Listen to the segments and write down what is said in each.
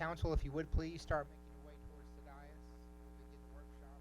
Council, if you would please start making your way towards the dais. We'll begin the workshop.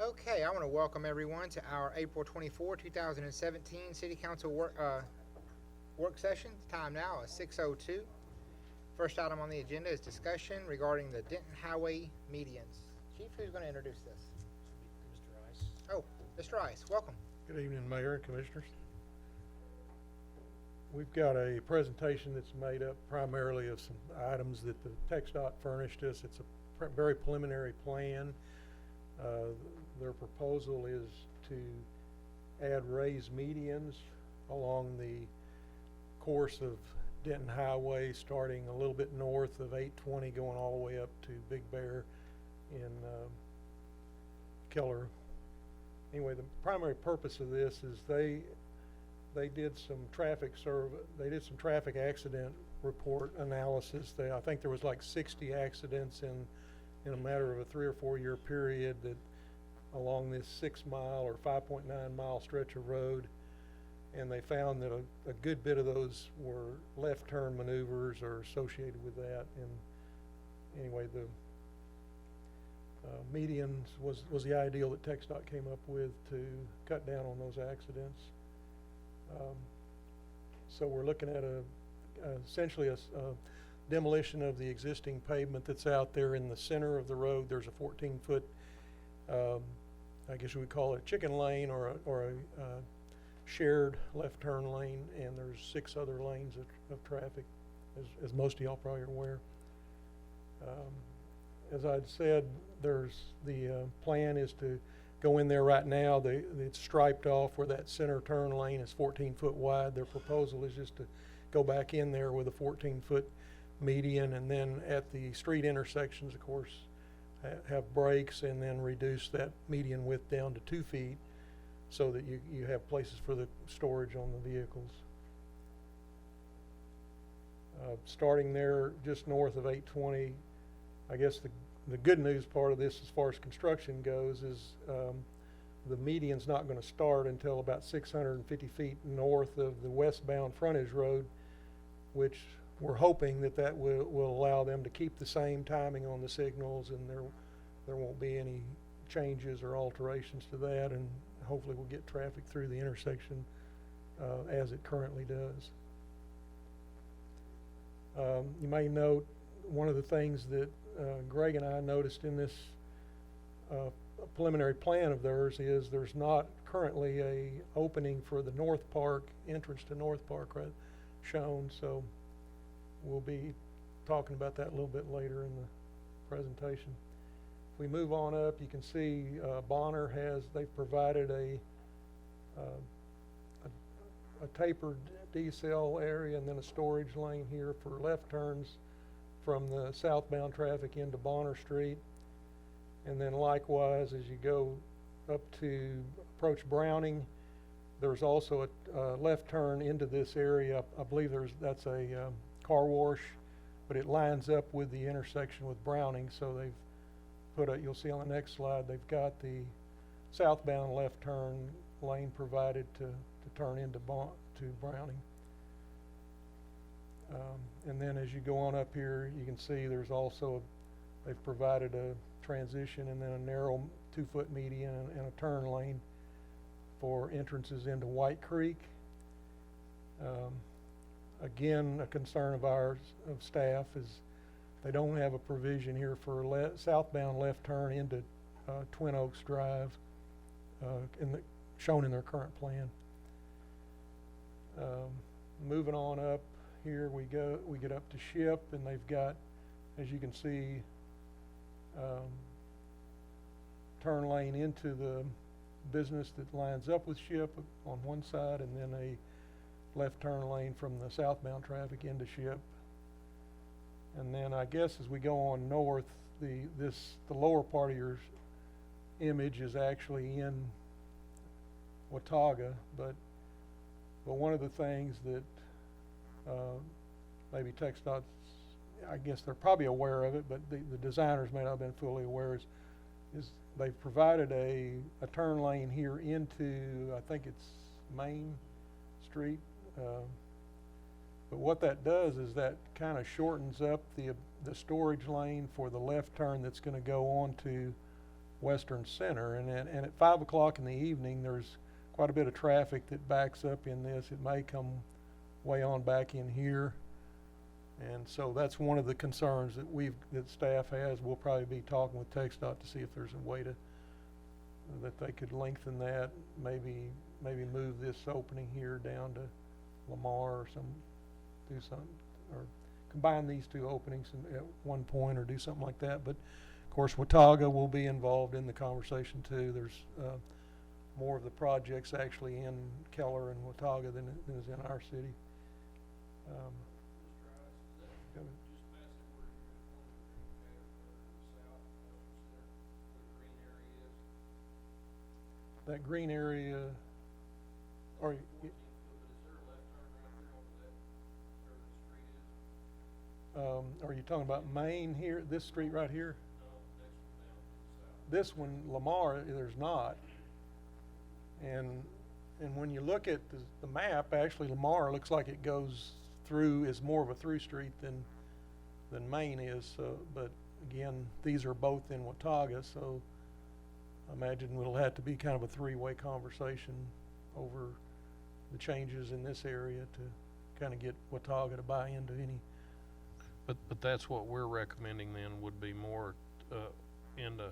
Okay, I want to welcome everyone to our April 24, 2017 City Council work session. Time now is 6:02. First item on the agenda is discussion regarding the Denton Highway medians. Chief, who's going to introduce this? Mr. Rice. Oh, Mr. Rice, welcome. Good evening, Mayor and Commissioners. We've got a presentation that's made up primarily of some items that the TxDOT furnished us. It's a very preliminary plan. Their proposal is to add raised medians along the course of Denton Highway, starting a little bit north of 820, going all the way up to Big Bear in Keller. Anyway, the primary purpose of this is they did some traffic accident report analysis. I think there was like 60 accidents in a matter of a 3 or 4 year period that along this 6 mile or 5.9 mile stretch of road, and they found that a good bit of those were left turn maneuvers or associated with that. And anyway, the medians was the ideal that TxDOT came up with to cut down on those accidents. So we're looking at essentially a demolition of the existing pavement that's out there in the center of the road. There's a 14-foot, I guess we would call it a chicken lane or a shared left turn lane, and there's 6 other lanes of traffic, as most of y'all probably are aware. As I'd said, there's the plan is to go in there right now. It's striped off where that center turn lane is 14 foot wide. Their proposal is just to go back in there with a 14-foot median, and then at the street intersections, of course, have brakes, and then reduce that median width down to 2 feet so that you have places for the storage on the vehicles. Starting there just north of 820, I guess the good news part of this as far as construction goes is the median's not going to start until about 650 feet north of the westbound frontage road, which we're hoping that will allow them to keep the same timing on the signals, and there won't be any changes or alterations to that, and hopefully we'll get traffic through the intersection as it currently does. You may note one of the things that Greg and I noticed in this preliminary plan of theirs is there's not currently a opening for the North Park, entrance to North Park shown, so we'll be talking about that a little bit later in the presentation. If we move on up, you can see Bonner they've provided a tapered decel area and then a storage lane here for left turns from the southbound traffic into Bonner Street. And then likewise, as you go up to approach Browning, there's also a left turn into this area. I believe that's a car wash, but it lines up with the intersection with Browning. So they've put you'll see on the next slide, they've got the southbound left turn lane provided to turn into Browning. And then as you go on up here, you can see there's also, they've provided a transition and then a narrow 2-foot median and a turn lane for entrances into White Creek. Again, a concern of ours, of staff, is they don't have a provision here for southbound left turn into Twin Oaks Drive, shown in their current plan. Moving on up here, we get up to Ship, and they've got, as you can see, turn lane into the business that lines up with Ship on one side, and then a left turn lane from the southbound traffic into Ship. And then I guess as we go on north, the lower part of your image is actually in Watauga, but one of the things that maybe TxDOT's, I guess they're probably aware of it, but the designers may not have been fully aware, is they've provided a turn lane here into, I think it's Main Street. But what that does is that kind of shortens up the storage lane for the left turn that's going to go on to Western Center. And at 5 o'clock in the evening, there's quite a bit of traffic that backs up in this. It may come way on back in here. And so that's one of the concerns that staff has. We'll probably be talking with TxDOT to see if there's a way that they could lengthen that, maybe move this opening here down to Lamar or do something, or combine these two openings at one point, or do something like that. But of course, Watauga will be involved in the conversation too. There's more of the projects actually in Keller and Watauga than is in our city. That green area, or are you talking about Main here, this street right here? This one, Lamar, there's not. And when you look at the map, actually Lamar looks like it goes through, is more of a through street than Main is. So, but again, these are both in Watauga, so I imagine it'll have to be kind of a three-way conversation over the changes in this area to kind of get Watauga to buy into any. But that's what we're recommending then, would be more into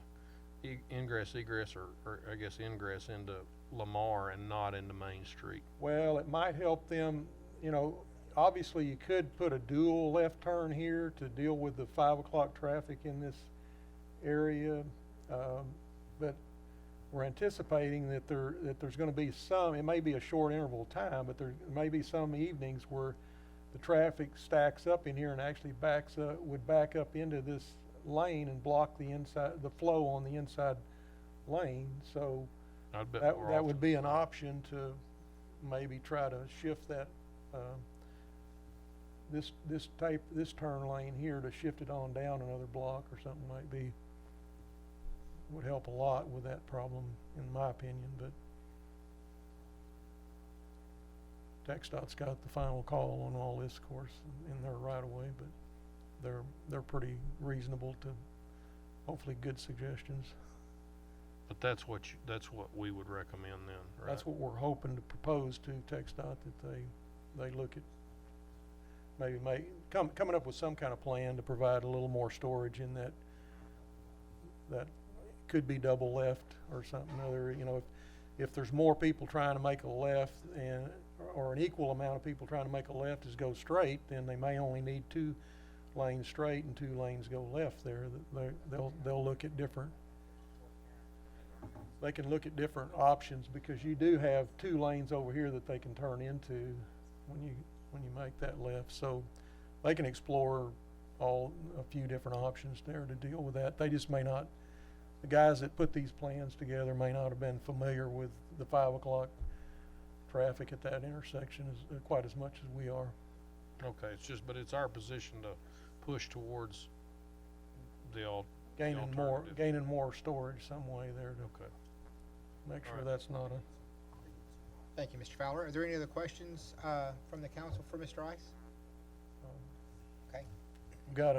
ingress, egress, or I guess ingress into Lamar and not into Main Street. Well, it might help them, obviously you could put a dual left turn here to deal with the 5 o'clock traffic in this area, but we're anticipating that there's going to be some, it may be a short interval of time, but there may be some evenings where the traffic stacks up in here and actually would back up into this lane and block the flow on the inside lane. So that would be an option to maybe try to shift that this turn lane here, to shift it on down another block or something would help a lot with that problem, in my opinion. But TxDOT's got the final call on all this, of course, in their right of way, but they're pretty reasonable to hopefully good suggestions. But that's what we would recommend then, right? That's what we're hoping to propose to TxDOT, that they look at maybe coming up with some kind of plan to provide a little more storage in that could be double left or something other. If there's more people trying to make a left or an equal amount of people trying to make a left as go straight, then they may only need 2 lanes straight and 2 lanes go left there. They'll look at different. They can look at different options, because you do have 2 lanes over here that they can turn into when you make that left. So they can explore a few different options there to deal with that. They just may not. The guys that put these plans together may not have been familiar with the 5 o'clock traffic at that intersection quite as much as we are. Okay, but it's our position to push towards gaining more storage some way there to make sure that's not a. Thank you, Mr. Fowler. Are there any other questions from the council for Mr. Ice? got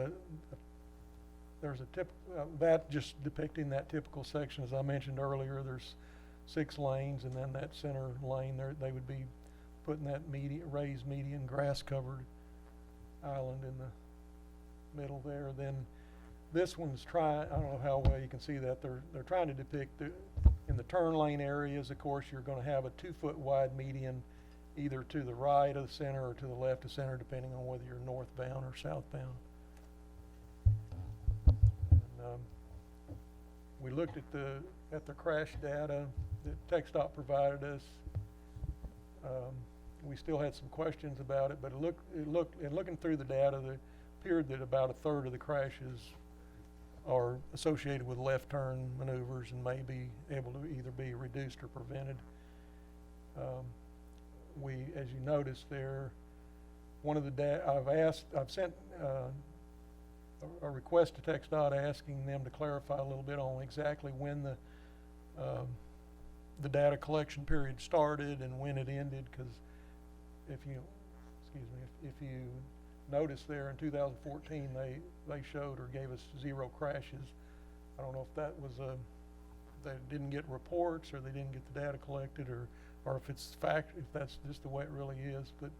there's a that just depicting that typical section, as I mentioned earlier, there's 6 lanes, and then that center lane there, they would be putting that raised median grass-covered island in the middle there. Then this one's I don't know how well you can see that, they're trying to depict in the turn lane areas, of course, you're gonna have a 2-foot wide median either to the right of the center or to the left of center, depending on whether you're northbound or southbound. And, we looked at the crash data that TxDOT provided us. We still had some questions about it, but looking through the data, it appeared that about a third of the crashes are associated with left turn maneuvers and may be able to either be reduced or prevented. As you notice there, one of the I've sent a request to TxDOT asking them to clarify a little bit on exactly when the data collection period started and when it ended, because if you notice there in 2014 they showed or gave us 0 crashes. I don't know if that was they didn't get reports or they didn't get the data collected, or if if that's just the way it really is. But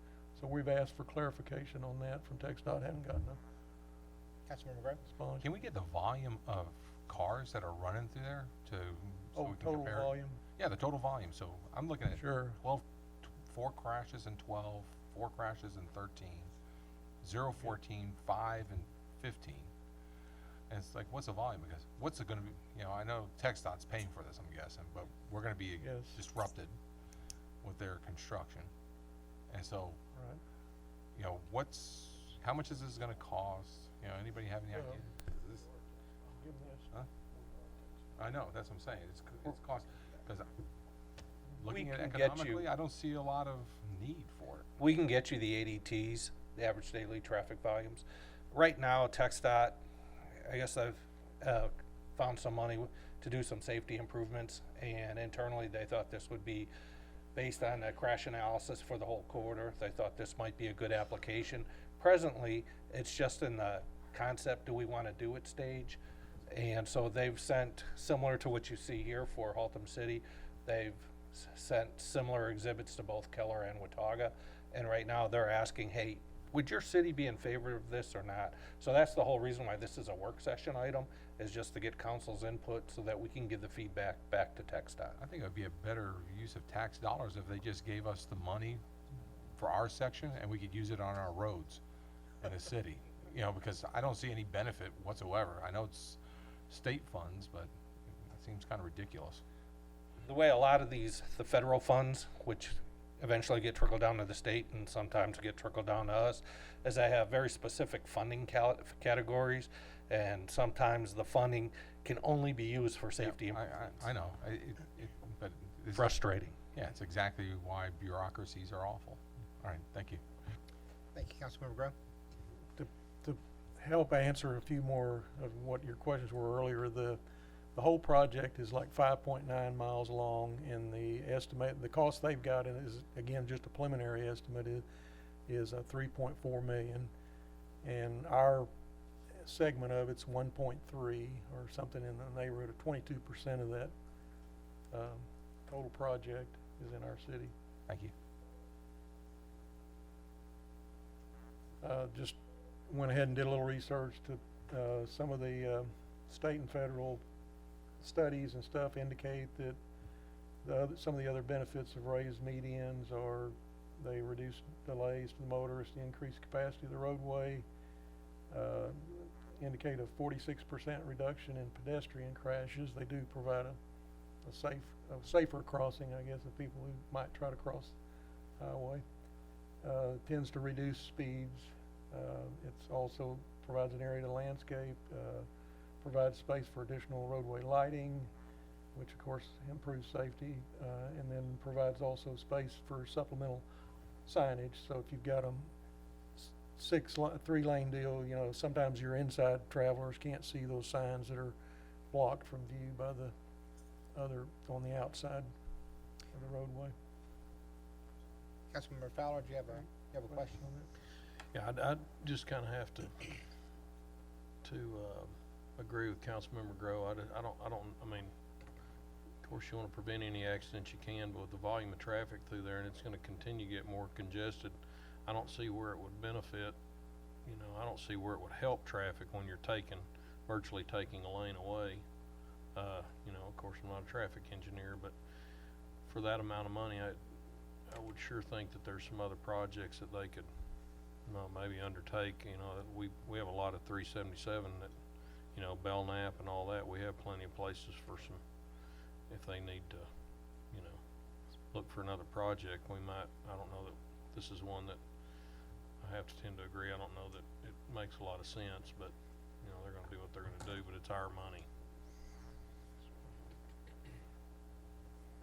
so we've asked for clarification on that from TxDOT. Haven't gotten a Councilmember Gray? response. Can we get the volume of cars that are running through there so we can Total compare? volume? Yeah, the total volume. So I'm looking at Sure. 4 crashes in 12, 4 crashes in 13, 0, 14, 5, and 15. And it's like, what's the volume? Because what's it going to be? You know, I know TxDOT's paying for this, I'm guessing, but we're going to be Yes. disrupted with their construction. And so, Right. you know, how much is this going to cost? You know, anybody have any Yeah. idea? Is this, Give this. huh? I know, that's what I'm saying. It's cost, because looking at can get you- economically, I don't see a lot of need for it. We can get you the ADTs, the average daily traffic volumes. Right now, TxDOT, I guess I've found some money to do some safety improvements, and internally they thought this would be based on the crash analysis for the whole corridor. They thought this might be a good application. Presently, it's just in the concept, do we want to do it stage? And so they've sent, similar to what you see here for Haltom City, they've sent similar exhibits to both Keller and Watauga. And right now they're asking, hey, would your city be in favor of this or not? So that's the whole reason why this is a work session item, is just to get council's input so that we can give the feedback back to TxDOT. I think it would be a better use of tax dollars if they just gave us the money for our section and we could use it on our roads in the city. You know, because I don't see any benefit whatsoever. I know it's state funds, but it seems kind of ridiculous. The way a lot of the federal funds, which eventually get trickled down to the state and sometimes get trickled down to us, is they have very specific funding categories, and sometimes the funding can only be used for safety improvements. I know, but it's Frustrating. Yeah, it's exactly why bureaucracies are awful. All right, thank you. Thank you, Councilmember Gray. To help answer a few more of what your questions were earlier, the whole project is like 5.9 miles long, and the cost they've got is, again, just a preliminary estimate, is 3.4 million, and our segment of it's 1.3 or something in the neighborhood of 22% of that total project is in our city. Thank you. Just went ahead and did a little research to some of the state and federal studies and stuff indicate that some of the other benefits of raised medians are they reduce delays to the motorists, increase capacity of the roadway, indicate a 46% reduction in pedestrian crashes. They do provide a safer crossing, I guess, of people who might try to cross the highway. Tends to reduce speeds. It's also provides an area to landscape, provides space for additional roadway lighting, which of course improves safety, and then provides also space for supplemental signage. So if you've got a 3-lane deal, you know, sometimes your inside travelers can't see those signs that are blocked from view by the other on the outside of the roadway. Councilmember Fowler, do you have a question on that? Yeah, I just kind of have to to, agree with Councilmember Grow. I mean, of course you wanna prevent any accidents you can, but with the volume of traffic through there and it's gonna continue to get more congested, I don't see where it would benefit, you know, I don't see where it would help traffic when you're virtually taking a lane away. You know, of course, I'm not a traffic engineer, but for that amount of money, I would sure think that there's some other projects that they could, you know, maybe undertake. You know, that we have a lot of 377 that, you know, Belknap and all that. We have plenty of places for some, if they need to, you know, look for another project, we might. I don't know that this is one that I have to tend to agree. I don't know that it makes a lot of sense, but, you know, they're gonna do what they're gonna do, but it's our money.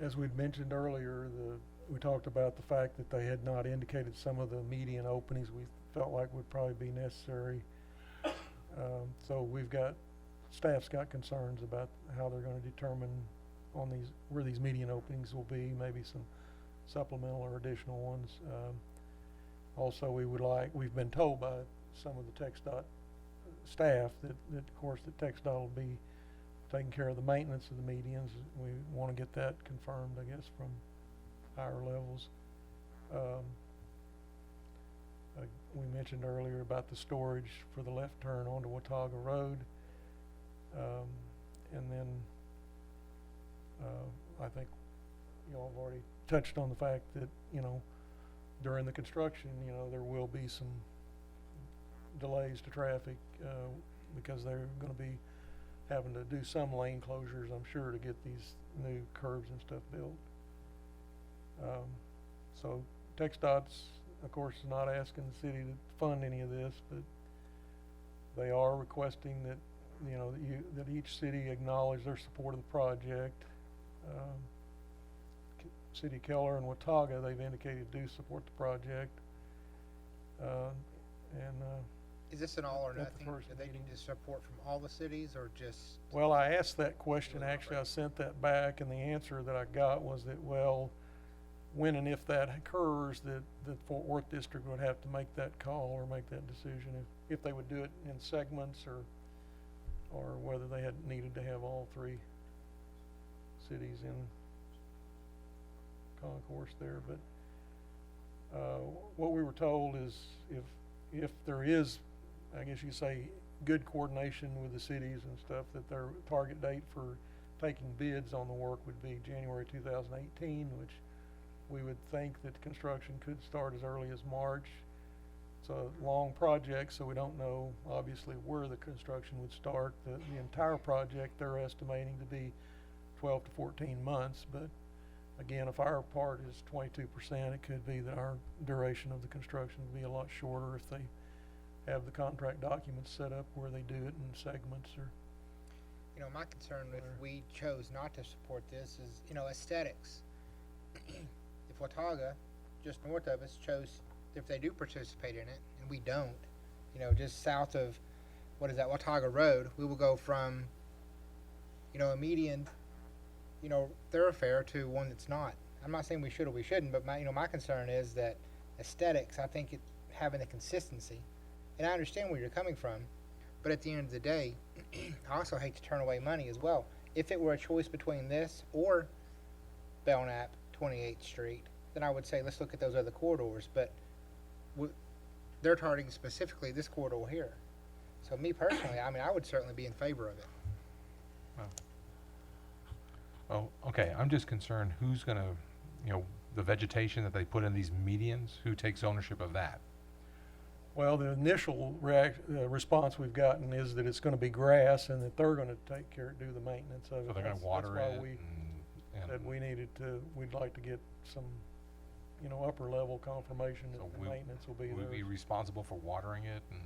As we'd mentioned earlier, we talked about the fact that they had not indicated some of the median openings we felt like would probably be necessary. So staff's got concerns about how they're gonna determine where these median openings will be, maybe some supplemental or additional ones. Also, we've been told by some of the TxDOT staff that of course the TxDOT will be taking care of the maintenance of the medians. We want to get that confirmed, I guess, from higher levels. We mentioned earlier about the storage for the left turn onto Watauga Road. And then I think you all have already touched on the fact that, you know, during the construction, you know, there will be some delays to traffic because they're going to be having to do some lane closures, I'm sure, to get these new curbs and stuff built. So TxDOT's, of course, is not asking the city to fund any of this, but they are requesting that, you know, that each city acknowledge their support of the project. City Keller and Watauga, they've indicated do support the project. Is this an all or At the nothing? first Do they meeting. need support from all the cities or just? Well, I asked that question, actually, I sent that back, and the answer that I got was that, well, when and if that occurs, that the Fort Worth district would have to make that call or make that decision if they would do it in segments or whether they had needed to have all three cities in concourse there. But what we were told is if there is, I guess you could say, good coordination with the cities and stuff, that their target date for taking bids on the work would be January 2018, which we would think that construction could start as early as March. It's a long project, so we don't know obviously where the construction would start. The entire project they're estimating to be 12 to 14 months, but again, if our part is 22%, it could be that our duration of the construction will be a lot shorter if they have the contract documents set up where they do it in segments or. You know, my concern if we chose not to support this is, you know, aesthetics. If Watauga, just north of us, chose, if they do participate in it, and we don't, you know, just south of, what is that, Watauga Road, we will go from, you know, a median, you know, thoroughfare to one that's not. I'm not saying we should or we shouldn't, but my concern is that aesthetics, I think having the consistency, and I understand where you're coming from, but at the end of the day, I also hate to turn away money as well. If it were a choice between this or Belknap, 28th Street, then I would say let's look at those other corridors, but they're targeting specifically this corridor here. So me personally, I mean, I would certainly be in favor of it. Oh, okay, I'm just concerned who's gonna, you know, the vegetation that they put in these medians, who takes ownership of that? Well, the initial response we've gotten is that it's going to be grass and that they're going to do the maintenance of it. So they're gonna That's water why it we and said we'd like to get some, you know, upper level confirmation that So the maintenance will be we'll be there. responsible for watering it and,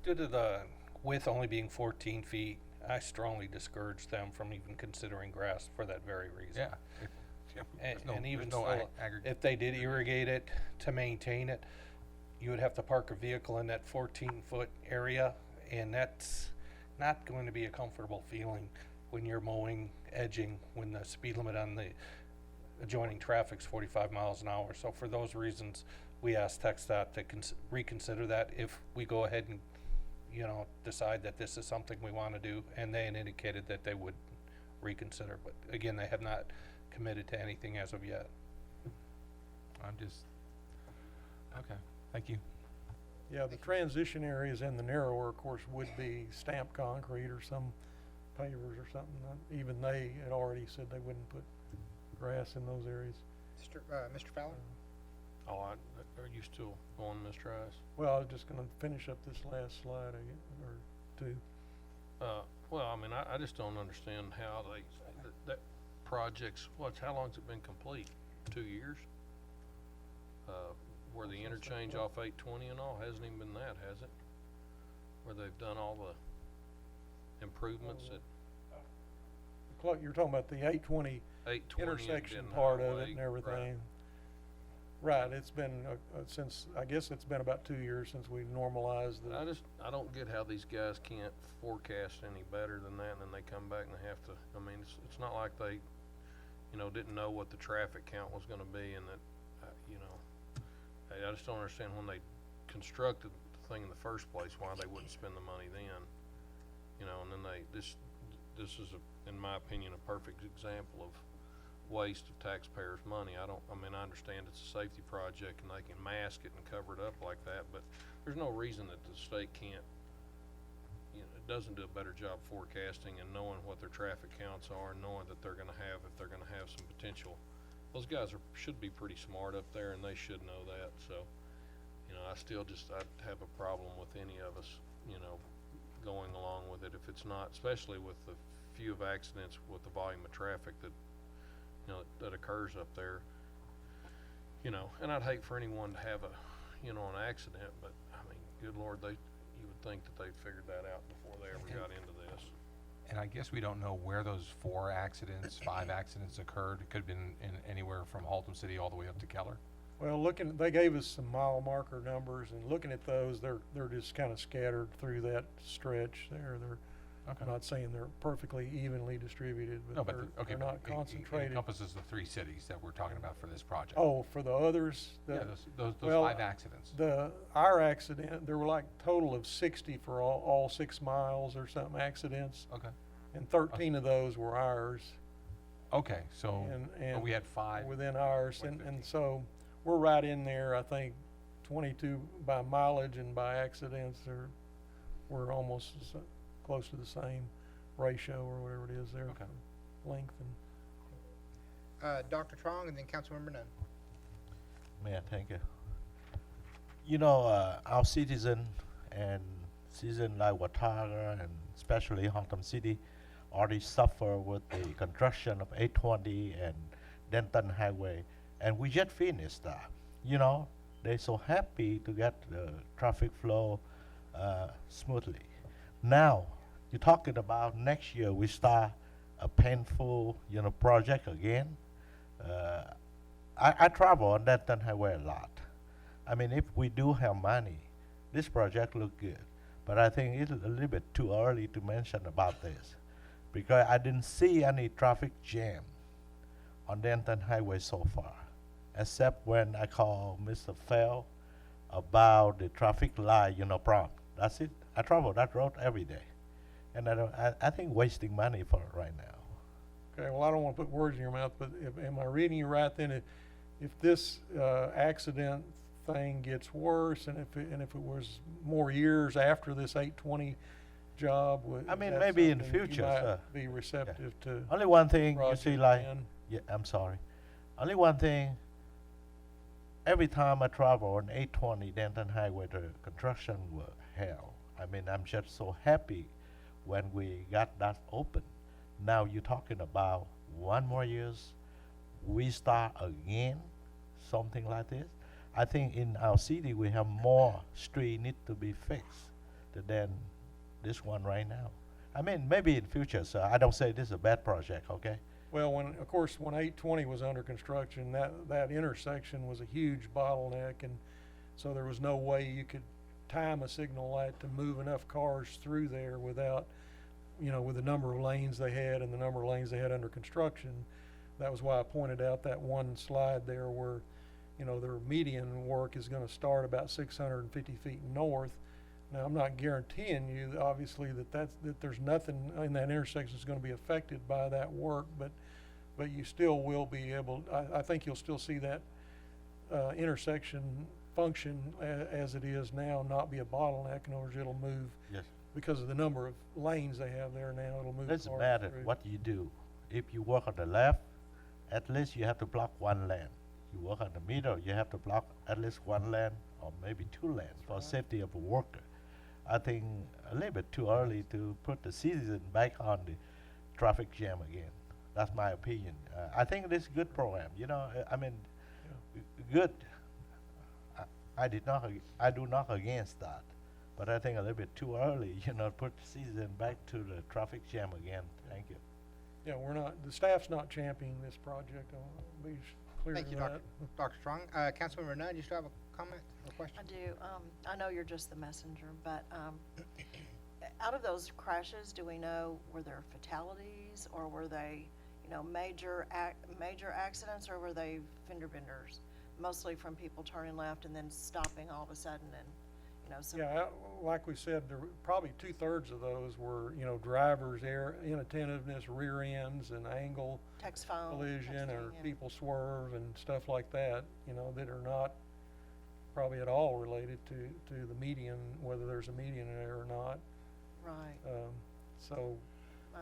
Due to the width only being 14 feet, I strongly discourage them from even considering grass for that very reason. yeah. And even no still, aggregate. if they did irrigate it to maintain it, you would have to park a vehicle in that 14-foot area, and that's not going to be a comfortable feeling when you're mowing, edging, when the speed limit on the adjoining traffic's 45 miles an hour. So for those reasons, we asked TxDOT to reconsider that if we go ahead and you know, decide that this is something we want to do, and they had indicated that they would reconsider, but again, they have not committed to anything as of yet. I'm just, okay, thank you. Yeah, the transition areas in the narrower, of course, would be stamped concrete or some pavers or something. Even they had already said they wouldn't put grass in those areas. Mr. Fowler? Are you still on, Mr. Rice? Well, I was just gonna finish up this last slide, or two. Well, I mean, I just don't understand how that project's, how long's it been complete? 2 years? Where the interchange off 820 and all, hasn't even been that, has it? Where they've done all the improvements at You're talking about the 820 820 intersection and part of Highway, it and everything. Right, it's been, since, I guess it's been about 2 years since we normalized the. I don't get how these guys can't forecast any better than that, and then they come back and they have to, I mean, it's not like they, didn't know what the traffic count was gonna be, and that, I just don't understand when they constructed the thing in the first place, why they wouldn't spend the money then. And then this is in my opinion, a perfect example of waste of taxpayers' money. I understand it's a safety project and they can mask it and cover it up like that, but there's no reason that the state can't, it doesn't do a better job forecasting and knowing what their traffic counts are and knowing that they're gonna have, if they're gonna have some potential. Those guys should be pretty smart up there and they should know that, so, I'd have a problem with any of us, going along with it if it's not, especially with the few of accidents with the volume of traffic that that occurs up there, and I'd hate for anyone to have an accident, but I mean, good Lord, you would think that they'd figured that out before they ever got into this. And I guess we don't know where those 4 accidents, 5 accidents occurred. It could've been in anywhere from Haltom City all the way up to Keller. Well, they gave us some mile marker numbers, and looking at those, they're just kind of scattered through that stretch there. Okay. I'm not saying they're perfectly evenly distributed, No, but but, okay, they're but not it concentrated. encompasses the 3 cities that we're talking about for this project. Oh, for the others, Yeah, those well, 5 accidents. our accident, there were like total of 60 for all 6 miles or something accidents, Okay. and 13 of those were ours. Okay, so, And but we had 5. within ours, Like and 50. so we're right in there. I think 22 by mileage and by accidents, we're almost close to the same ratio or whatever it is there. Okay. For length and. Dr. Trong and then Councilmember Nunn. Mayor, thank you. Our citizen like Watauga and especially Haltom City already suffer with the construction of 820 and Denton Highway, and we just finished that. They're so happy to get the traffic flow smoothly. Now, you're talking about next year we start a painful, project again. I travel on Denton Highway a lot. I mean, if we do have money, this project look good. But I think it's a little bit too early to mention about this, because I didn't see any traffic jam on Denton Highway so far, except when I call Mr. Fell about the traffic light, problem. That's it. I travel that road every day, and I think wasting money for it right now. Okay, well, I don't want to put words in your mouth, but am I reading you right then? If this accident thing gets worse, and if it was more years after this 820 job, I mean, that maybe in the something you future, might sir. be receptive to. Only one thing you Roger, see, like, Dan. yeah, I'm sorry. Only one thing. Every time I travel on 820 Denton Highway, the construction was hell. I mean, I'm just so happy when we got that open. Now you're talking about 1 more years, we start again, something like this. I think in our city we have more street need to be fixed than this one right now. I mean, maybe in future, so I don't say this is a bad project, okay? Well, when 820 was under construction, that intersection was a huge bottleneck, and so there was no way you could time a signal light to move enough cars through there without, with the number of lanes they had and the number of lanes they had under construction. That was why I pointed out that one slide there where, their median work is gonna start about 650 feet north. Now, I'm not guaranteeing you, obviously, that there's nothing in that intersection that's gonna be affected by that work, but you still will be able, I think you'll still see that, intersection function as it is now, not be a bottleneck, in other words, it'll move, Yes. because of the number of lanes they have there now, it'll move Doesn't cars matter through. what you do. If you work on the left, at least you have to block one lane. You work on the middle, you have to block at least one lane or maybe two lanes for right. safety of a worker. I think a little bit too early to put the citizen back on the traffic jam again. That's my opinion. I think this is a good program. You know, I mean, good. I do not against that, but I think a little bit too early. You know, put the citizen back to the traffic jam again. Thank you. Yeah, the staff's not championing this project, I'll be clear Thank to you, that. Dr. Strong. Councilmember Nunn, you still have a comment or question? I do. I know you're just the messenger, but out of those crashes, do we know, were there fatalities, or were they, major accidents, or were they fender benders? Mostly from people turning left and then stopping all of a sudden and, some. Yeah, like we said, probably 2/3 of those were, drivers' inattentiveness, rear ends, and angle Text phone. collision, or texting, and- people swerve and stuff like that, that are not probably at all related to the median, whether there's a median there or not. Right. So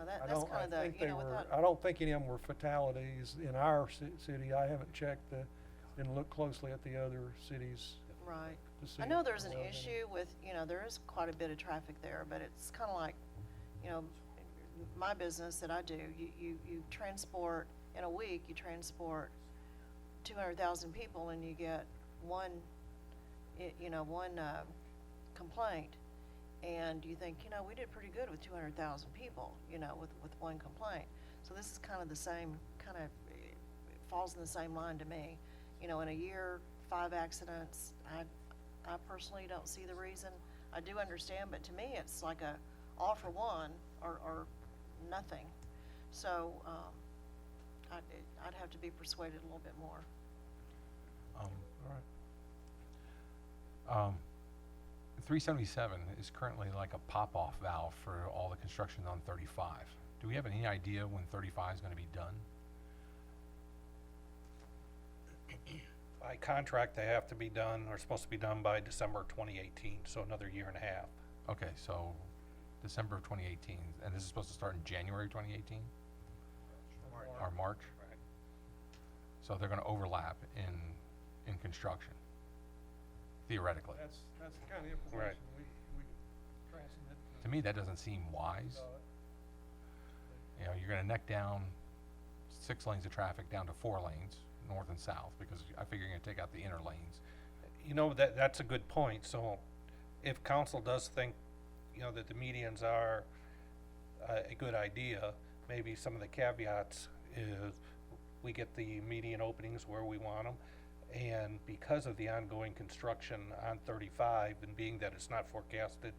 That's I kind of the, think they were, without, I don't think any of them were fatalities in our city. I haven't checked didn't look closely at the other cities right. to see. I know if there's an there was any. issue with, there is quite a bit of traffic there, but it's kind of like, my business that I do, you transport, in a week, you transport 200,000 people and you get one complaint. And you think, we did pretty good with 200,000 people, with one complaint. So this is kind of the same, it falls in the same line to me. In a year, 5 accidents, I personally don't see the reason. I do understand, but to me, it's like all for one or nothing. So, I'd have to be persuaded a little bit more. All right. 377 is currently like a pop-off valve for all the construction on 35. Do we have any idea when 35 is going to be done? By contract, they have to be done, or supposed to be done by December 2018, so another year and a half. Okay, so December of 2018, and this is supposed to start in January 2018 or March? Right. So they're going to overlap in construction, theoretically. That's the kind of information we transmit. To me, that doesn't seem wise. You're going to neck down 6 lanes of traffic down to 4 lanes, north and south, because I figure you're going to take out the inner lanes. That's a good point. So if council does think, that the medians are a good idea, maybe some of the caveats is we get the median openings where we want them. And because of the ongoing construction on 35, and being that it's not forecasted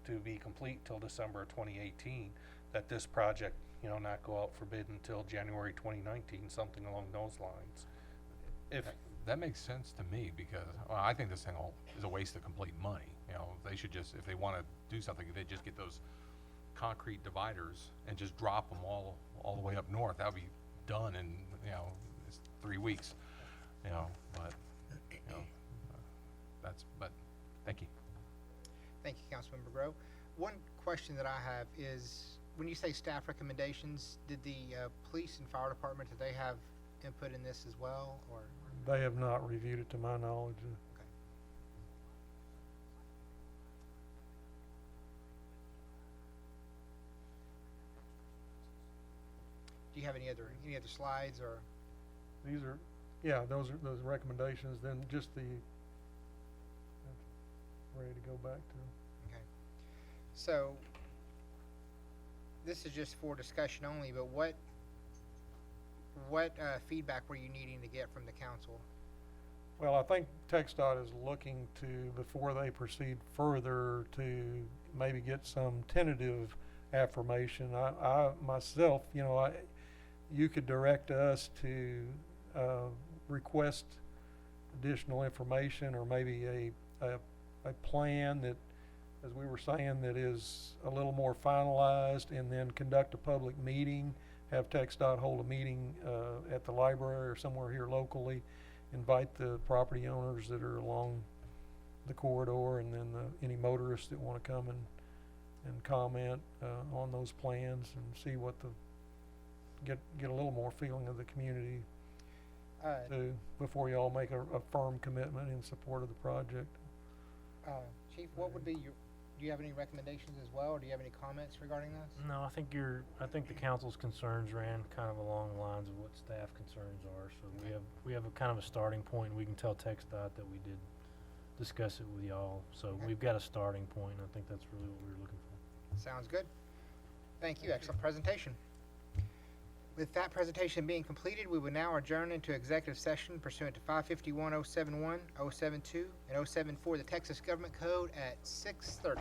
to be complete till December of 2018, that this project, not go out for bid until January 2019, something along those lines. If That makes sense to me, because I think this thing is a waste of complete money. They should just, if they want to do something, they just get those concrete dividers and just drop them all the way up north. That would be done in 3 weeks. But but thank you. Thank you, Councilmember Grove. One question that I have is, when you say staff recommendations, did the police and fire department, do they have input in this as well, or? They have not reviewed it to my knowledge. Do you have any other slides, or? These are, those are those recommendations, then just the, ready to go back to. Okay. So, this is just for discussion only, but what feedback were you needing to get from the council? Well, I think TxDOT is looking to, before they proceed further, to maybe get some tentative affirmation. I myself, you could direct us to request additional information, or maybe a plan that as we were saying, that is a little more finalized, and then conduct a public meeting, have TxDOT hold a meeting, at the library or somewhere here locally, invite the property owners that are along the corridor, and then any motorists that wanna come and comment, on those plans, and see what get a little more feeling of the community too, before y'all make a firm commitment in support of the project. Chief, what would be do you have any recommendations as well, or do you have any comments regarding this? No, I think the council's concerns ran kind of along the lines of what staff concerns are, so we have a kind of a starting point, and we can tell TxDOT that we did discuss it with y'all, so Okay. we've got a starting point, and I think that's really what we were looking for. Sounds good. Thank you, excellent presentation. With that presentation being completed, we will now adjourn into executive session pursuant to 551.071, 072, and 074 of the Texas Government Code at 6:30.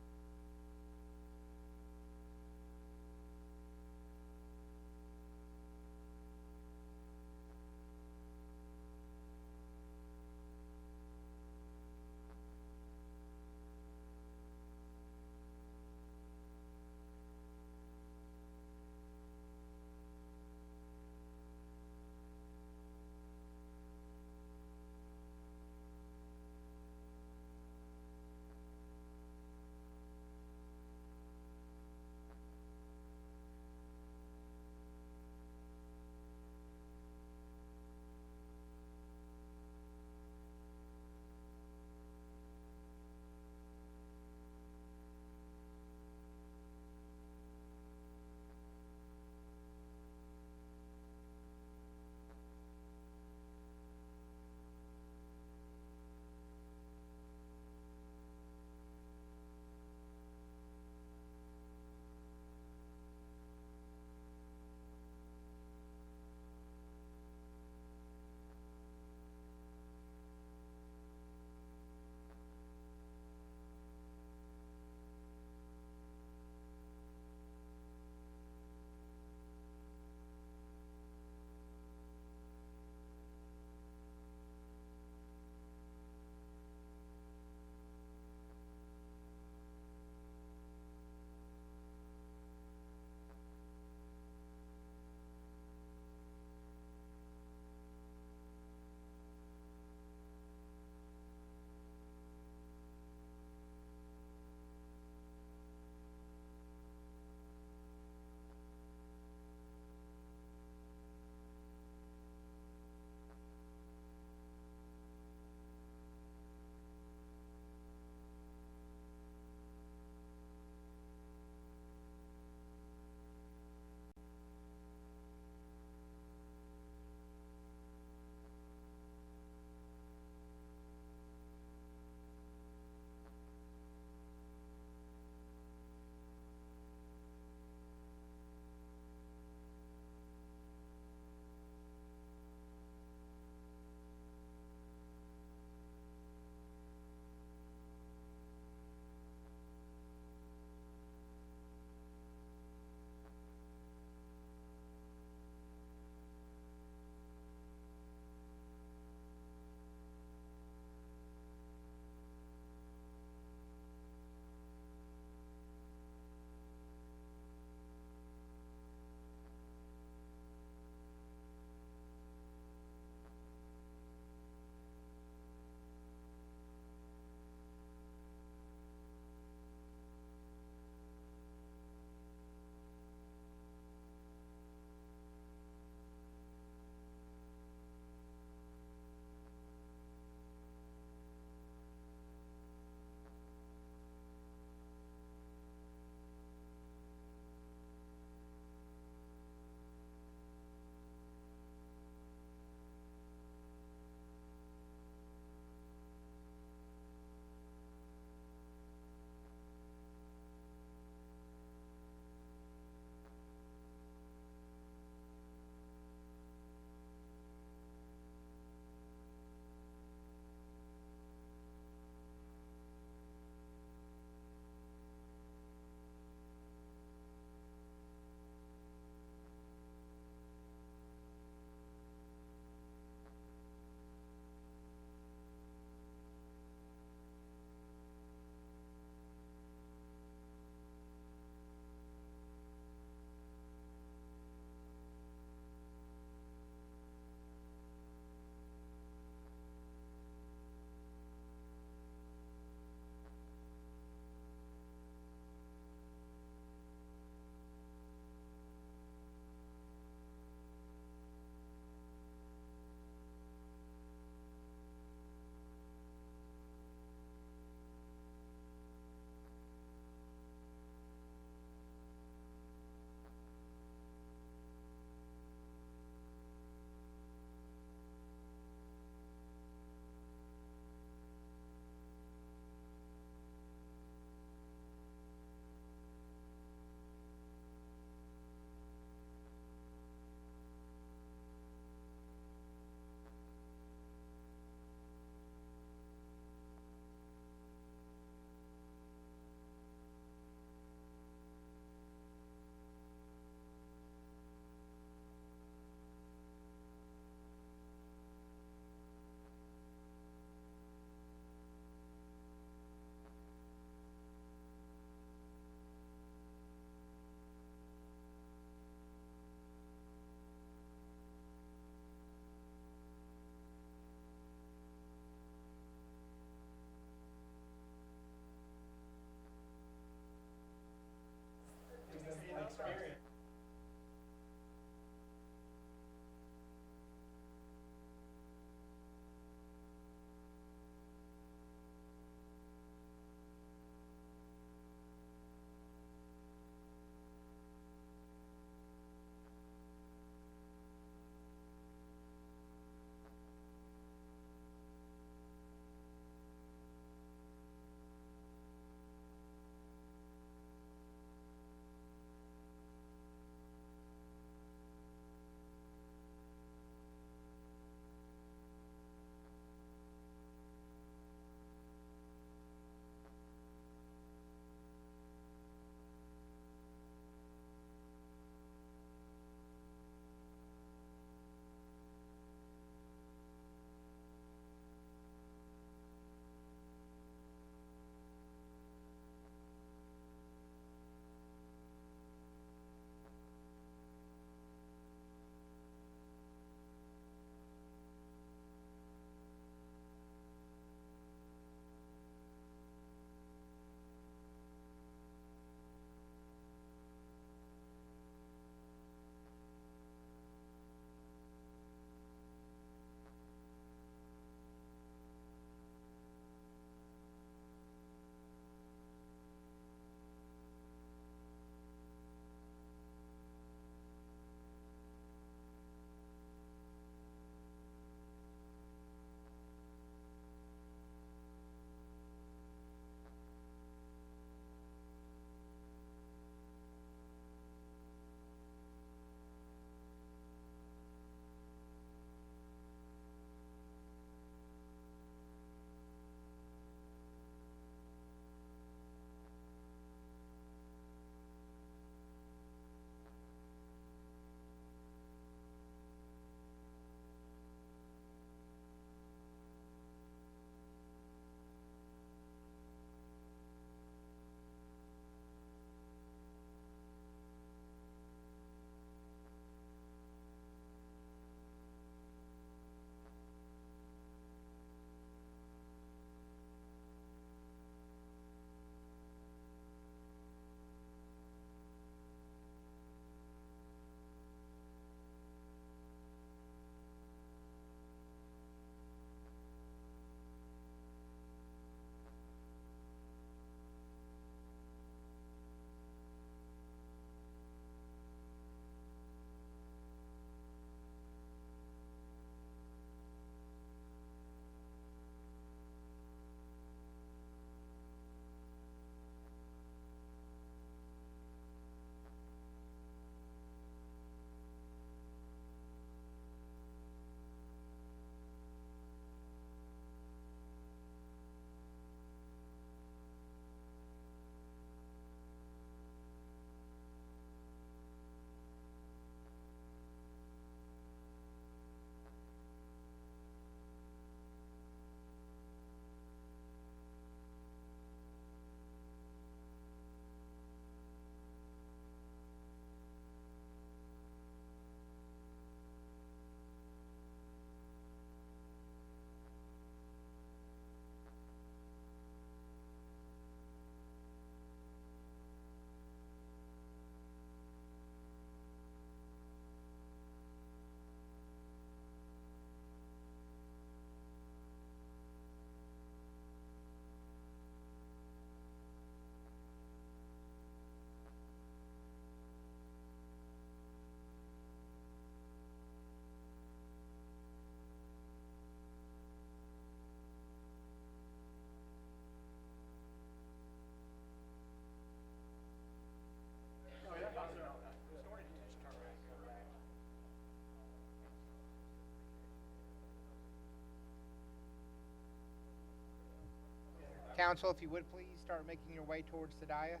Council, if you would please start making your way towards the dais.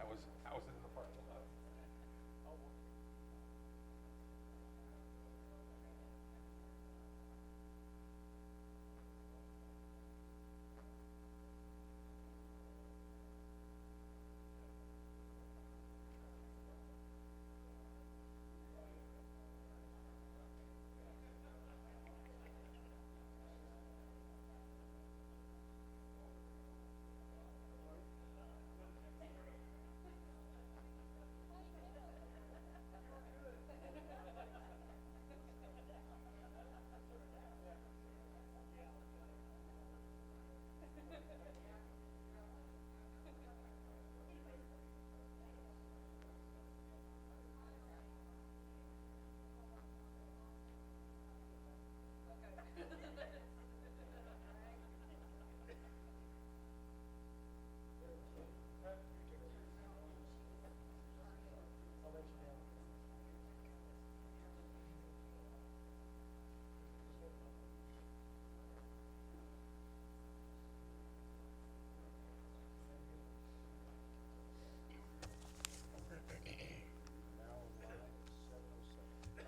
I was in the parking lot.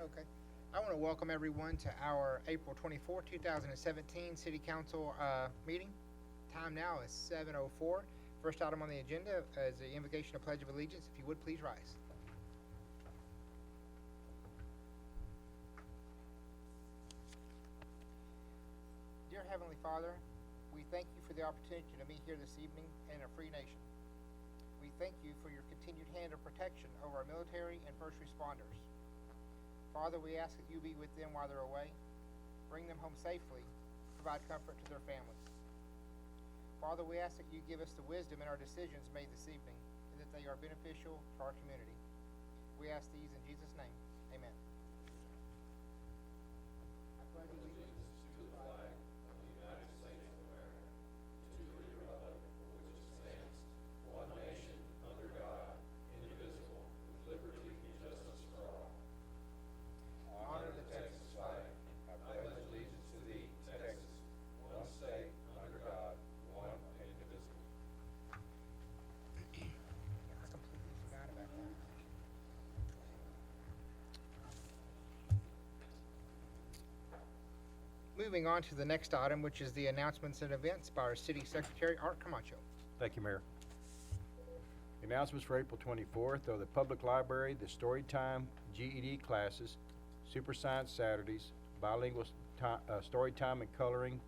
Okay. I want to welcome everyone to our April 24, 2017 City Council meeting. Time now is 7:04. First item on the agenda is the invocation of Pledge of Allegiance. If you would, please rise. Dear Heavenly Father, we thank you for the opportunity to meet here this evening in a free nation. We thank you for your continued hand of protection over our military and first responders. Father, we ask that you be with them while they're away, bring them home safely, provide comfort to their families. Father, we ask that you give us the wisdom in our decisions made this evening, and that they are beneficial to our community. We ask these in Jesus' name. Amen. I pledge allegiance to the flag of the United States of America, to the republic for which it stands, one nation, under God, indivisible, with liberty and justice for all. Honor the Texas flag. I pledge allegiance to thee, Texas, one state, under God, one and indivisible. I completely forgot about that. Moving on to the next item, which is the announcements and events by our City Secretary, Art Camacho. Thank you, Mayor. The announcements for April 24th are the Public Library, the Storytime GED classes, Super Science Saturdays, bilingual storytime and coloring,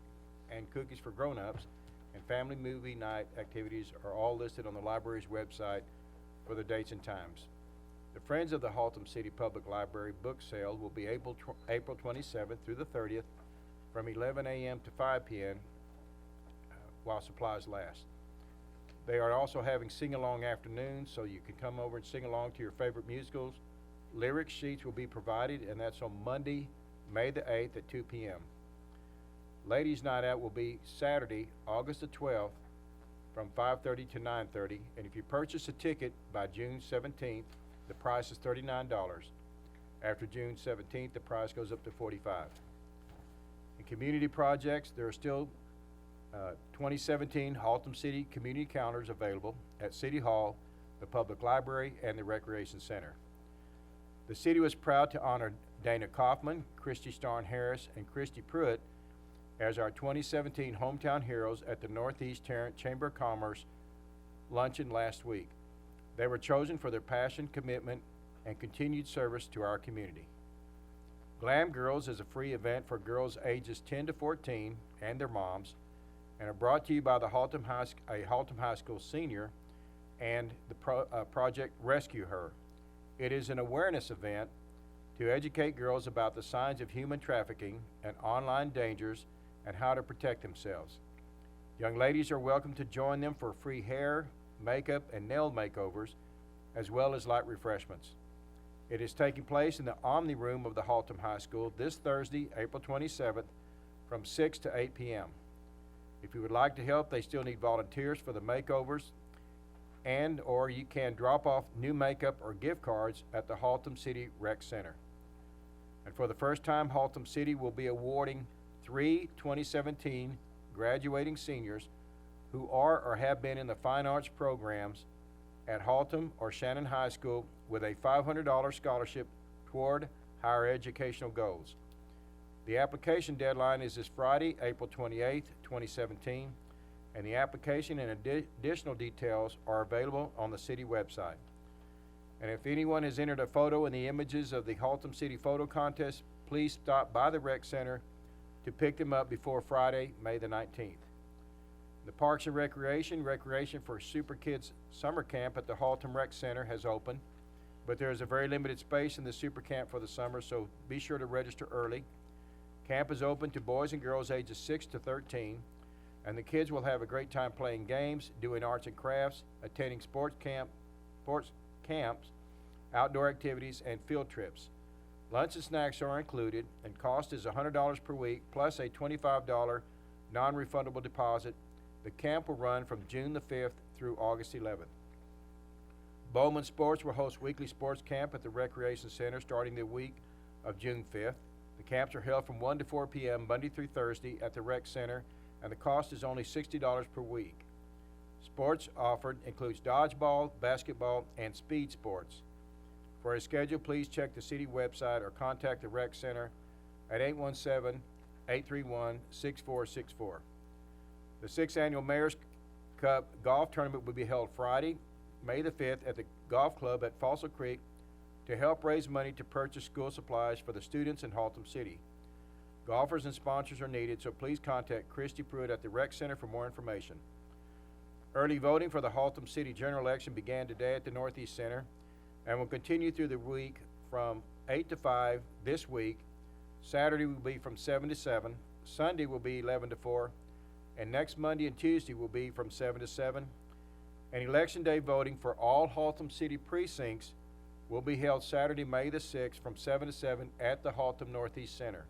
and cookies for grown-ups, and family movie night activities are all listed on the library's website for the dates and times. The Friends of the Haltom City Public Library book sale will be April 27th through the 30th from 11 a.m. to 5 p.m. While supplies last. They are also having sing-along afternoons, so you can come over and sing along to your favorite musicals. Lyric sheets will be provided, and that's on Monday, May the 8th at 2 p.m. Ladies' Night Out will be Saturday, August the 12th from 5:30 to 9:30, and if you purchase a ticket by June 17th, the price is $39. After June 17th, the price goes up to $45. In community projects, there are still 2017 Haltom City community counters available at City Hall, the Public Library, and the Recreation Center. The city was proud to honor Dana Kaufman, Christy Starn Harris, and Christy Pruitt as our 2017 Hometown Heroes at the Northeast Tarrant Chamber of Commerce luncheon last week. They were chosen for their passion, commitment, and continued service to our community. Glam Girls is a free event for girls ages 10 to 14 and their moms, and are brought to you by the Haltom High School senior and the Project Rescue Her. It is an awareness event to educate girls about the signs of human trafficking and online dangers and how to protect themselves. Young ladies are welcome to join them for free hair, makeup, and nail makeovers, as well as light refreshments. It is taking place in the Omni Room of the Haltom High School this Thursday, April 27th, from 6 to 8 p.m. If you would like to help, they still need volunteers for the makeovers, and or you can drop off new makeup or gift cards at the Haltom City Rec Center. And for the first time, Haltom City will be awarding 3 2017 graduating seniors who are or have been in the fine arts programs at Haltom or Shannon High School with a $500 scholarship toward higher educational goals. The application deadline is this Friday, April 28th, 2017, and the application and additional details are available on the city website. And if anyone has entered a photo in the images of the Haltom City Photo Contest, please stop by the rec center to pick them up before Friday, May the 19th. The Parks and Recreation for Super Kids Summer Camp at the Haltom Rec Center has opened, but there is a very limited space in the Super Camp for the summer, so be sure to register early. Camp is open to boys and girls ages 6 to 13, and the kids will have a great time playing games, doing arts and crafts, attending sports camps, outdoor activities, and field trips. Lunch and snacks are included, and cost is $100 per week, plus a $25 non-refundable deposit. The camp will run from June the 5th through August 11th. Bowman Sports will host weekly sports camp at the Recreation Center starting the week of June 5th. The camps are held from 1 to 4 p.m. Monday through Thursday at the Rec Center, and the cost is only $60 per week. Sports offered includes dodgeball, basketball, and speed sports. For a schedule, please check the city website or contact the Rec Center at 817-831-6464. The 6th Annual Mayor's Cup Golf Tournament will be held Friday, May the 5th at the Golf Club at Fossil Creek to help raise money to purchase school supplies for the students in Haltom City. Golfers and sponsors are needed, so please contact Christy Pruitt at the Rec Center for more information. Early voting for the Haltom City General Election began today at the Northeast Center and will continue through the week from 8 to 5 this week. Saturday will be from 7 to 7. Sunday will be 11 to 4. And next Monday and Tuesday will be from 7 to 7. And Election Day voting for all Haltom City precincts will be held Saturday, May the 6th from 7 to 7 at the Haltom Northeast Center.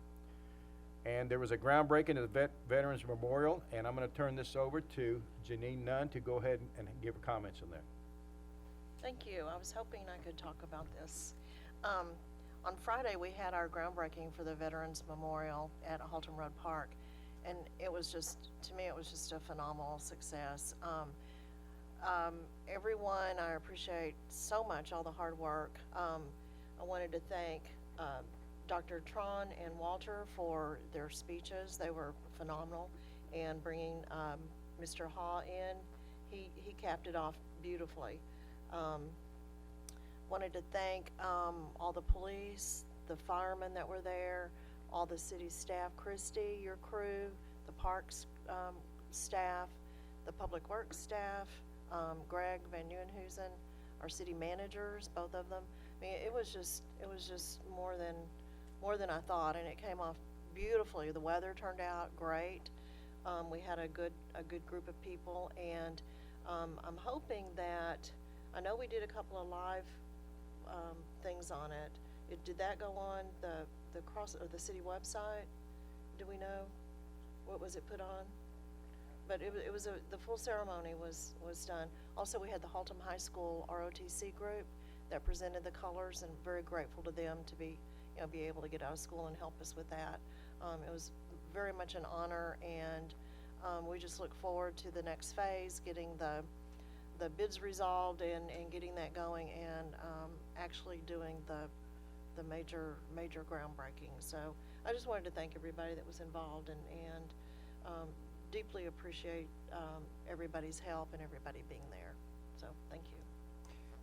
And there was a groundbreaking of the Veterans Memorial, and I'm going to turn this over to Janine Nunn to go ahead and give her comments on that. Thank you. I was hoping I could talk about this. On Friday, we had our groundbreaking for the Veterans Memorial at Haltom Road Park, and it was just, to me, it was just a phenomenal success. Everyone, I appreciate so much all the hard work. I wanted to thank Dr. Tron and Walter for their speeches. They were phenomenal, and bringing Mr. Ha in, he capped it off beautifully. Wanted to thank all the police, the firemen that were there, all the city staff, Christy, your crew, the parks staff, the public works staff, Greg Van Nieuwenhuizen, our city managers, both of them. I mean, it was just more than I thought, and it came off beautifully. The weather turned out great. We had a good group of people, and I'm hoping that, I know we did a couple of live things on it. Did that go on the city website? Do we know? What was it put on? But it was the full ceremony was done. Also, we had the Haltom High School ROTC group that presented the colors, and very grateful to them to be able to get out of school and help us with that. It was very much an honor, and we just look forward to the next phase, getting the bids resolved and getting that going, and actually doing the major groundbreaking. So I just wanted to thank everybody that was involved, and deeply appreciate everybody's help and everybody being there. So, thank you.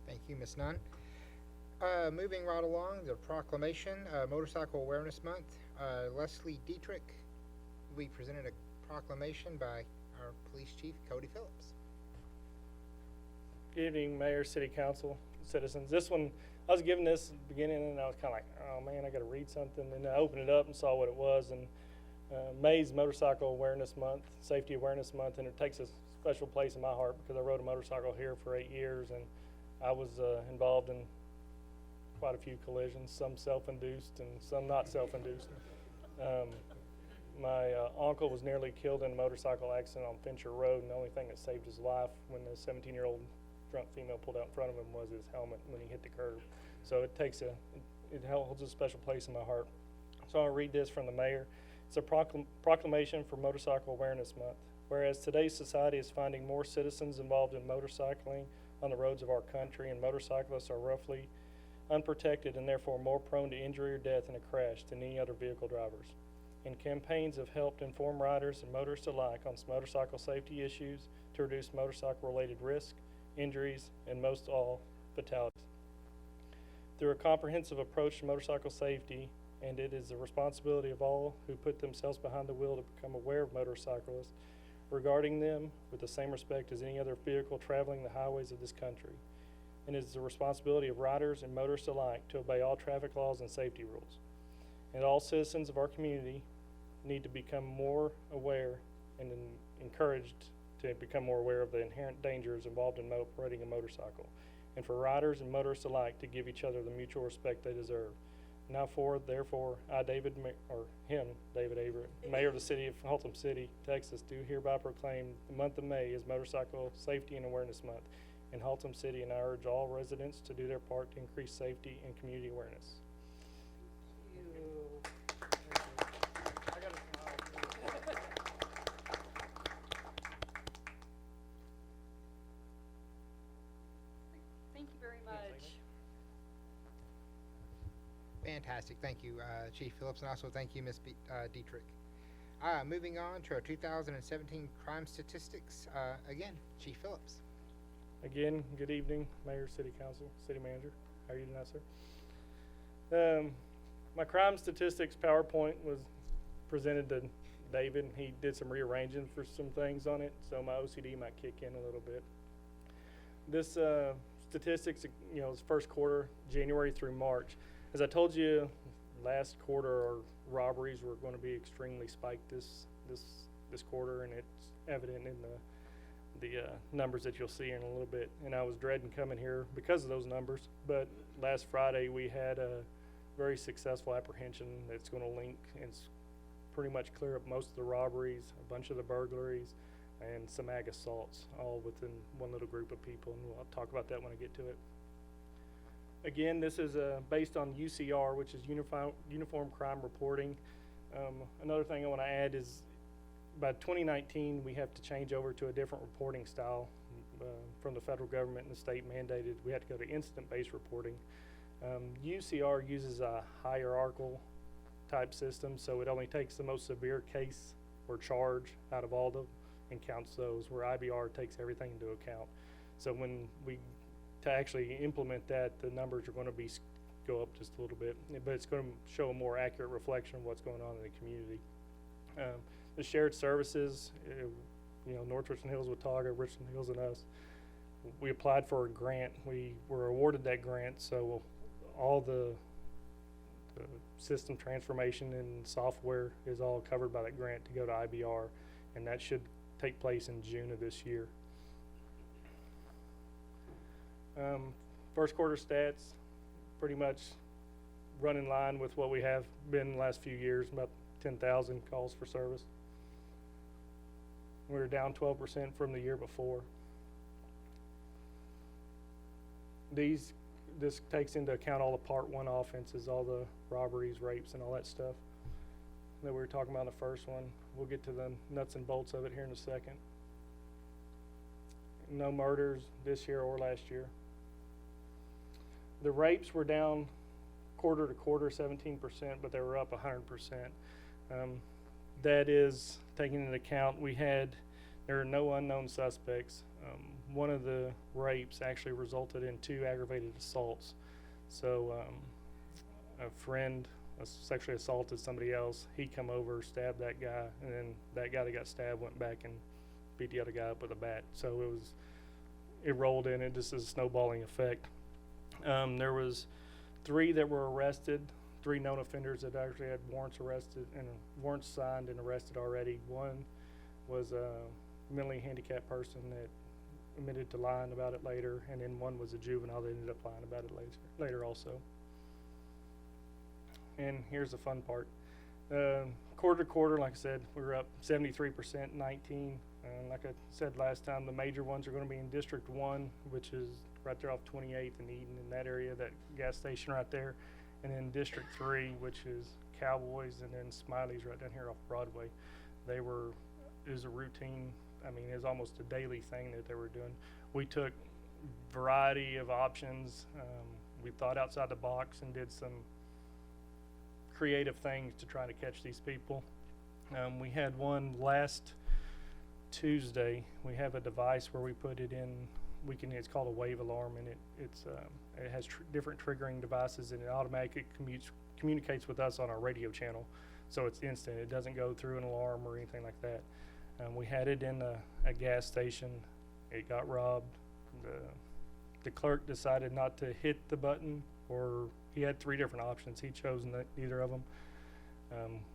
Thank you, Ms. Nunn. Moving right along, the proclamation, Motorcycle Awareness Month. Leslie Dietrich, we presented a proclamation by our police chief, Cody Phillips. Good evening, Mayor, City Council, citizens. This one, I was given this at the beginning, and I was kind of like, oh man, I got to read something. And I opened it up and saw what it was. And May's Motorcycle Awareness Month, Safety Awareness Month, and it takes a special place in my heart because I rode a motorcycle here for 8 years, and I was involved in quite a few collisions, some self-induced and some not self-induced. My uncle was nearly killed in a motorcycle accident on Fincher Road, and the only thing that saved his life when the 17-year-old drunk female pulled out in front of him was his helmet when he hit the curb. So it holds a special place in my heart. So I'll read this from the mayor. It's a proclamation for Motorcycle Awareness Month. Whereas today's society is finding more citizens involved in motorcycling on the roads of our country, and motorcyclists are roughly unprotected and therefore more prone to injury or death in a crash than any other vehicle drivers. And campaigns have helped inform riders and motorists alike on motorcycle safety issues to reduce motorcycle-related risk, injuries, and most all, fatalities. Through a comprehensive approach to motorcycle safety, and it is the responsibility of all who put themselves behind the wheel to become aware of motorcyclists, regarding them with the same respect as any other vehicle traveling the highways of this country. And it is the responsibility of riders and motorists alike to obey all traffic laws and safety rules. And all citizens of our community need to become more aware and encouraged to become more aware of the inherent dangers involved in riding a motorcycle, and for riders and motorists alike to give each other the mutual respect they deserve. Now therefore, I, David Averett, Mayor of the City of Haltom City, Texas, do hereby proclaim the month of May as Motorcycle Safety and Awareness Month in Haltom City, and I urge all residents to do their part to increase safety and community awareness. Thank you very much. Fantastic. Thank you, Chief Phillips, and also thank you, Ms. Dietrich. Moving on to our 2017 crime statistics. Again, Chief Phillips. Again, good evening, Mayor, City Council, City Manager. How are you tonight, sir? My crime statistics PowerPoint was presented to David. He did some rearranging for some things on it, so my OCD might kick in a little bit. This statistics, is first quarter, January through March. As I told you last quarter, our robberies were going to be extremely spiked this quarter, and it's evident in the numbers that you'll see in a little bit. And I was dreading coming here because of those numbers, but last Friday we had a very successful apprehension that's going to link and pretty much clear up most of the robberies, a bunch of the burglaries, and some ag assaults, all within one little group of people, and I'll talk about that when I get to it. Again, this is based on UCR, which is Uniform Crime Reporting. Another thing I want to add is by 2019, we have to change over to a different reporting style from the federal government and the state mandated. We have to go to incident-based reporting. UCR uses a hierarchical type system, so it only takes the most severe case or charge out of all of them and counts those, where IBR takes everything into account. So when to actually implement that, the numbers are going to go up just a little bit, but it's going to show a more accurate reflection of what's going on in the community. The shared services, North Richland Hills, Watauga, Richland Hills, and us, we applied for a grant. We were awarded that grant, so all the system transformation and software is all covered by that grant to go to IBR, and that should take place in June of this year. First quarter stats, pretty much run in line with what we have been the last few years, about 10,000 calls for service. We were down 12% from the year before. This takes into account all the Part 1 offenses, all the robberies, rapes, and all that stuff that we were talking about in the first one. We'll get to the nuts and bolts of it here in a second. No murders this year or last year. The rapes were down quarter to quarter 17%, but they were up 100%. That is taking into account there are no unknown suspects. one of the rapes actually resulted in 2 aggravated assaults. So a friend sexually assaulted somebody else. He come over, stabbed that guy, and then that guy that got stabbed went back and beat the other guy up with a bat. So it rolled in. It just is a snowballing effect. There was 3 that were arrested, 3 known offenders that actually had warrants signed and arrested already. One was a mentally handicapped person that admitted to lying about it later, and then one was a juvenile that ended up lying about it later also. And here's the fun part. Quarter to quarter, like I said, we were up 73% in 19. Like I said last time, the major ones are going to be in District 1, which is right there off 28th and Eden in that area, that gas station right there. And then District 3, which is Cowboys, and then Smiley's right down here off Broadway. It was a routine, it was almost a daily thing that they were doing. We took variety of options. We thought outside the box and did some creative things to try to catch these people. We had one last Tuesday. We have a device where we put it in. It's called a wave alarm, and it has different triggering devices, and it automatically communicates with us on our radio channel, so it's instant. It doesn't go through an alarm or anything like that. We had it in a gas station. It got robbed. The clerk decided not to hit the button, or he had 3 different options. He chose neither of them.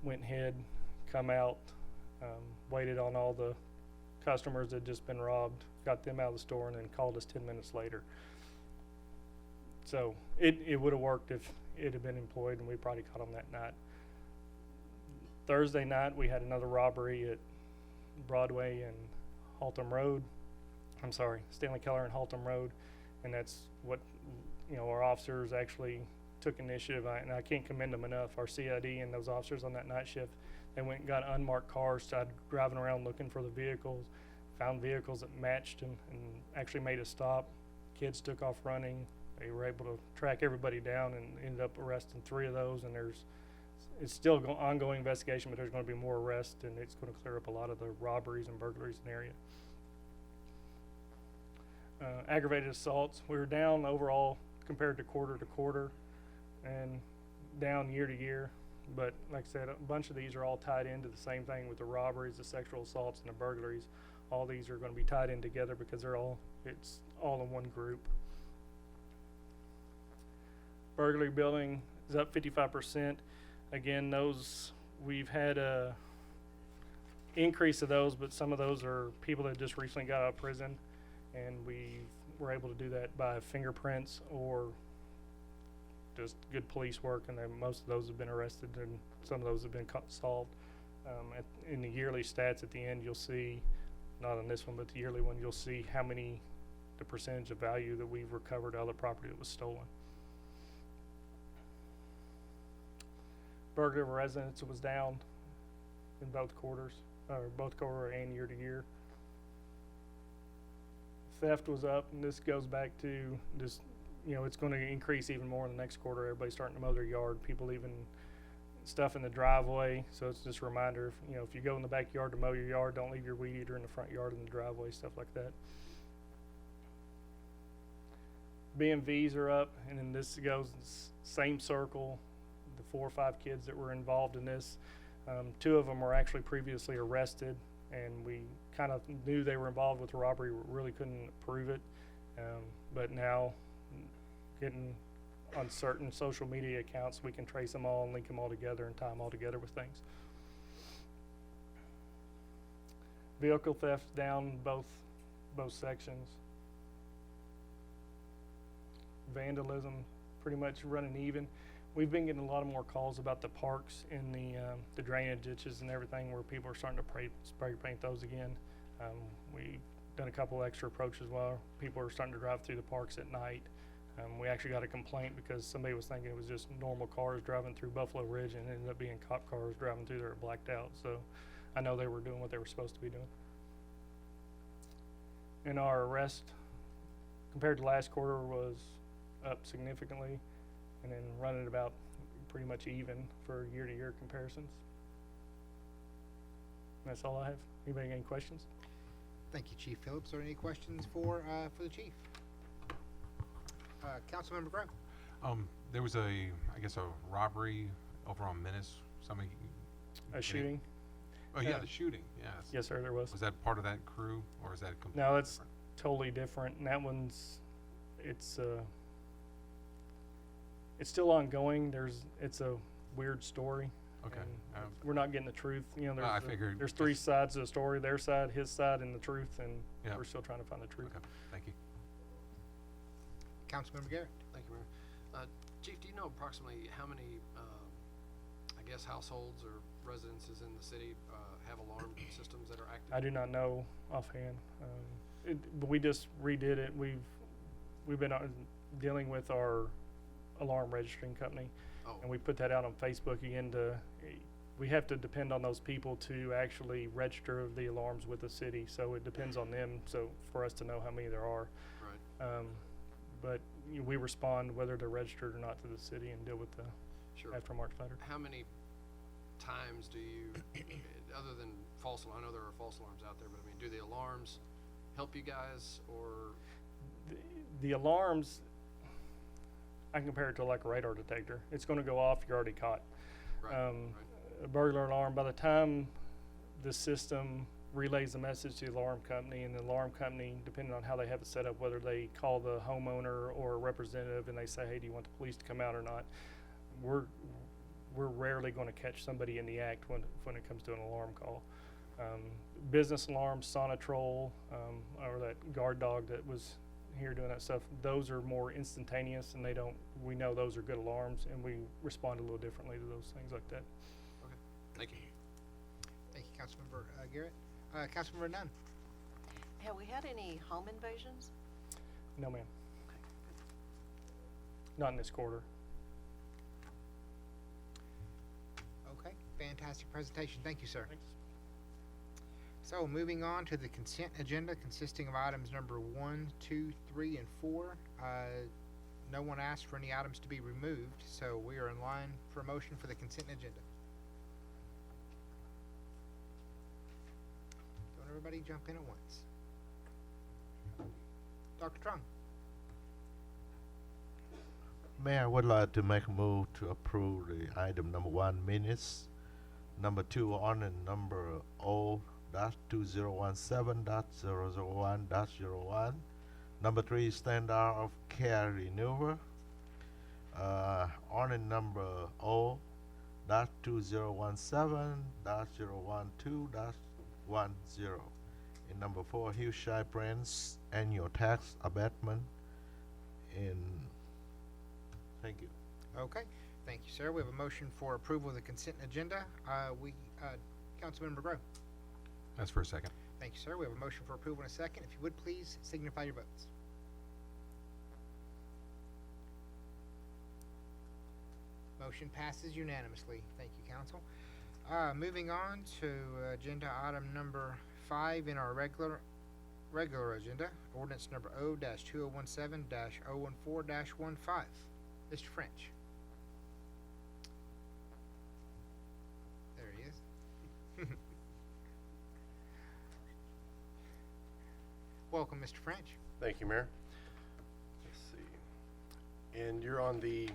Went ahead, come out, waited on all the customers that had just been robbed, got them out of the store, and then called us 10 minutes later. So it would have worked if it had been employed, and we probably caught them that night. Thursday night, we had another robbery at Broadway and Haltom Road. Stanley Keller and Haltom Road, and that's what our officers actually took initiative, and I can't commend them enough. Our CID and those officers on that night shift, they went and got unmarked cars, started driving around looking for the vehicles, found vehicles that matched them, and actually made a stop. Kids took off running. They were able to track everybody down and ended up arresting 3 of those, and it's still ongoing investigation, but there's going to be more arrests, and it's going to clear up a lot of the robberies and burglaries in the area. Aggravated assaults, we were down overall compared to quarter, and down year to year. But like I said, a bunch of these are all tied into the same thing with the robberies, the sexual assaults, and the burglaries. All these are going to be tied in together because it's all in one group. Burglary building is up 55%. Again, we've had a increase of those, but some of those are people that just recently got out of prison, and we were able to do that by fingerprints or just good police work, and then most of those have been arrested, and some of those have been solved. In the yearly stats at the end, you'll see, not on this one, but the yearly one, you'll see the percentage of value that we've recovered out of the property that was stolen. Burglary of residence was down in both quarter and year to year. Theft was up, and this goes back to just, it's going to increase even more in the next quarter. Everybody's starting to mow their yard, people leaving stuff in the driveway. So it's just a reminder, if you go in the backyard to mow your yard, don't leave your weed eater in the front yard in the driveway, stuff like that. BMVs are up, and then this goes same circle. The 4 or 5 kids that were involved in this, 2 of them were actually previously arrested, and we kind of knew they were involved with the robbery, really couldn't prove it. But now, getting on certain social media accounts, we can trace them all and link them all together and tie them all together with things. Vehicle theft down both sections. Vandalism pretty much running even. We've been getting a lot of more calls about the parks and the drainage ditches and everything, where people are starting to spray paint those again. We've done a couple extra approaches while people are starting to drive through the parks at night. We actually got a complaint because somebody was thinking it was just normal cars driving through Buffalo Ridge, and it ended up being cop cars driving through there blacked out. So I know they were doing what they were supposed to be doing. And our arrest compared to last quarter was up significantly, and then running about pretty much even for year-to-year comparisons. That's all I have. Anybody got any questions? Thank you, Chief Phillips. Are there any questions for the chief? Councilmember Grove. There was I guess a robbery over on Menace, somebody. A shooting? Oh, yeah, the shooting, yes. Yes, sir, there was. Was that part of that crew, or is that completely No, it's different? totally different, and that one's, it's still ongoing. It's a weird story. Okay, and we're not getting the truth, you know, I there's, figured there's three that's- sides to the story, their side, his side, and the truth, and Yeah. we're still trying to find the truth. Okay, thank you. Councilmember Garrett. Thank you, Mayor. Chief, do you know approximately how many, I guess, households or residences in the city have alarm systems that are active? I do not know offhand, but we just redid it. We've been dealing with our alarm registering company, Oh, and we put that out on Facebook again we have to depend on those people to actually register the alarms with the city, so it depends on them, so for us to know how many there are. right, But we respond whether they're registered or not to the city and deal with the sure. aftermarket later. How many times do you, other than false alarm, I know there are false alarms out there, but I mean, do the alarms help you guys, or? The alarms, I can compare it to like a radar detector. It's gonna go off, you're already caught. Right, Um, right, A burglar alarm, by the time the system relays the message to the alarm company, and the alarm company, depending on how they have it set up, whether they call the homeowner or a representative and they say, hey, do you want the police to come out or not, we're rarely gonna catch somebody in the act when it comes to an alarm call. Business alarms, Sonatrol, or that guard dog that was here doing that stuff, those are more instantaneous, and we know those are good alarms, and we respond a little differently to those things like that. thank you. Thank you, Councilmember Garrett. Councilmember Nunn. Have we had any home invasions? No, ma'am. Not in this quarter. Okay, fantastic presentation. Thank you, sir. So moving on to the consent agenda consisting of items number 1, 2, 3, and 4. No one asked for any items to be removed, so we are in line for a motion for the consent agenda. Don't everybody jump in at once. Dr. Trung. Mayor, I would like to make a move to approve the item number 1 minutes, number 2 on and number 0-2017.001.01, number 3 standard of care renewal, on and number 0-2017.012.10, and number 4 Hillshire Brands annual tax abatement. Thank you. Okay, thank you, sir. We have a motion for approval of the consent agenda. Councilmember Grove. That's for a second. Thank you, sir. We have a motion for approval in a second. If you would, please signify your votes. Motion passes unanimously. Thank you, council. Moving on to agenda item number 5 in our regular agenda, ordinance number O-2017-014-15. Mr. French. There he is. Welcome, Mr. French. Thank you, Mayor. Let's see. And you're on the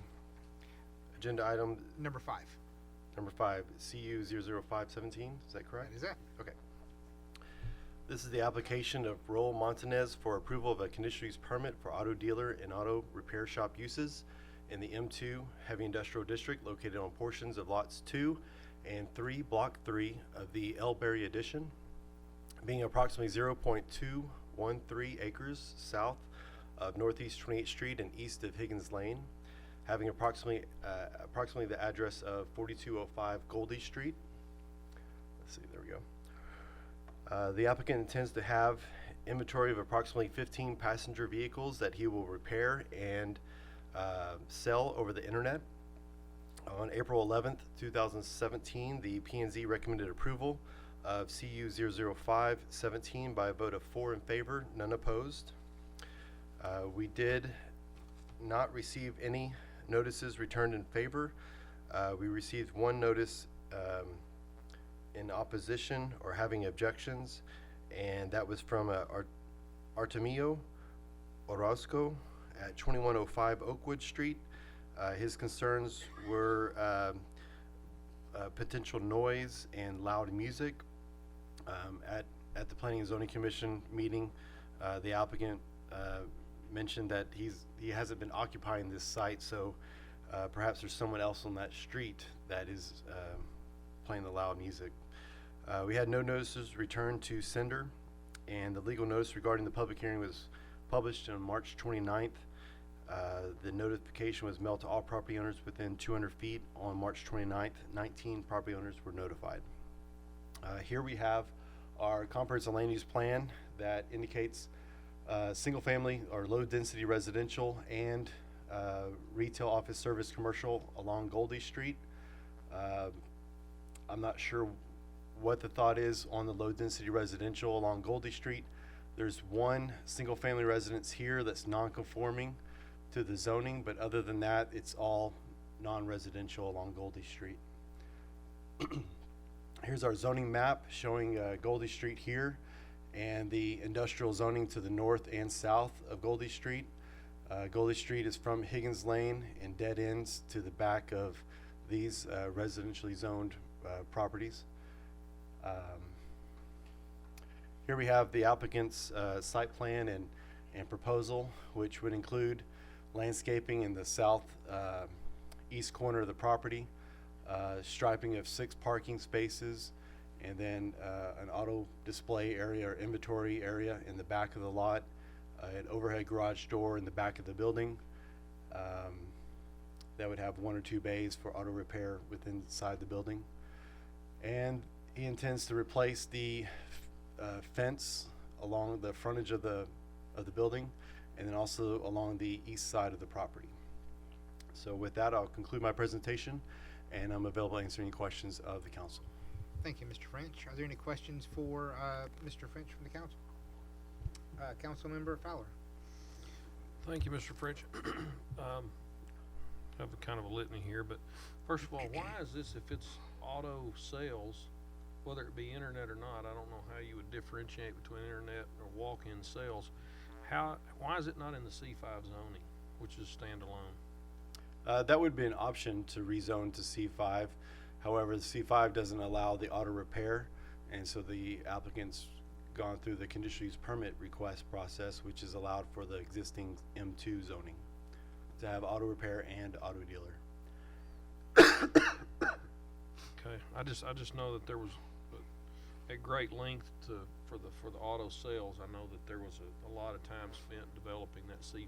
agenda item Number 5. number 5, CU 00517, is that correct? That is it. Okay. This is the application of Roel Montanez for approval of a conditional use permit for auto dealer and auto repair shop uses in the M2 Heavy Industrial District located on portions of lots 2 and 3, block 3 of the El Berry Addition, being approximately 0.213 acres south of Northeast 28th Street and east of Higgins Lane, having approximately the address of 4205 Goldie Street. Let's see, there we go. The applicant intends to have inventory of approximately 15 passenger vehicles that he will repair and sell over the internet. On April 11th, 2017, the P&Z recommended approval of CU 00517 by a vote of 4 in favor, none opposed. We did not receive any notices returned in favor. We received one notice in opposition or having objections, and that was from Artemio Orozco at 2105 Oakwood Street. His concerns were potential noise and loud music. At the Planning and Zoning Commission meeting, the applicant mentioned that he hasn't been occupying this site, so perhaps there's someone else on that street that is playing the loud music. We had no notices returned to sender, and the legal notice regarding the public hearing was published on March 29th. The notification was mailed to all property owners within 200 feet on March 29th. 19 property owners were notified. Here we have our comprehensive land use plan that indicates single family or low density residential and retail, office, service, commercial along Goldie Street. I'm not sure what the thought is on the low density residential along Goldie Street. There's one single family residence here that's non-conforming to the zoning, but other than that, it's all non-residential along Goldie Street. Here's our zoning map showing Goldie Street here and the industrial zoning to the north and south of Goldie Street. Goldie Street is from Higgins Lane and dead ends to the back of these residentially zoned properties. Here we have the applicant's site plan and proposal, which would include landscaping in the south east corner of the property, striping of 6 parking spaces, and then an auto display area or inventory area in the back of the lot, an overhead garage door in the back of the building that would have 1 or 2 bays for auto repair within inside the building. And he intends to replace the fence along the frontage of the building, and then also along the east side of the property. So with that, I'll conclude my presentation, and I'm available to answer any questions of the council. Thank you, Mr. French. Are there any questions for Mr. French from the council? Councilmember Fowler. Thank you, Mr. French. Have a kind of a litany here, but first of all, why is this, if it's auto sales, whether it be internet or not, I don't know how you would differentiate between internet or walk-in sales. Why is it not in the C5 zoning, which is standalone? That would be an option to rezone to C5. However, the C5 doesn't allow the auto repair, and so the applicant's gone through the conditional use permit request process, which is allowed for the existing M2 zoning to have auto repair and auto dealer. Okay, I just know that there was at great length for the auto sales. I know that there was a lot of time spent developing that C5.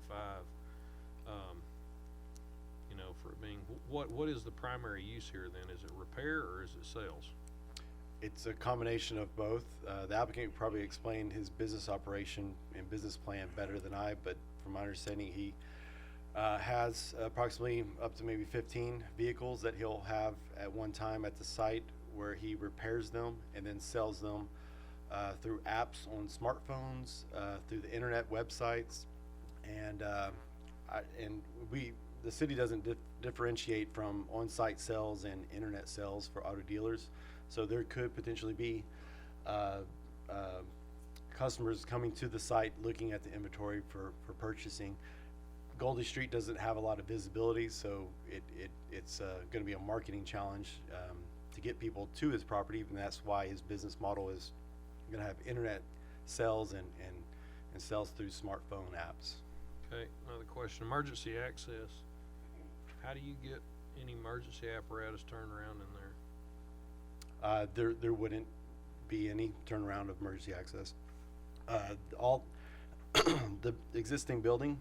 You know, for it being what is the primary use here then? Is it repair or is it sales? It's a combination of both. The applicant could probably explain his business operation and business plan better than I, but from my understanding, he has approximately up to maybe 15 vehicles that he'll have at one time at the site, where he repairs them and then sells them through apps on smartphones, through the internet websites, and the city doesn't differentiate from on-site sales and internet sales for auto dealers. So there could potentially be customers coming to the site looking at the inventory for purchasing. Goldie Street doesn't have a lot of visibility, so it's going to be a marketing challenge to get people to his property, and that's why his business model is going to have internet sales and sales through smartphone apps. Okay, another question. Emergency access. How do you get any emergency apparatus turned around in there? There wouldn't be any turnaround of emergency access. All the existing building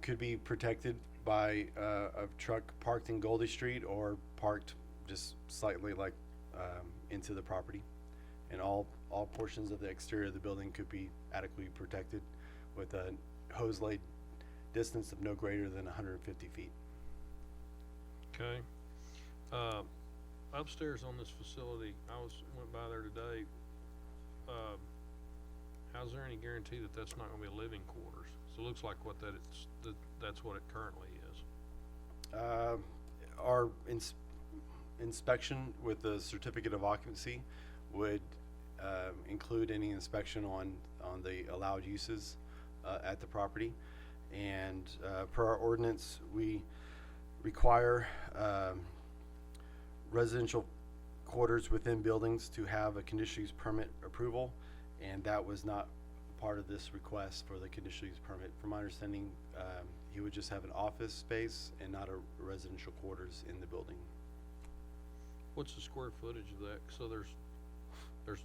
could be protected by a truck parked in Goldie Street or parked just slightly into the property, and all portions of the exterior of the building could be adequately protected with a hose laid distance of no greater than 150 feet. Okay. Upstairs on this facility, went by there today. How's there any guarantee that that's not going to be a living quarters? So it looks like that's what it currently is. Our inspection with the certificate of occupancy would include any inspection on the allowed uses at the property. And per our ordinance, we require residential quarters within buildings to have a conditional use permit approval, and that was not part of this request for the conditional use permit. From my understanding, he would just have an office space and not a residential quarters in the building. What's the square footage of that? So there's,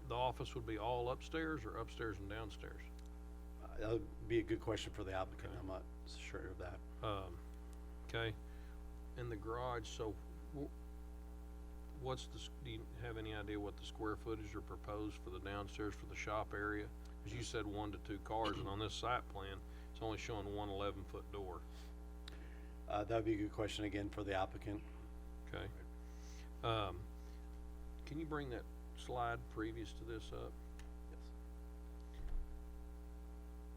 the office would be all upstairs or upstairs and downstairs? That would be a good question for the applicant. Okay. I'm not sure of that. Okay, and the garage, so what's the, do you have any idea what the square footage are proposed for the downstairs for the shop area? Cause you said 1 to 2 cars, and on this site plan, it's only showing one 11-foot door. That would be a good question again for the applicant. Okay. Can you bring that slide previous to this up?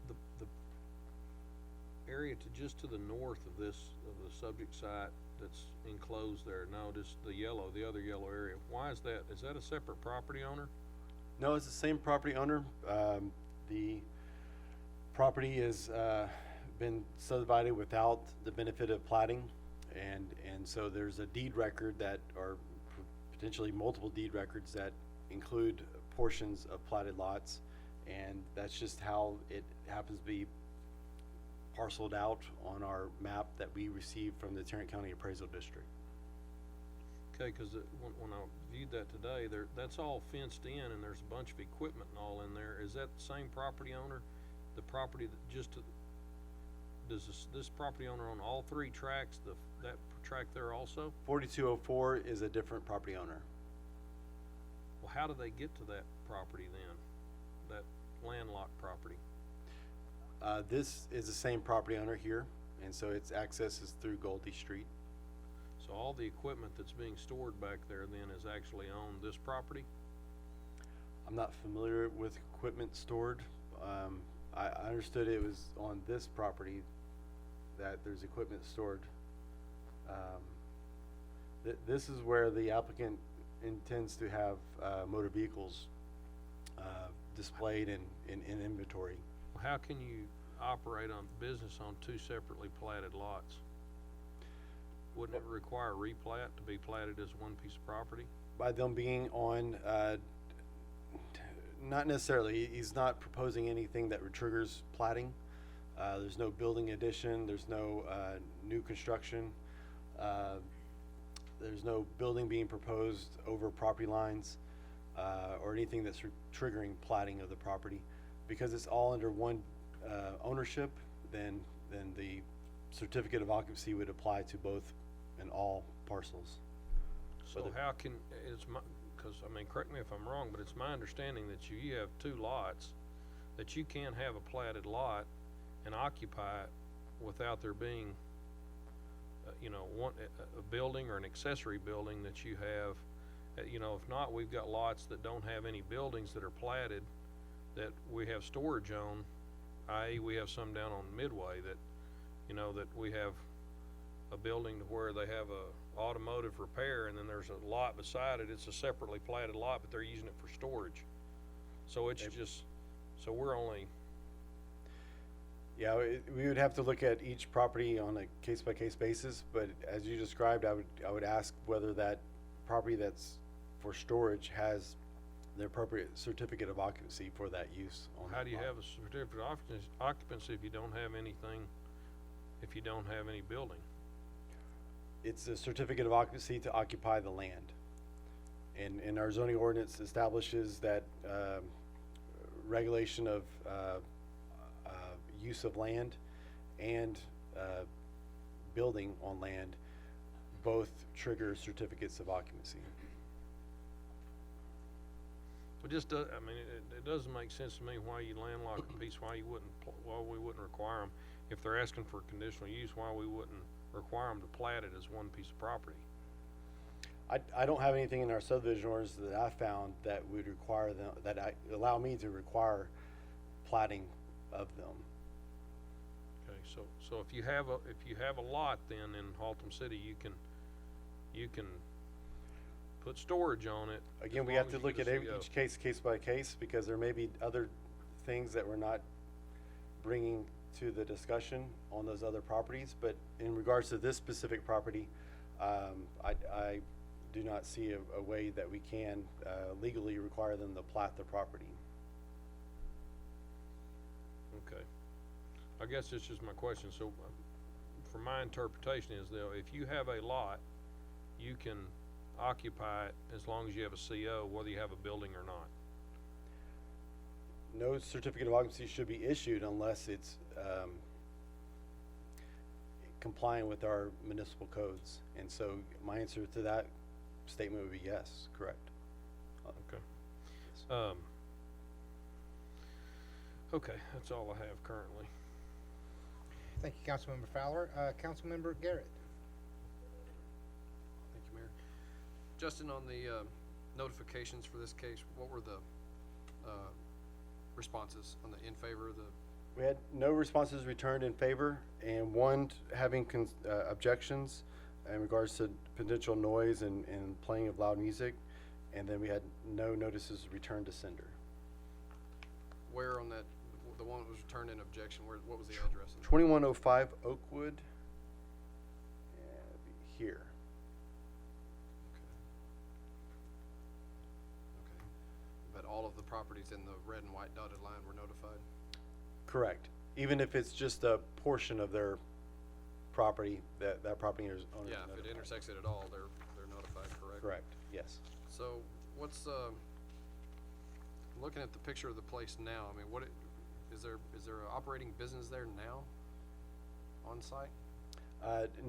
Yes. The area just to the north of this, of the subject site that's enclosed there, no, just the other yellow area, why is that? Is that a separate property owner? No, it's the same property owner. The property has been subdivided without the benefit of plating, and so there's a deed record that, or potentially multiple deed records that include portions of platted lots, and that's just how it happens to be parceled out on our map that we received from the Tarrant County Appraisal District. Okay, cause when I viewed that today, that's all fenced in and there's a bunch of equipment and all in there. Is that the same property owner? The property that does this property owner own all 3 tracks, that track there also? 4204 is a different property owner. Well, how do they get to that property then? That landlocked property? This is the same property owner here, and so its access is through Goldie Street. So all the equipment that's being stored back there then is actually on this property? I'm not familiar with equipment stored. I understood it was on this property that there's equipment stored. This is where the applicant intends to have motor vehicles displayed in inventory. Well, how can you operate on business on 2 separately platted lots? Wouldn't it require replat to be platted as one piece of property? By them being on, not necessarily, he's not proposing anything that triggers platting. There's no building addition, there's no new construction, there's no building being proposed over property lines, or anything that's triggering platting of the property. Because it's all under one ownership, then the certificate of occupancy would apply to both and all parcels. So how can, cause I mean, correct me if I'm wrong, but it's my understanding that you have 2 lots, that you can have a platted lot and occupy it without there being, a building or an accessory building that you have. If not, we've got lots that don't have any buildings that are platted that we have storage on, i.e. we have some down on Midway that, that we have a building to where they have a automotive repair, and then there's a lot beside it. It's a separately platted lot, but they're using it for storage. So it's so we're only. Yeah, we would have to look at each property on a case-by-case basis, but as you described, I would ask whether that property that's for storage has the appropriate certificate of occupancy for that use. How do you have a certificate of occupancy if you don't have anything, if you don't have any building? It's a certificate of occupancy to occupy the land. And our zoning ordinance establishes that regulation of use of land and building on land both trigger certificates of occupancy. It just does, I mean, it doesn't make sense to me why you landlock a piece, why we wouldn't require them. If they're asking for conditional use, why we wouldn't require them to plat it as one piece of property? I don't have anything in our subdivision orders that I found that would require them, allow me to require platting of them. Okay, so if you have a lot then in Haltom City, you can put storage on it. Again, as we long have as to you look get at a CO. each case by case, because there may be other things that we're not bringing to the discussion on those other properties. But in regards to this specific property, I do not see a way that we can legally require them to plat the property. Okay. I guess it's just my question. So, from my interpretation is though, if you have a lot, you can occupy it as long as you have a CO, whether you have a building or not. No certificate of occupancy should be issued unless it's complying with our municipal codes. And so my answer to that statement would be yes, correct. Okay. Okay, that's all I have currently. Thank you, Councilmember Fowler. Councilmember Garrett. Thank you, Mayor. Justin, on the notifications for this case, what were the responses on the in favor of the? We had no responses returned in favor, and one having objections in regards to potential noise and playing of loud music, and then we had no notices returned to sender. Where on that, the one that was returned in objection, what was the address? 2105 Oakwood, and it'd be here. Okay. But all of the properties in the red and white dotted line were notified? Correct. Even if it's just a portion of their property, that property owner is Yeah, if it notified. intersects it at all, they're notified, correct? Correct, yes. So what's, looking at the picture of the place now, I mean, is there an operating business there now on site?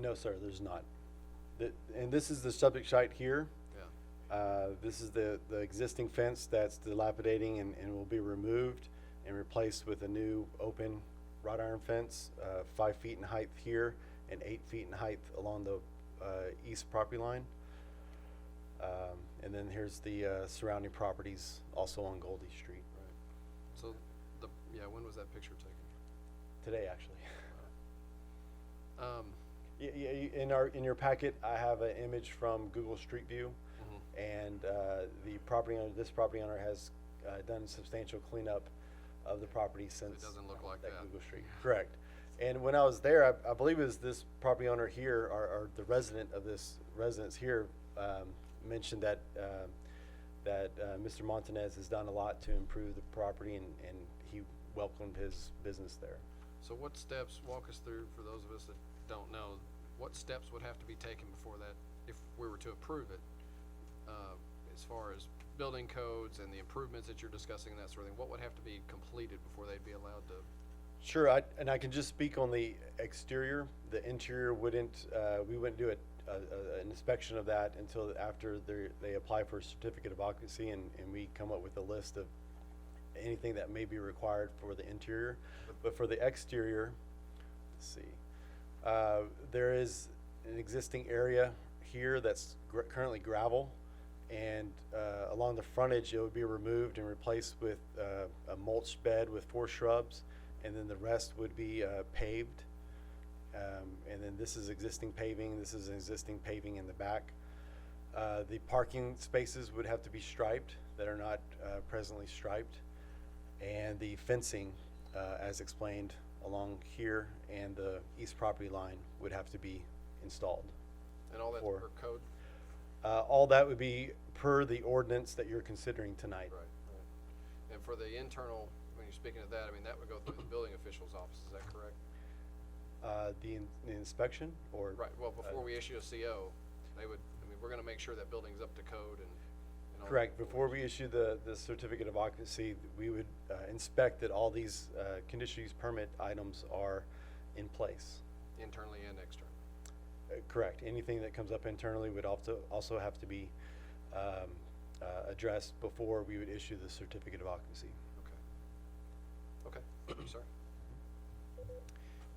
No, sir, there's not. And this is the subject site here. Yeah. This is the existing fence that's dilapidating and will be removed and replaced with a new open wrought iron fence, 5 feet in height here and 8 feet in height along the east property line. And then here's the surrounding properties also on Goldie Street. Right. So when was that picture taken? Today, actually. Um, In your packet, I have an image from Google Street View, and this property owner has done substantial cleanup of the property since. It doesn't look like that. Google Street. Correct. And when I was there, I believe it was this property owner here, or the resident of this residence here, mentioned that Mr. Montanez has done a lot to improve the property, and he welcomed his business there. So what steps, walk us through, for those of us that don't know, what steps would have to be taken before that, if we were to approve it, as far as building codes and the improvements that you're discussing and that sort of thing, what would have to be completed before they'd be allowed to? Sure, and I can just speak on the exterior. The interior wouldn't, we wouldn't do an inspection of that until after they apply for a certificate of occupancy, and we come up with a list of anything that may be required for the interior. But for the exterior, let's see, there is an existing area here that's currently gravel, and along the frontage it would be removed and replaced with a mulch bed with 4 shrubs, and then the rest would be paved. And then this is existing paving. This is existing paving in the back. The parking spaces would have to be striped that are not presently striped, and the fencing, as explained along here and the east property line, would have to be installed. And all that's per code? All that would be per the ordinance that you're considering tonight. Right. And for the internal, when you're speaking of that, I mean, that would go through the building official's office, is that correct? The inspection, or? Right, well, before we issue a CO, we're gonna make sure that building's up to code and all that Correct. Before we issue the certificate of occupancy, we would inspect that all these conditional use permit items are in place. internally and externally. Correct. Anything that comes up internally would also have to be addressed before we would issue the certificate of occupancy. Okay. Sorry.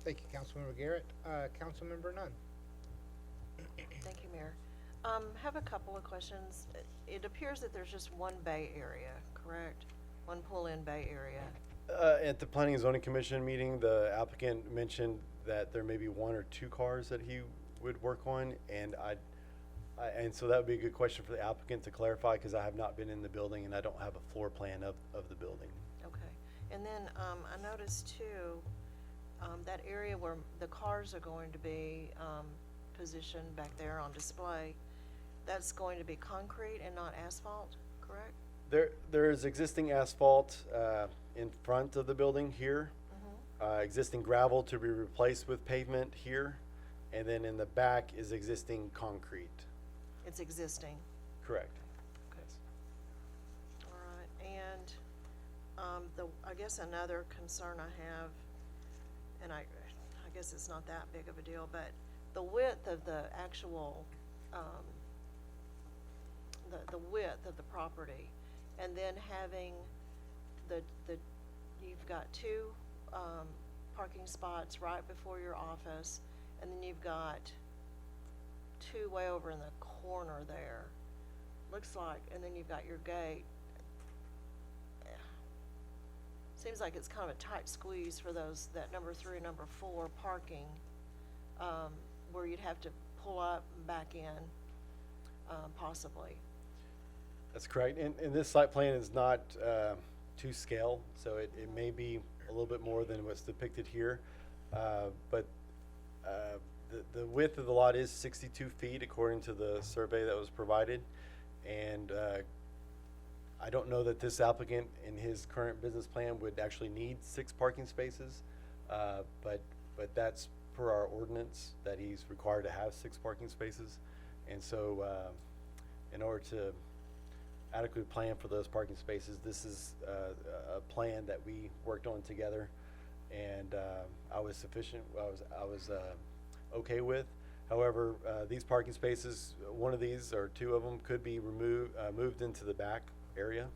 Thank you, Councilmember Garrett. Councilmember Nunn. Thank you, Mayor. Have a couple of questions. It appears that there's just one bay area, correct? One pull-in bay area. At the Planning and Zoning Commission meeting, the applicant mentioned that there may be 1 or 2 cars that he would work on, and And so that would be a good question for the applicant to clarify, because I have not been in the building and I don't have a floor plan of the building. Okay. And then, I noticed too, that area where the cars are going to be, positioned back there on display, that's going to be concrete and not asphalt, correct? There is existing asphalt in front of the building here, existing gravel to be replaced with pavement here, and then in the back is existing concrete. It's existing. Correct. Okay. All right, and, I guess another concern I have, and I guess it's not that big of a deal, but the width of the actual, the width of the property, and then having you've got two, parking spots right before your office, and then you've got two way over in the corner there. Looks like, and then you've got your gate. Seems like it's kind of a tight squeeze for that number 3 and number 4 parking, where you'd have to pull up and back in, possibly. That's correct. And this site plan is not to scale, so it may be a little bit more than what's depicted here. But the width of the lot is 62 feet according to the survey that was provided. And I don't know that this applicant in his current business plan would actually need 6 parking spaces. But that's per our ordinance that he's required to have 6 parking spaces. And so in order to adequately plan for those parking spaces, this is a plan that we worked on together, and I was okay with. However, these parking spaces, one of these or 2 of them could be moved into the back area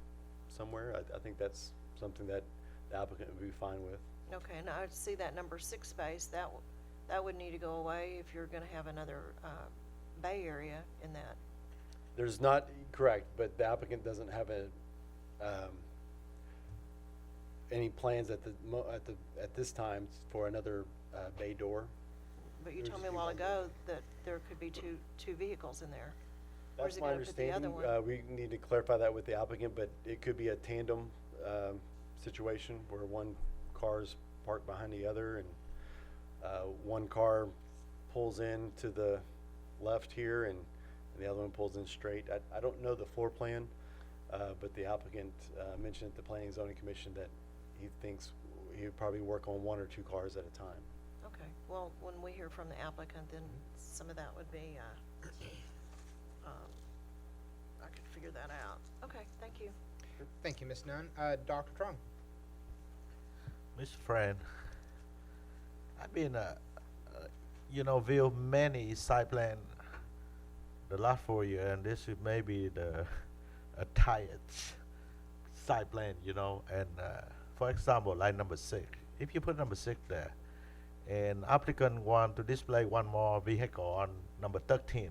somewhere. I think that's something that the applicant would be fine with. Okay, and I see that number 6 space, that would need to go away if you're gonna have another, bay area in that. There's not, correct, but the applicant doesn't have any plans at this time for another bay door. But you There's told a me a few while ones. ago that there could be two vehicles in there. Where's That's it my gonna put the other understanding. one? We need to clarify that with the applicant, but it could be a tandem situation where one car's parked behind the other, and one car pulls in to the left here, and the other one pulls in straight. I don't know the floor plan, but the applicant mentioned at the Planning and Zoning Commission that he thinks he would probably work on 1 or 2 cars at a time. Okay, well, when we hear from the applicant, then some of that would be, I could figure that out. Okay, thank you. Thank you, Ms. Nunn. Dr. Trung? Mr. Friend, I've been, view many site plan the last 4 years, and this is maybe a tired site plan, and for example, like number 6, if you put number 6 there, and applicant want to display one more vehicle on number 13,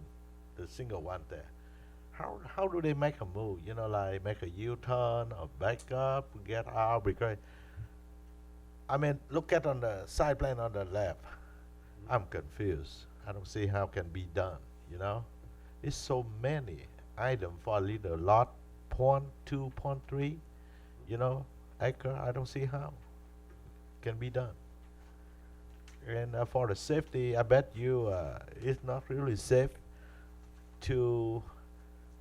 the single one there, how do they make a move, like make a U-turn or back up, get out, because I mean, look at on the side plan on the left. I'm confused. I don't see how it can be done, It's so many items for a little lot, 0.2, 0.3, acre. I don't see how can be done. And for the safety, I bet you it's not really safe to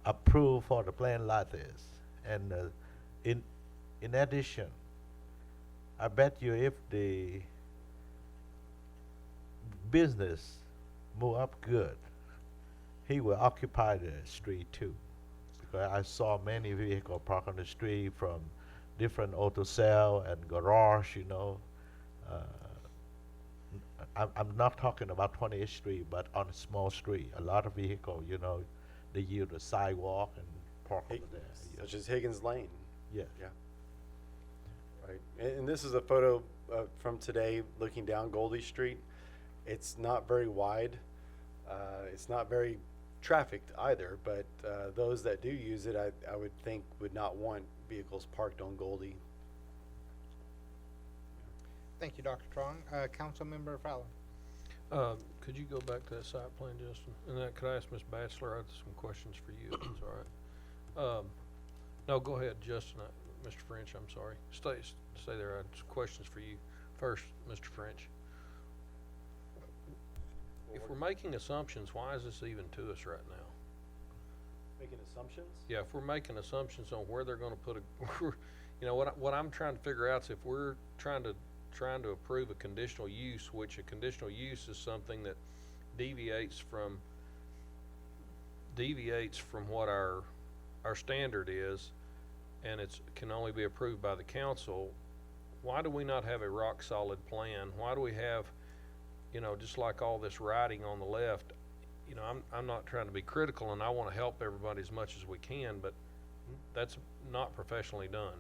approve for the plan like this. And in addition, I bet you if the business move up good, he will occupy the street too. Because I saw many vehicles parked on the street from different auto sale and garage, I'm not talking about 20th Street, but on a small street, a lot of vehicles, they use the sidewalk and park over there. Such as Higgins Lane. Yeah. Yeah. Right. And this is a photo from today looking down Goldie Street. It's not very wide. It's not very trafficked either, but those that do use it, I would think would not want vehicles parked on Goldie. Thank you, Dr. Trung. Councilmember Fowler? Could you go back to that site plan, Justin? And that, could I ask Ms. Batchelor, I have some questions for you, if that's all right. No, go ahead, Justin, Mr. French, I'm sorry. Stay there, I have some questions for you. First, Mr. French. If we're making assumptions, why is this even to us right now? Making assumptions? Yeah, if we're making assumptions on where they're gonna put a, you know, what I'm trying to figure out is if we're trying to approve a conditional use, which a conditional use is something that deviates from what our standard is, and can only be approved by the council, why do we not have a rock solid plan? Why do we have, you know, just like all this writing on the left? You know, I'm not trying to be critical, and I want to help everybody as much as we can, but that's not professionally done.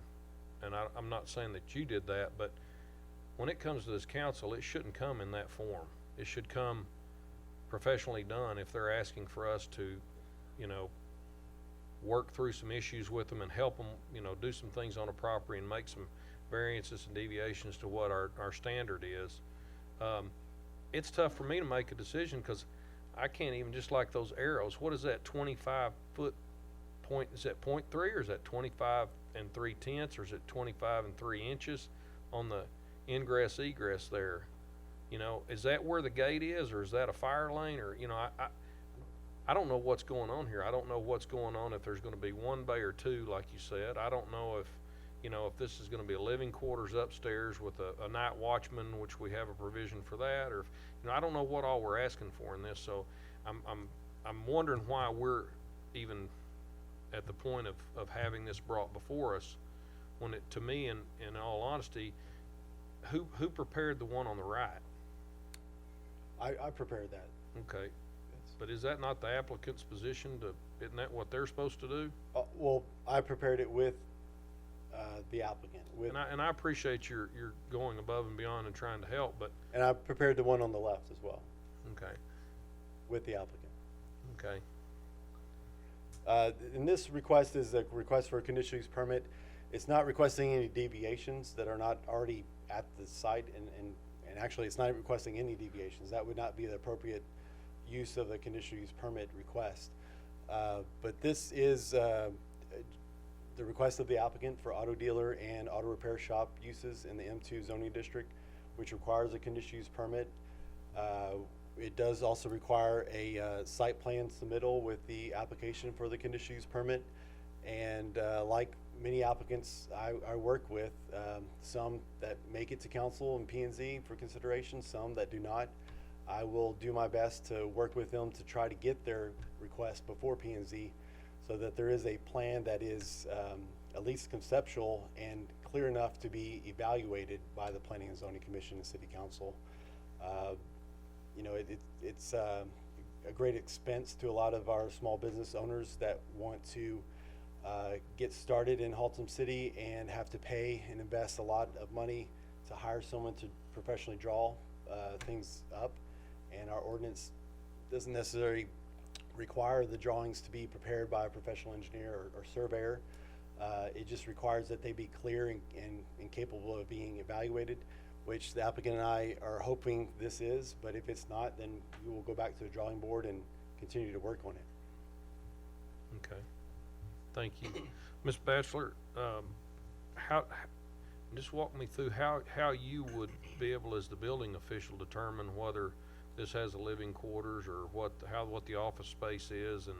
And I'm not saying that you did that, but when it comes to this council, it shouldn't come in that form. It should come professionally done if they're asking for us to, you know, work through some issues with them and help them, you know, do some things on a property and make some variances and deviations to what our standard is. It's tough for me to make a decision because I can't even, just like those arrows, what is that 25 foot point, is that 0.3 or is that 25 3/10 or is it 25 3 inches on the ingress egress there? You know, is that where the gate is, or is that a fire lane, or, you know, I don't know what's going on here. I don't know what's going on, if there's going to be one bay or two, like you said. I don't know if, you know, if this is going to be a living quarters upstairs with a night watchman, which we have a provision for that, or if, you know, I don't know what all we're asking for in this. So I'm wondering why we're even at the point of having this brought before us, when it, to me, in all honesty, who prepared the one on the right? I prepared that. Okay. But is that not the applicant's position isn't that what they're supposed to do? Well, I prepared it with the applicant. And I appreciate your going above and beyond and trying to help, but. And I prepared the one on the left as well, Okay, with the applicant. okay. And this request is a request for a conditional use permit. It's not requesting any deviations that are not already at the site, and actually it's not requesting any deviations. That would not be the appropriate use of a conditional use permit request. But this is the request of the applicant for auto dealer and auto repair shop uses in the M2 zoning district, which requires a conditional use permit. It does also require a site plan submittal with the application for the conditional use permit. And like many applicants I work with, some that make it to council and P&Z for consideration, some that do not, I will do my best to work with them to try to get their request before P&Z, so that there is a plan that is at least conceptual and clear enough to be evaluated by the Planning and Zoning Commission and City Council. You know, it's a great expense to a lot of our small business owners that want to get started in Haltom City and have to pay and invest a lot of money to hire someone to professionally draw things up. And our ordinance doesn't necessarily require the drawings to be prepared by a professional engineer or surveyor. It just requires that they be clear and capable of being evaluated, which the applicant and I are hoping this is, but if it's not, then we will go back to the drawing board and continue to work on it. Okay, thank you. Ms. Batchelor, just walk me through how you would be able, as the building official, determine whether this has a living quarters or what the office space is, and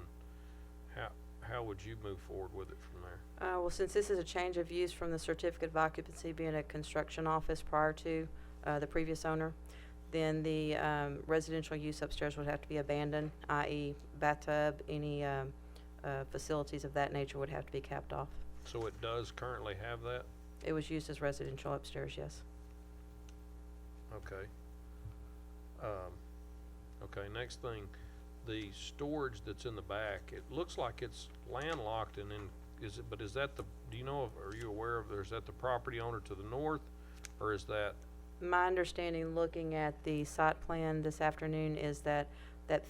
how would you move forward with it from there? Well, since this is a change of use from the certificate of occupancy being a construction office prior to the previous owner, then the residential use upstairs would have to be abandoned, i.e. bathtub, any facilities of that nature would have to be capped off. So it does currently have that? It was used as residential upstairs, yes. Okay. Okay, next thing, the storage that's in the back, it looks like it's landlocked, and then is that do you know are you aware of, is that the property owner to the north, or is that? My understanding, looking at the site plan this afternoon, is that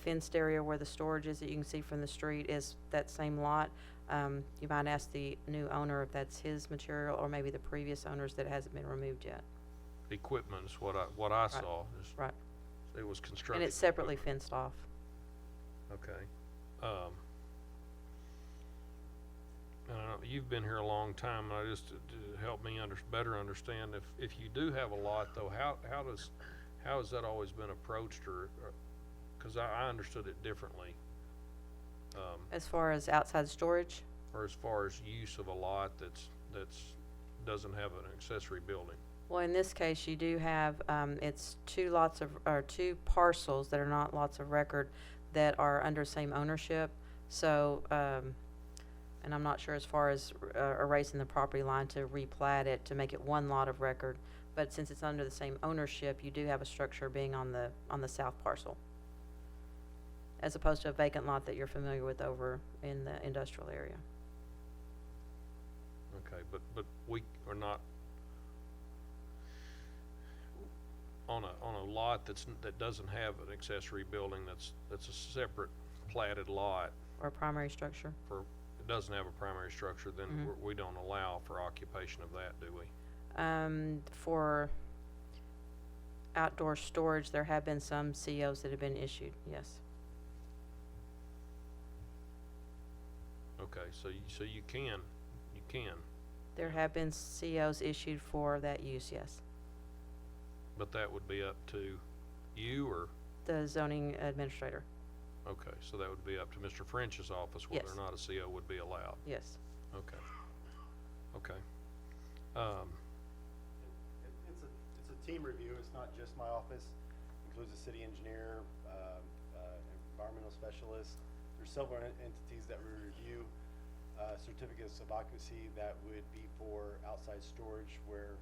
fenced area where the storage is that you can see from the street is that same lot. You might ask the new owner if that's his material, or maybe the previous owners that hasn't been removed yet. Equipment is what I saw. Right. it was constructed. And it's separately fenced off. Okay. And I know you've been here a long time, and I just, to help me better understand, if you do have a lot though, how has that always been approached, or cause I understood it differently. As far as outside storage, Or as far as use of a lot that's doesn't have an accessory building. well, in this case, you do have, it's two parcels that are not lots of record that are under same ownership. So, and I'm not sure as far as erasing the property line to replat it, to make it one lot of record. But since it's under the same ownership, you do have a structure being on the south parcel, as opposed to a vacant lot that you're familiar with over in the industrial area. Okay, but we are not on a lot that doesn't have an accessory building, that's a separate platted lot Or a primary structure. it doesn't have a primary structure, then we don't allow for occupation of that, do we? For outdoor storage, there have been some COs that have been issued, yes. Okay, so you can. There have been COs issued for that use, yes. But that would be up to you, or, The zoning administrator, okay, so that would be up to Mr. French's office whether Yes. or not a CO would be allowed. yes. Okay. It's a team review. It's not just my office. Includes the city engineer, environmental specialist. There's several entities that we review. Certificates of occupancy that would be for outside storage where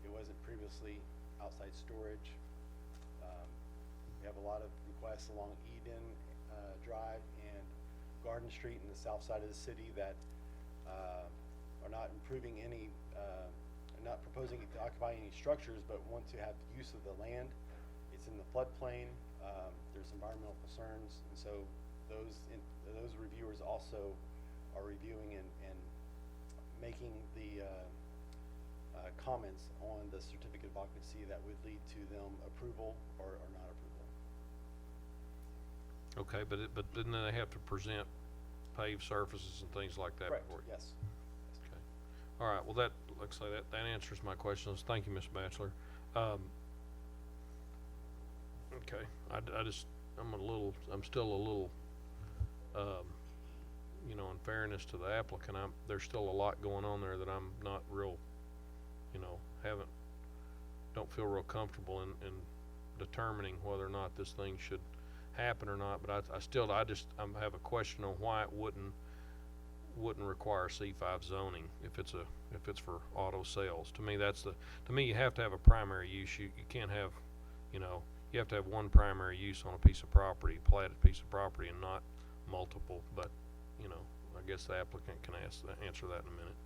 it wasn't previously outside storage. We have a lot of requests along Eden Drive and Garden Street in the south side of the city that are not improving any, not proposing to occupy any structures, but want to have use of the land. It's in the floodplain. There's environmental concerns, and so those reviewers also are reviewing and making the comments on the certificate of occupancy that would lead to them approval or not approval. Okay, but then they have to present paved surfaces and things like that Correct, before you. yes. Okay. All right, well, that, like I say, that answers my questions. Thank you, Ms. Batchelor. Okay, I'm still a little, in fairness to the applicant, there's still a lot going on there that I'm not real, don't feel real comfortable in determining whether or not this thing should happen or not, but I have a question on why it wouldn't require C5 zoning if it's for auto sales. To me, you have to have a primary use. You can't have, you have to have one primary use on a piece of property, platted piece of property, and not multiple, but, I guess the applicant can answer that in a minute.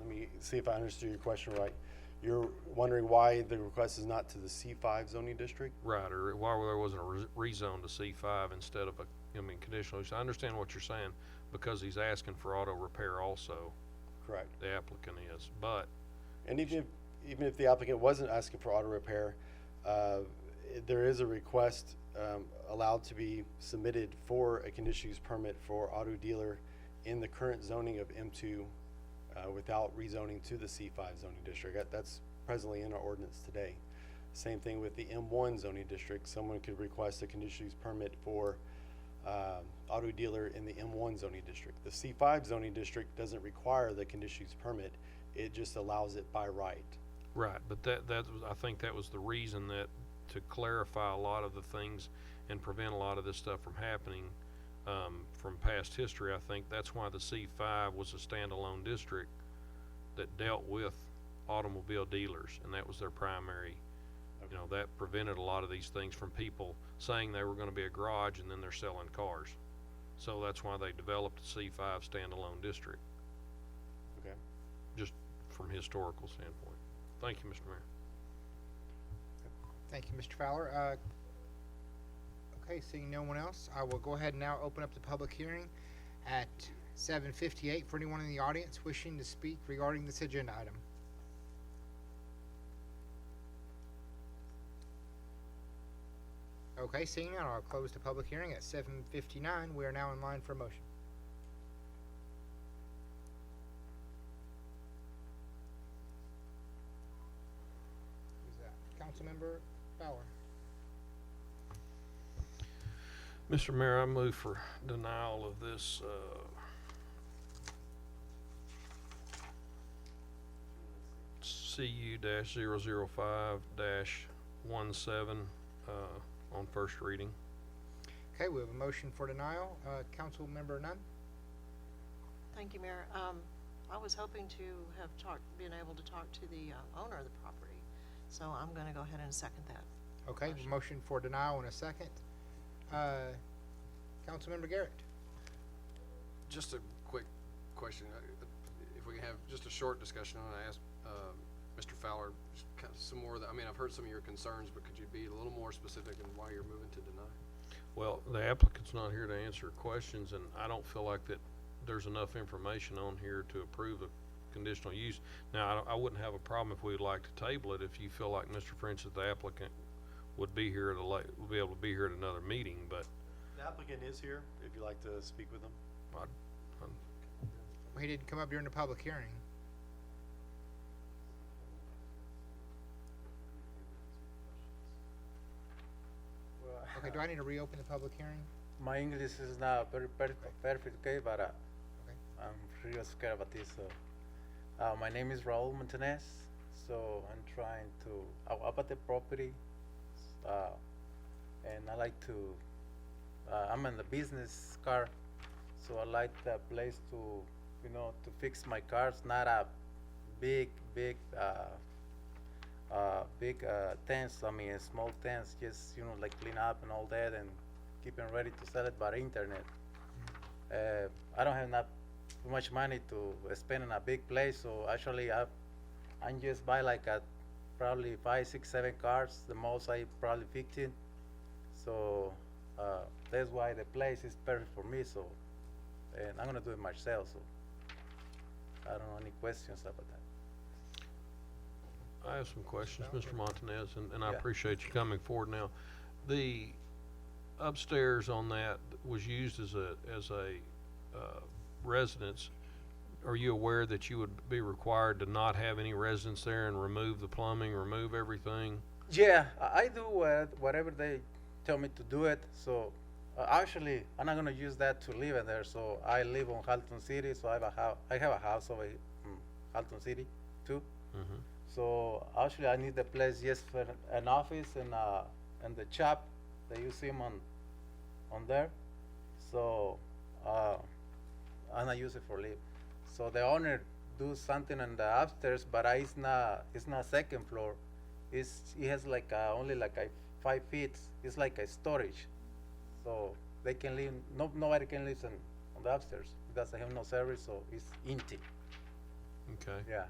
Let me see if I understood your question right. You're wondering why the request is not to the C5 zoning district? Right, or why there wasn't a rezone to C5 instead of conditional use. I understand what you're saying, because he's asking for auto repair also. Correct. The applicant is, but. And even if the applicant wasn't asking for auto repair, there is a request allowed to be submitted for a conditional use permit for auto dealer in the current zoning of M2 without rezoning to the C5 zoning district. That's presently in our ordinance today. Same thing with the M1 zoning district. Someone could request a conditional use permit for auto dealer in the M1 zoning district. The C5 zoning district doesn't require the conditional use permit. It just allows it by right. Right, but I think that was the reason, that to clarify a lot of the things and prevent a lot of this stuff from happening from past history. I think that's why the C5 was a standalone district that dealt with automobile dealers, and that was their primary. That prevented a lot of these things from people saying they were going to be a garage and then they're selling cars. So that's why they developed a C5 standalone district. Okay. Just from historical standpoint. Thank you, Mr. Mayor. Thank you, Mr. Fowler. Okay, seeing no one else, I will go ahead and now open up the public hearing at 7:58 for anyone in the audience wishing to speak regarding this agenda item. Okay, seeing none, I'll close the public hearing at 7:59. We are now in line for a motion. Who's that? Councilmember Fowler. Mr. Mayor, I move for denial of this, CU-005-17, on first reading. Okay, we have a motion for denial. Councilmember Nunn? Thank you, Mayor. I was hoping to have been able to talk to the owner of the property, so I'm gonna go ahead and second that. Okay, motion for denial in a second. Councilmember Garrett? Just a quick question. If we can have just a short discussion, I want to ask Mr. Fowler just kind of some more of the, I mean, I've heard some of your concerns, but could you be a little more specific in why you're moving to deny? Well, the applicant's not here to answer questions, and I don't feel like that there's enough information on here to approve a conditional use. Now, I wouldn't have a problem if we'd like to table it, if you feel like Mr. French, the applicant, would be here would be able to be here at another meeting, but The applicant is here, if you'd like to speak with him. He didn't come up during the public hearing. Okay, do I need to reopen the public hearing? My English is not very perfect, okay, but I'm really scared about this. So, my name is Raul Montanez. So I'm trying to about the property, and I like to. I'm in the business car, so I like that place to, to fix my cars. Not a big tents. I mean, small tents, just like clean up and all that, and keep them ready to sell it by internet. I don't have not too much money to spend in a big place, so actually I just buy like probably 5, 6, 7 cars. The most I probably 15. So that's why the place is perfect for me. So, and I'm gonna do it myself. So I don't know any questions about that. I have some questions, Mr. Montanez, and I Yeah. appreciate you coming forward now. The upstairs on that was used as a residence. Are you aware that you would be required to not have any residents there and remove the plumbing, remove everything? Yeah, I do whatever they tell me to do it. So actually, I'm not gonna use that to live in there. So I live on Haltom City, so I have a house over in Haltom City too. Mm-hmm. So actually, I need the place just for an office and the shop that you see 'em on there. So I'm not use it for live. So the owner do something in the upstairs, but it's not second floor. It has like only like 5 feet. It's like a storage. So they can live. Nobody can live on the upstairs. It doesn't have no service, so it's empty. Okay. Yeah.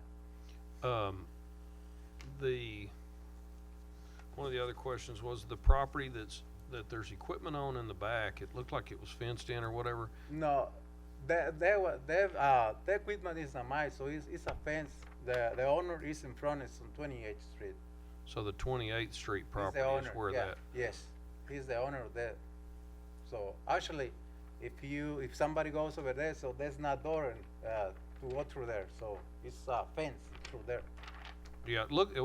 One of the other questions was the property that there's equipment on in the back. It looked like it was fenced in or whatever. No, the equipment is not mine, so it's a fence. The owner is in front. It's on 28th Street. So the 28th Street He's property the owner. is where Yeah. that. Yes, he's the owner of that. So actually, if somebody goes over there, so there's not door to go through there. So it's a fence through there. Yeah, it looked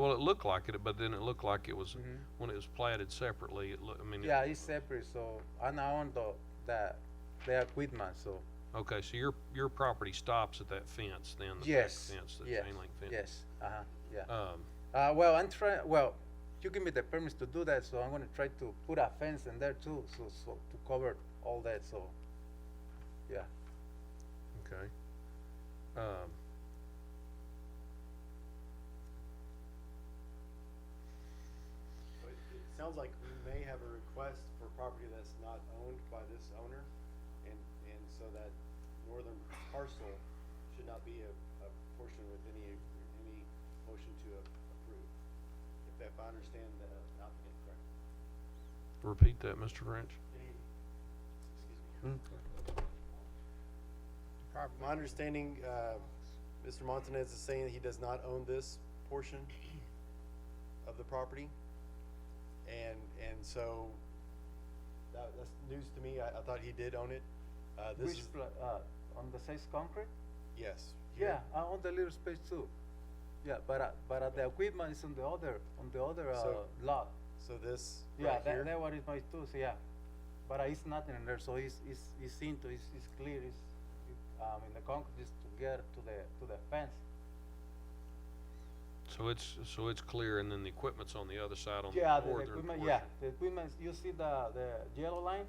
like it, but then it looked like it was Mhm. when it was platted separately. It looked. I mean. Yeah, it's separate. So I own the equipment. So Okay, so your property stops at that fence then. The yes, back fence, the yes, chain link fence. yes, yeah. Um, Well, I'm trying. Well, you give me the permits to do that, so I'm gonna try to put a fence in there too, so to cover all that. So, yeah. Okay. But it sounds like we may have a request for property that's not owned by this owner, and so that northern parcel should not be a portion with any motion to approve. If I understand the applicant correctly. Repeat that, Mr. French. My understanding, Mr. Montanez is saying that he does not own this portion of the property. And so That's news to me. I thought he did own it. This Which is, on the size concrete? yes. Yeah, I own the little space too. Yeah, but the equipment is on the other So- lot. So this Yeah, right here? that one is my too. So yeah, but it's nothing in there. So it's into it's clear. In the concrete is to get to the fence. So it's clear, and then the equipment's on the other side on Yeah, the the northern equipment. portion. Yeah, the equipment. You see the yellow line?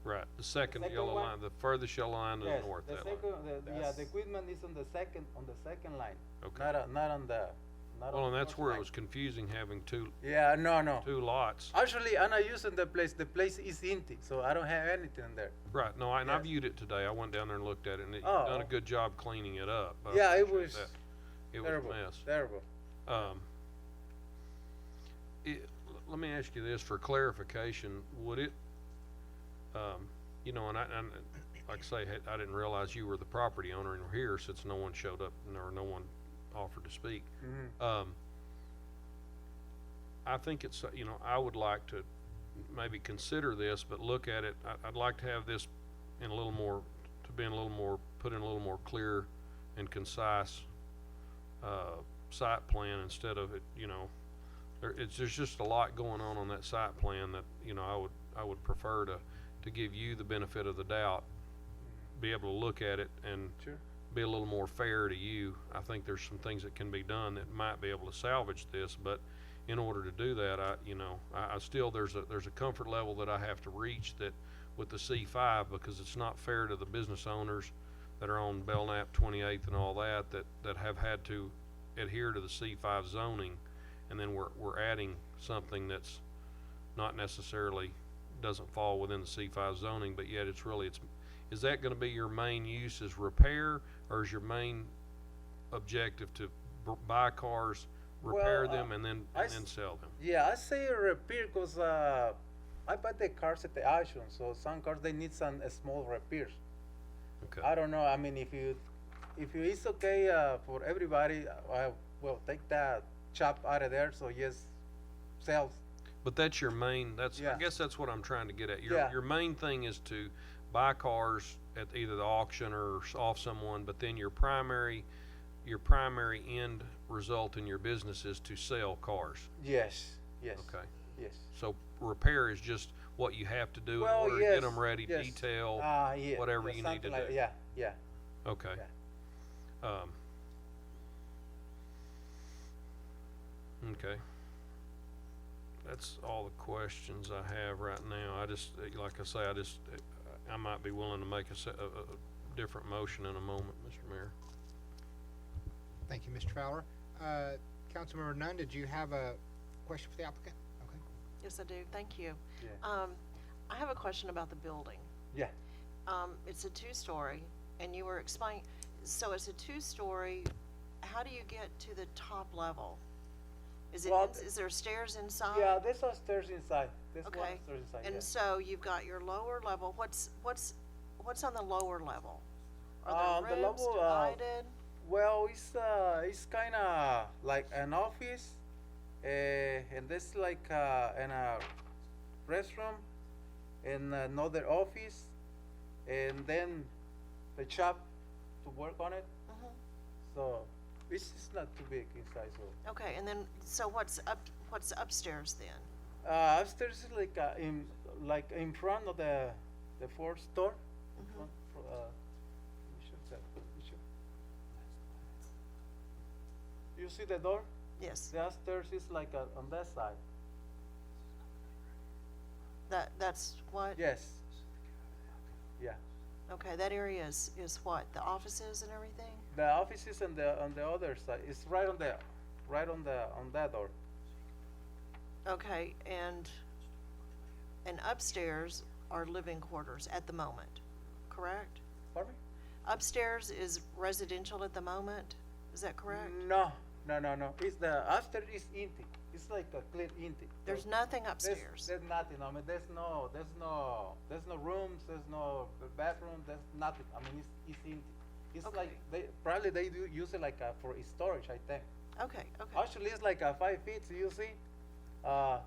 Right, the second second yellow one? line, the furthest yellow line to the Yes, north, the that second. line. Yeah, That's- the equipment is on the second line. Okay. Not on the. Not Well, on and the that's first where it line. was confusing having two Yeah, no. lots. Actually, I'm not using the place. The place is empty, so I don't have anything in there. Right, no, and I Yes. viewed it today. I went down there and looked at it, and you've Oh. done a good job cleaning it up. I Yeah, it appreciate was that. It terrible. was a mess. Terrible. Let me ask you this for clarification, would it, you know, and like I say, I didn't realize you were the property owner and were here since no one showed up or no one offered to speak. I think it's, you know, I would like to maybe consider this, but look at it, I'd like to have this in a little more, put in a little more clear and concise, site plan instead of it, you know, there's just a lot going on that site plan that, you know, I would prefer to give you the benefit of the doubt, be able to look at it and Sure. be a little more fair to you. I think there's some things that can be done that might be able to salvage this, but in order to do that, I still, there's a comfort level that I have to reach that with the C5, because it's not fair to the business owners that are on Belknap, 28th and all that have had to adhere to the C5 zoning, and then we're adding something that's not necessarily doesn't fall within the C5 zoning, but yet is that gonna be your main use as repair, or is your main objective to buy cars, repair Well, them, and then sell them? Yeah, I say repair because I buy the cars at the auction, so some cars they need some small repairs. Okay. I don't know. I mean, if it's okay for everybody, I will take that chop out of there. So yes, sales. But that's your main, I Yeah. guess that's what I'm trying to get at. Yeah. Your main thing is to buy cars at either the auction or off someone, but then your primary end result in your business is to sell cars. Yes. Yes. Okay. Yes. So repair is just what you have to do in Well, order to yes, get them ready, yes. detail, Yeah, whatever yeah, you need to something like, do. Yeah. Okay. Okay. That's all the questions I have right now. Like I say, I might be willing to make a different motion in a moment, Mr. Mayor. Thank you, Mr. Fowler. Councilmember Nunn, did you have a question for the applicant? Okay. Yes, I do. Thank you. Yeah. I have a question about the building. Yeah. It's a two-story, and you were explaining, so it's a two-story, how do you get to the top level? Is there stairs inside? Yeah, there's some stairs inside. There's one Okay, stairs inside. and yeah. so you've got your lower level, what's on the lower level? Are The there rooms level, divided? Well, it's kind of like an office, and there's like and a restroom, and another office, and then the shop to work on it. Mhm. So it's not too big inside. So Okay, and then, so what's upstairs then? upstairs is like in front of the fourth store. Mhm. Let me show that picture. You see the door? Yes, The upstairs is like on that side. that's what? Yes. Yeah. Okay, that area is what, the offices and everything? The office is on the other side. It's right on that door. Okay, and upstairs are living quarters at the moment, correct? Pardon me? Upstairs is residential at the moment, is that correct? No. It's the upstairs is empty. It's like a clean empty. There's nothing upstairs? There's nothing. I mean, there's no rooms. There's no bathroom. There's nothing. I mean, it's empty. It's Okay. like they do use it like for storage, I think. Okay, okay, Actually, it's like 5 feet. You see,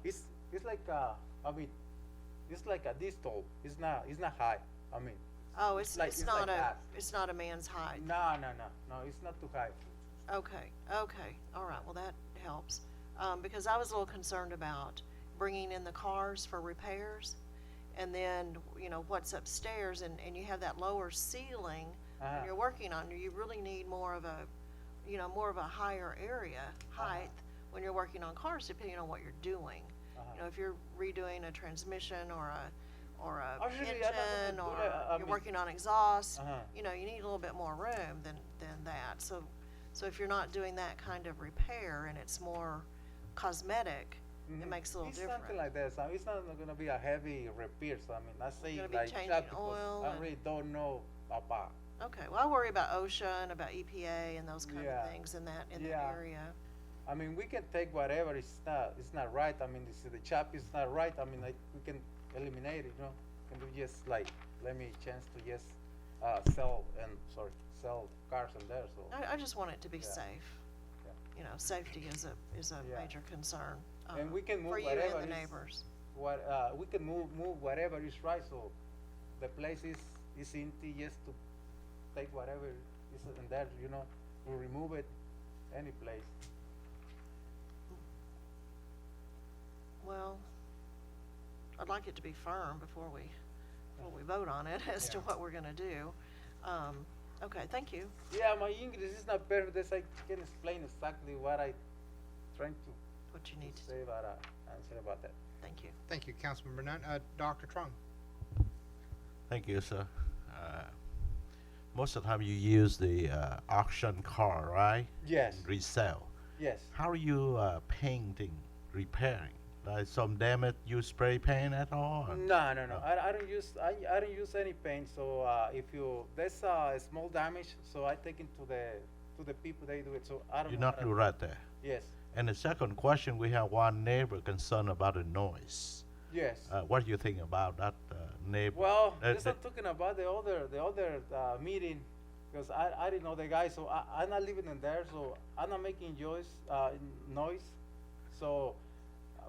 it's like I mean, it's like a this tall. It's not high. I mean, Oh, it's like- it's it's not like a that. it's not a man's height. no, it's not too high. Okay, okay, all right, well, that helps. Because I was a little concerned about bringing in the cars for repairs, and then, you know, what's upstairs, and you have that lower ceiling, Uh-huh. and you're working on, you really need more of a, you know, more of a higher area, height, when you're working on cars, depending on what you're doing. You know, if you're redoing a transmission or a Actually, I don't engine, do or that. I you're mean- working on exhaust, Uh-huh. you know, you need a little bit more room than that. So if you're not doing that kind of repair and it's more cosmetic, it makes a little It's different. something like that. So it's not gonna be a heavy repair. So I mean, I say Gonna be like changing that because oil I and- really don't know about. Okay, well, I worry about OSHA and about EPA and those kind Yeah. of things in that Yeah. area. I mean, we can take whatever. It's not right. I mean, the chop is not right. I mean, like we can eliminate it. You know, can we just like let me chance to just sell cars in there. So I just want it to be Yeah. safe. Yeah. You know, safety is a Yeah. major concern. And we can move for you whatever and the is- neighbors. what we can move whatever is right. So the place is empty just to take whatever is in there. You know, to remove it any place. Well, I'd like it to be firm before we vote on it as to Yeah. what we're gonna do. Okay, thank you. Yeah, my English is not perfect. That's I can explain exactly what I trying to What you need to do. say about answer about that. Thank you. Thank you, Councilmember Nunn. Dr. Trung. Thank you, sir. Most of the time you use the auction car, right? Yes. And resell. Yes. How are you painting, repairing? Like some damage, you spray paint at all? or- No. I don't use I don't use any paint. So if there's a small damage, so I take it to the people they do it. So I don't. You know not how do to- right there. Yes. And the second question, we have one neighbor concerned about the noise. Yes. What do you think about that neighbor? Well, Uh, this I'm talking about the other meeting, because I didn't know the guy, so I'm not living in there, so I'm not making noise. So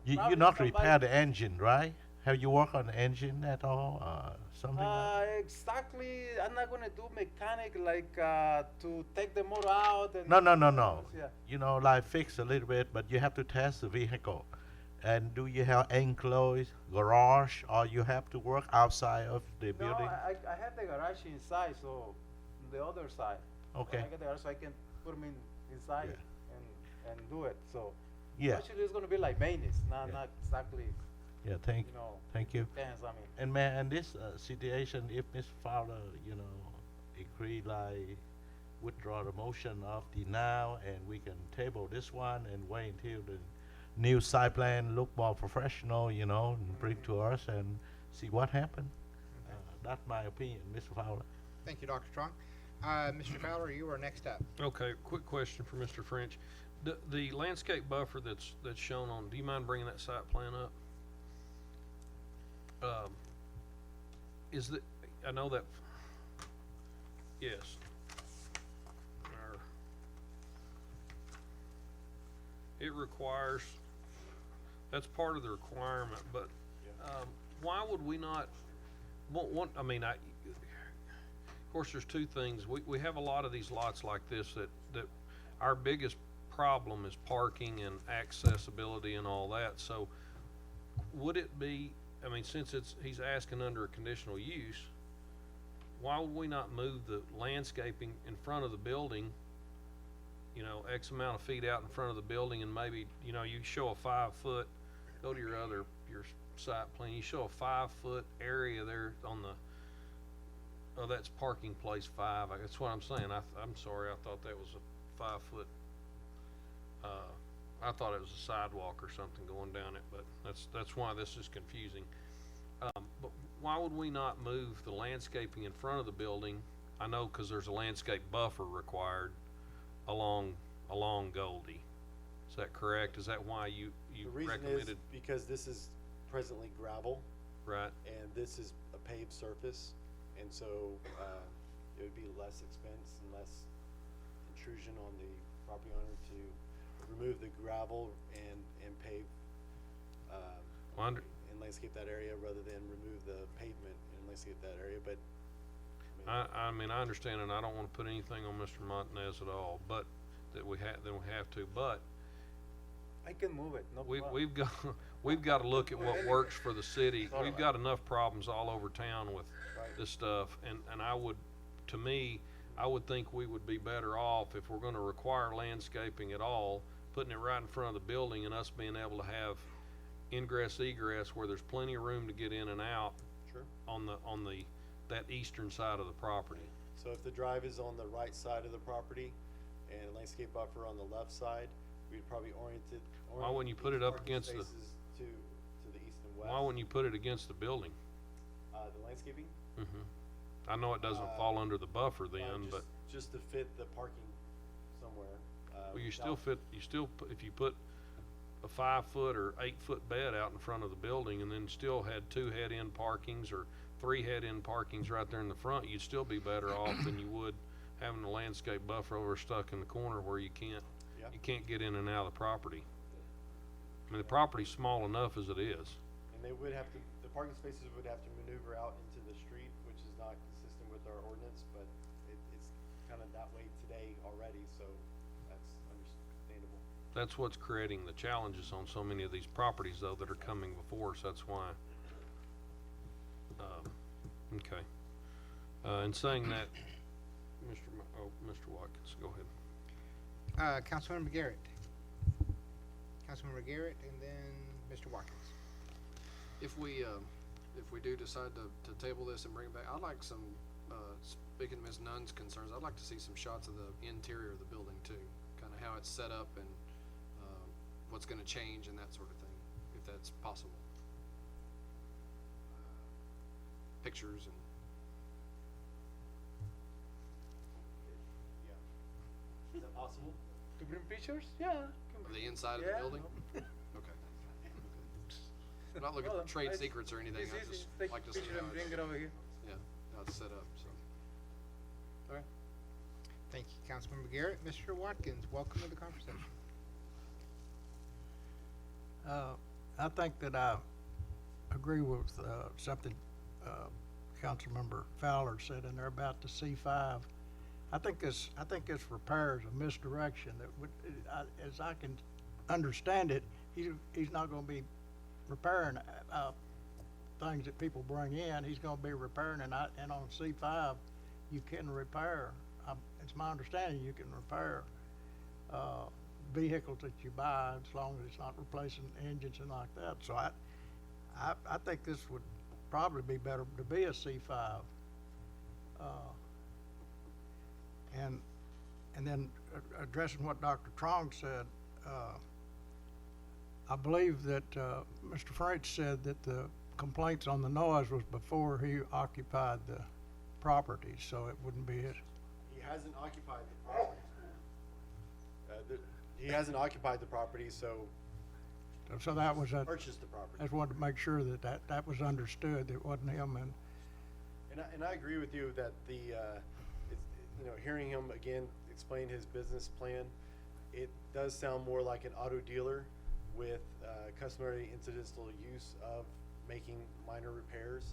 You probably not somebody- repair the engine, right? Have you worked on the engine at all, something like Exactly. I'm not gonna do mechanic like to take the motor out and. No. Yeah. You know, like fix a little bit, but you have to test the vehicle. And do you have enclosed garage, or you have to work outside of the No, building? I have the garage inside, so the other side. Okay. I got the garage, so I can put them inside Yeah. and do it. So Yeah. actually, it's gonna be like maintenance, not exactly. Yeah, thank you. Depends. I mean. And man, in this situation, if Ms. Fowler, agree like withdraw the motion of the now, and we can table this one and wait until the new site plan look more professional, and bring to us and see what happened. That's my opinion, Mr. Fowler. Thank you, Dr. Trung. Mr. Fowler, you are next up. Okay, quick question for Mr. French. The landscape buffer that's shown on, do you mind bringing that site plan up? Is that, I know that, yes. It requires, that's part of the requirement, but, why would we not, of course, there's two things. We have a lot of these lots like this that our biggest problem is parking and accessibility and all that. So would it be, since he's asking under a conditional use, why would we not move the landscaping in front of the building, X amount of feet out in front of the building, and maybe, you show a 5 foot, go to your site plan, you show a 5 foot area there on the, oh, that's parking place 5. That's what I'm saying. I'm sorry, I thought that was a 5 foot, I thought it was a sidewalk or something going down it, but that's why this is confusing. But why would we not move the landscaping in front of the building? I know, 'cause there's a landscape buffer required along Goldie. Is that correct? Is that why you The reason recommended? is because this is presently gravel, Right. and this is a paved surface, and so it would be less expense and less intrusion on the property owner to remove the gravel and pave. Well, and landscape that area rather than remove the pavement and landscape that area, but. I mean, I understand, and I don't wanna put anything on Mr. Montanez at all, but that we have to, but I can move it, no problem. we've got to look at what works for the city. All We've right. got enough problems all over town with Right. this stuff, and I would, to me, I would think we would be better off if we're gonna require landscaping at all, putting it right in front of the building and us being able to have ingress egress where there's plenty of room to get in and out Sure. on that eastern side of the property. So if the drive is on the right side of the property and a landscape buffer on the left side, we'd probably orient Why wouldn't you put these it up parking against the- spaces to the east and west. Why wouldn't you put it against the building? The landscaping? I know it doesn't fall under the buffer then, but, Just to fit the parking somewhere. well, you still if you put a 5-foot or 8-foot bed out in front of the building and then still had 2 head-end parkings or 3 head-end parkings right there in the front, you'd still be better off than you would having a landscape buffer over stuck in the corner where you can't get in and out of the property. I mean, the property's small enough as it is. And they would have to, the parking spaces would have to maneuver out into the street, which is not consistent with our ordinance, but it's kind of that way today already, so that's understandable. That's what's creating the challenges on so many of these properties though that are coming before us, that's why. Okay. And saying that, Mr. Watkins, go ahead. Councilmember Garrett. Councilmember Garrett, and then Mr. Watkins. If we do decide to table this and bring it back, I'd like some, speaking to Ms. Nunn's concerns, I'd like to see some shots of the interior of the building too. Kinda how it's set up and, what's gonna change and that sort of thing, if that's possible. Pictures and. Yeah. Is that possible? To bring pictures? Yeah. Of the inside of the building? Okay. I'm not looking for trade secrets or anything, I just like to see how Bring it's, it over here. yeah, how it's set up, so. Okay. Thank you, Councilmember Garrett. Mr. Watkins, welcome to the conversation. I think that I agree with something Councilmember Fowler said in there about the C5. I think this repairs a misdirection that would, as I can understand it, he's not going to be repairing things that people bring in. He's going to be repairing, and on C5 you can repair. It's my understanding you can repair vehicles that you buy as long as it's not replacing engines and like that. So I think this would probably be better to be a C5. And then addressing what Dr. Trong said, I believe that Mr. French said that the complaints on the noise was before he occupied the property, so it wouldn't be it. He hasn't occupied the property. He hasn't occupied the property, so So that was a, purchased the property. I just wanted to make sure that was understood, that it wasn't him. And I agree with you that hearing him again explain his business plan, it does sound more like an auto dealer with customary incidental use of making minor repairs,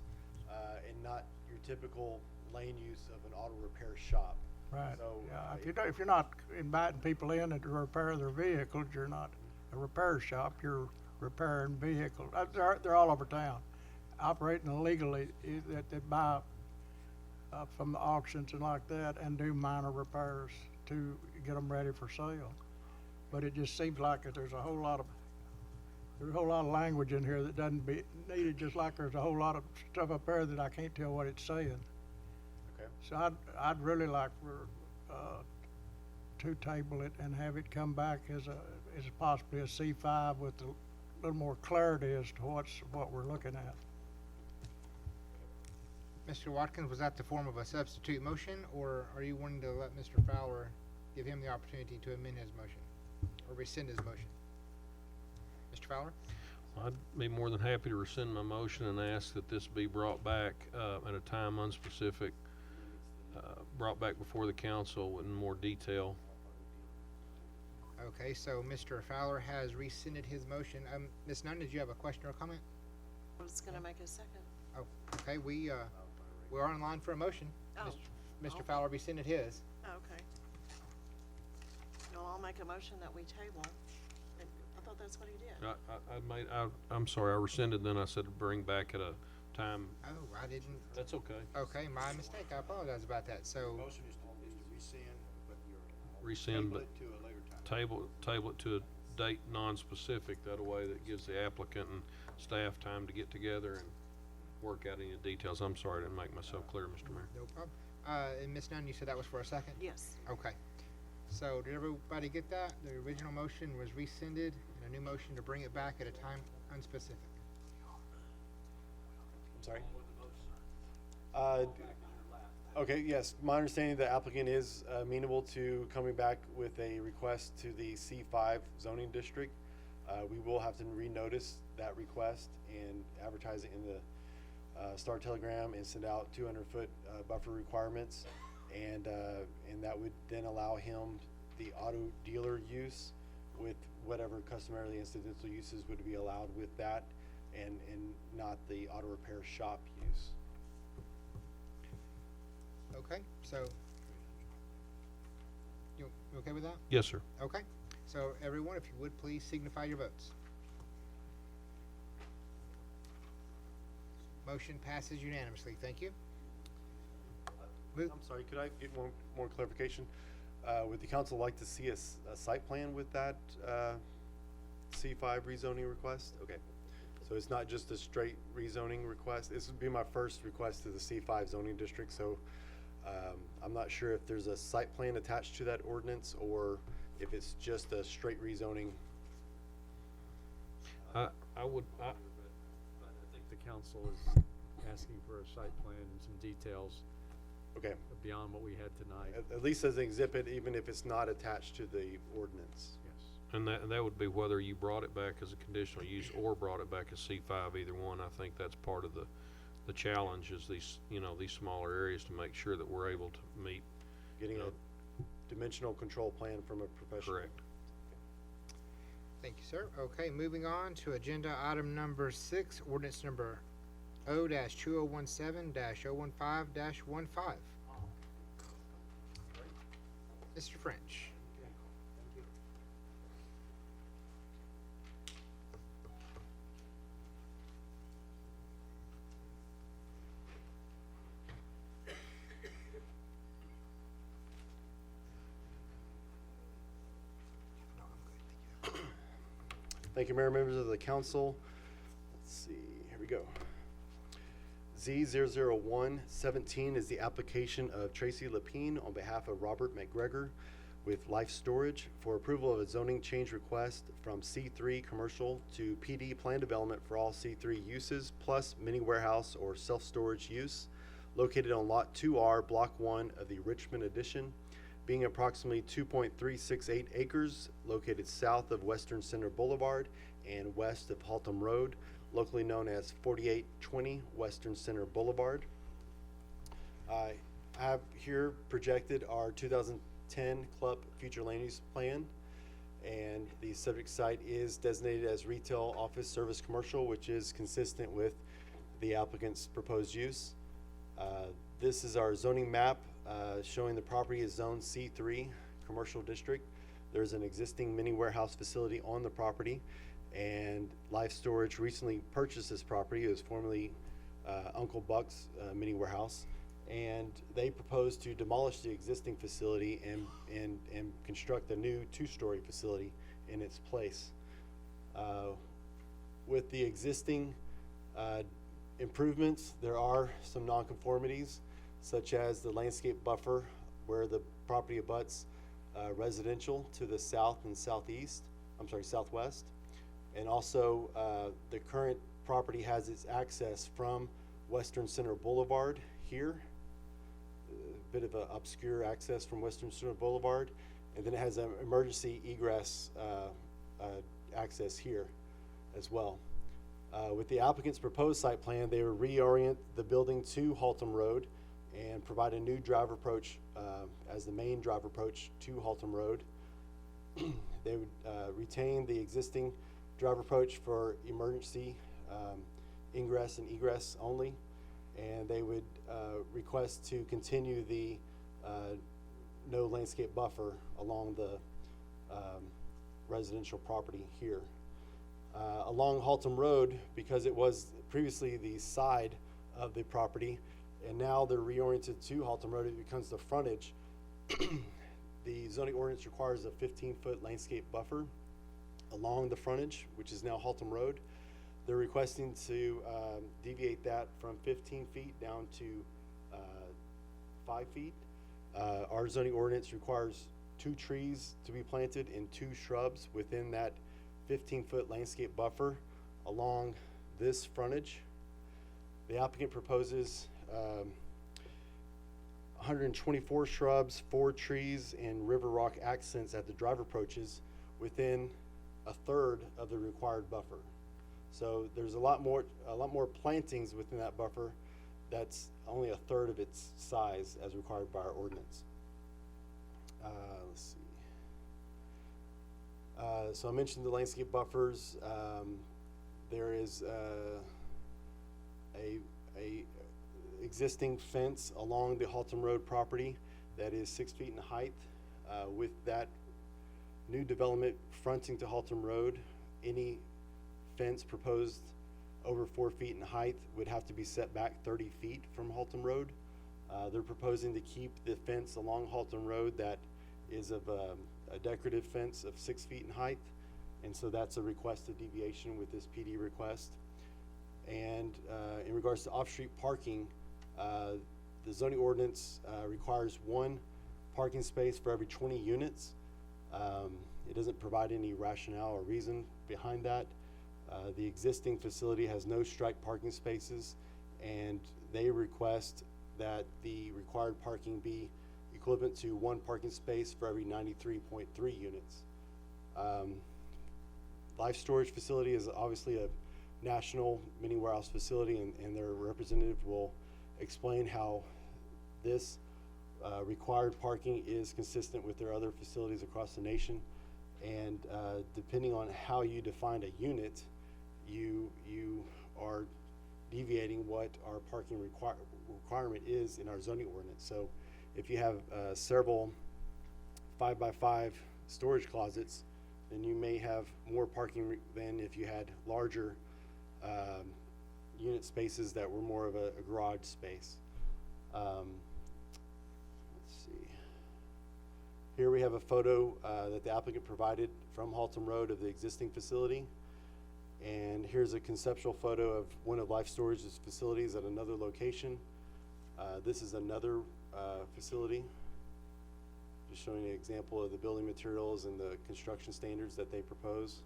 and not your typical lane use of an auto repair shop. Right, So, yeah, if you're not inviting people in to repair their vehicles, you're not a repair shop, you're repairing vehicles. They're all over town, operating illegally, that buy from the auctions and like that, and do minor repairs to get them ready for sale. But it just seems like that there's a whole lot of language in here that doesn't be needed, just like there's a whole lot of stuff up there that I can't tell what it's saying. Okay. So I'd really like for, to table it and have it come back as possibly a C5 with a little more clarity as to what we're looking at. Mr. Watkins, was that the form of a substitute motion, or are you wanting to let Mr. Fowler, give him the opportunity to amend his motion or rescind his motion? Mr. Fowler? I'd be more than happy to rescind my motion and ask that this be brought back at a time unspecific, brought back before the council in more detail. Okay, so Mr. Fowler has rescinded his motion. Ms. Nunn, did you have a question or comment? I was gonna make a second. Oh, okay, we are in line for a motion. Oh. Mr. Fowler rescinded his. Oh, okay. Well, I'll make a motion that we table. I thought that's what he did. I'm sorry, I rescinded, then I said to bring back at a time. Oh, I didn't. That's okay. Okay, my mistake. I apologize about that. So, Motion is to rescind, but you're. Rescind, Table but it to a later time. table it to a date non-specific. That way that gives the applicant and staff time to get together and work out any details. I'm sorry, I didn't make myself clear, Mr. Mayor. no problem. And Ms. Nunn, you said that was for a second? Yes. Okay. So, did everybody get that? The original motion was rescinded, and a new motion to bring it back at a time unspecific. I'm sorry? Okay, yes, my understanding the applicant is amenable to coming back with a request to the C5 zoning district. We will have to renotice that request and advertise it in the Star Telegram and send out 200-foot buffer requirements. And that would then allow him the auto dealer use with whatever customarily incidental uses would be allowed with that, and not the auto repair shop use. Okay, so, you okay with that? Yes, sir. Okay, so everyone, if you would please signify your votes. Motion passes unanimously. Thank you. I'm sorry, could I get one more clarification? Would the council like to see a site plan with that C5 rezoning request? Okay, so it's not just a straight rezoning request. This would be my first request to the C5 zoning district, so I'm not sure if there's a site plan attached to that ordinance or if it's just a straight rezoning. I think the council is asking for a site plan and some details Okay. beyond what we had tonight. At least as an exhibit, even if it's not attached to the ordinance. Yes. And that would be whether you brought it back as a conditional use or brought it back as C5, either one. I think that's part of the challenge is these smaller areas to make sure that we're able to meet. Getting a dimensional control plan from a professional. Correct. Thank you, sir. Okay, moving on to agenda item number 6, ordinance number O-2017-015-15. Mr. French. Thank you, Mayor, members of the council. Let's see, here we go. Z00117 is the application of Tracy Lapine on behalf of Robert McGregor with Life Storage for approval of a zoning change request from C3 commercial to PD plan development for all C3 uses plus mini warehouse or self-storage use located on Lot 2R, Block 1 of the Richmond Addition, being approximately 2.368 acres located south of Western Center Boulevard and west of Haltom Road, locally known as 4820 Western Center Boulevard. I have here projected our 2010 Club Future Land Use Plan, and the subject site is designated as retail, office, service, commercial, which is consistent with the applicant's proposed use. This is our zoning map showing the property is zone C3 commercial district. There's an existing mini warehouse facility on the property, and Life Storage recently purchased this property. It was formerly Uncle Buck's mini warehouse, and they propose to demolish the existing facility and construct a new 2-story facility in its place. With the existing improvements, there are some nonconformities, such as the landscape buffer where the property abuts residential to the south and southwest, and also the current property has its access from Western Center Boulevard here, a bit of an obscure access from Western Center Boulevard, and then it has an emergency egress access here as well. With the applicant's proposed site plan, they would reorient the building to Haltom Road and provide a new drive approach as the main drive approach to Haltom Road. They would retain the existing drive approach for emergency ingress and egress only, and they would request to continue the no landscape buffer along the residential property here. Along Haltom Road, because it was previously the side of the property, and now they're reoriented to Haltom Road, it becomes the frontage. The zoning ordinance requires a 15-foot landscape buffer along the frontage, which is now Haltom Road. They're requesting to deviate that from 15 feet down to 5 feet. Our zoning ordinance requires 2 trees to be planted and 2 shrubs within that 15-foot landscape buffer along this frontage. The applicant proposes 124 shrubs, 4 trees, and river rock accents at the drive approaches within a third of the required buffer. So there's a lot more plantings within that buffer. That's only a third of its size as required by our ordinance. Let's see. So I mentioned the landscape buffers. There is a existing fence along the Haltom Road property that is 6 feet in height. With that new development fronting to Haltom Road, any fence proposed over 4 feet in height would have to be set back 30 feet from Haltom Road. They're proposing to keep the fence along Haltom Road that is of a decorative fence of 6 feet in height, and so that's a requested deviation with this PD request. And in regards to off-street parking, the zoning ordinance requires 1 parking space for every 20 units. It doesn't provide any rationale or reason behind that. The existing facility has no striped parking spaces, and they request that the required parking be equivalent to 1 parking space for every 93.3 units. Life storage facility is obviously a national mini warehouse facility, and their representative will explain how this required parking is consistent with their other facilities across the nation. And depending on how you define a unit, you are deviating what our parking requirement is in our zoning ordinance. So if you have several 5x5 storage closets, then you may have more parking than if you had larger unit spaces that were more of a garage space. Let's see. Here we have a photo that the applicant provided from Haltom Road of the existing facility. And here's a conceptual photo of one of Life Storage's facilities at another location. This is another facility, just showing an example of the building materials and the construction standards that they propose.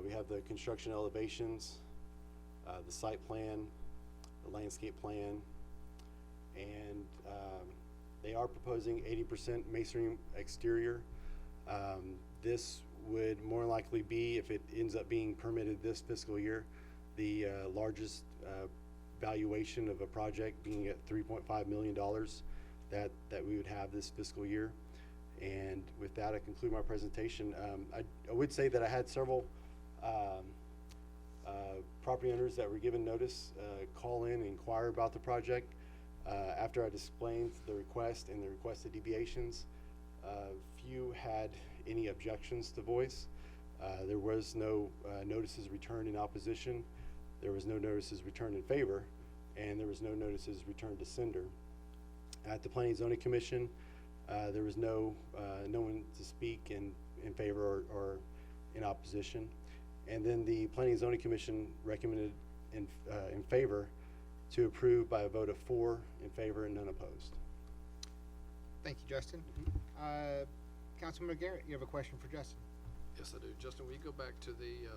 We have the construction elevations, the site plan, the landscape plan, and they are proposing 80% masonry exterior. This would more likely be, if it ends up being permitted this fiscal year, the largest valuation of a project, being at $3.5 million that we would have this fiscal year. And with that, I conclude my presentation. I would say that I had several property owners that were given notice call in and inquire about the project. After I explained the request and the requested deviations, few had any objections to voice. There was no notices returned in opposition. There was no notices returned in favor, and there was no notices returned to sender. At the Planning and Zoning Commission, there was no one to speak in favor or in opposition. And then the Planning and Zoning Commission recommended in favor to approve by a vote of 4 in favor and none opposed. Thank you, Justin. Councilman Garrett, you have a question for Justin? Yes, I do. Justin, will you go back to the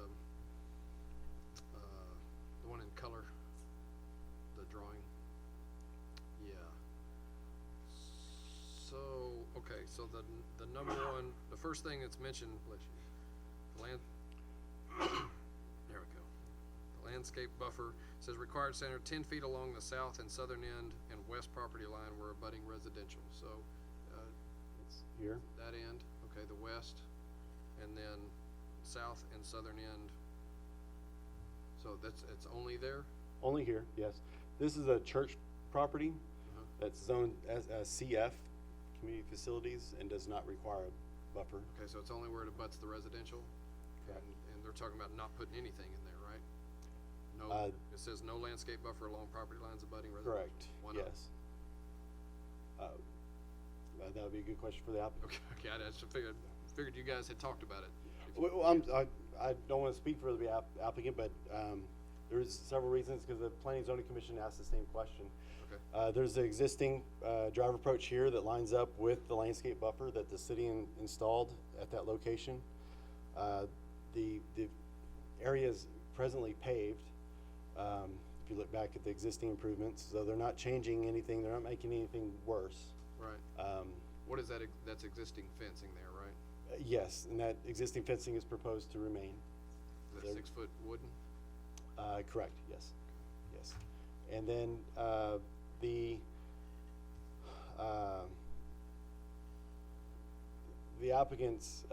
one in color, the drawing? Yeah. So, okay, so the number 1, the first thing that's mentioned, bless you, land, there we go. The landscape buffer says required center 10 feet along the south and southern end and west property line where abutting residential. So, It's here. that end, okay, the west, and then south and southern end. So it's only there? Only here, yes. This is a church property Uh-huh. that's zoned as CF, community facilities, and does not require a buffer. Okay, so it's only where it abuts the residential? Correct. And they're talking about not putting anything in there, right? No, it says no landscape buffer along property lines abutting residential. Correct, Why not? yes. That would be a good question for the applicant. Okay, I just figured you guys had talked about it. I don't want to speak for the applicant, but there's several reasons, because the Planning and Zoning Commission asked the same question. Okay. There's an existing drive approach here that lines up with the landscape buffer that the city installed at that location. The area is presently paved, if you look back at the existing improvements, so they're not changing anything, they're not making anything worse. Right. What is that, that's existing fencing there, right? Yes, and that existing fencing is proposed to remain. Is that There- 6 foot wooden? Correct, yes, yes. And then, the applicant's,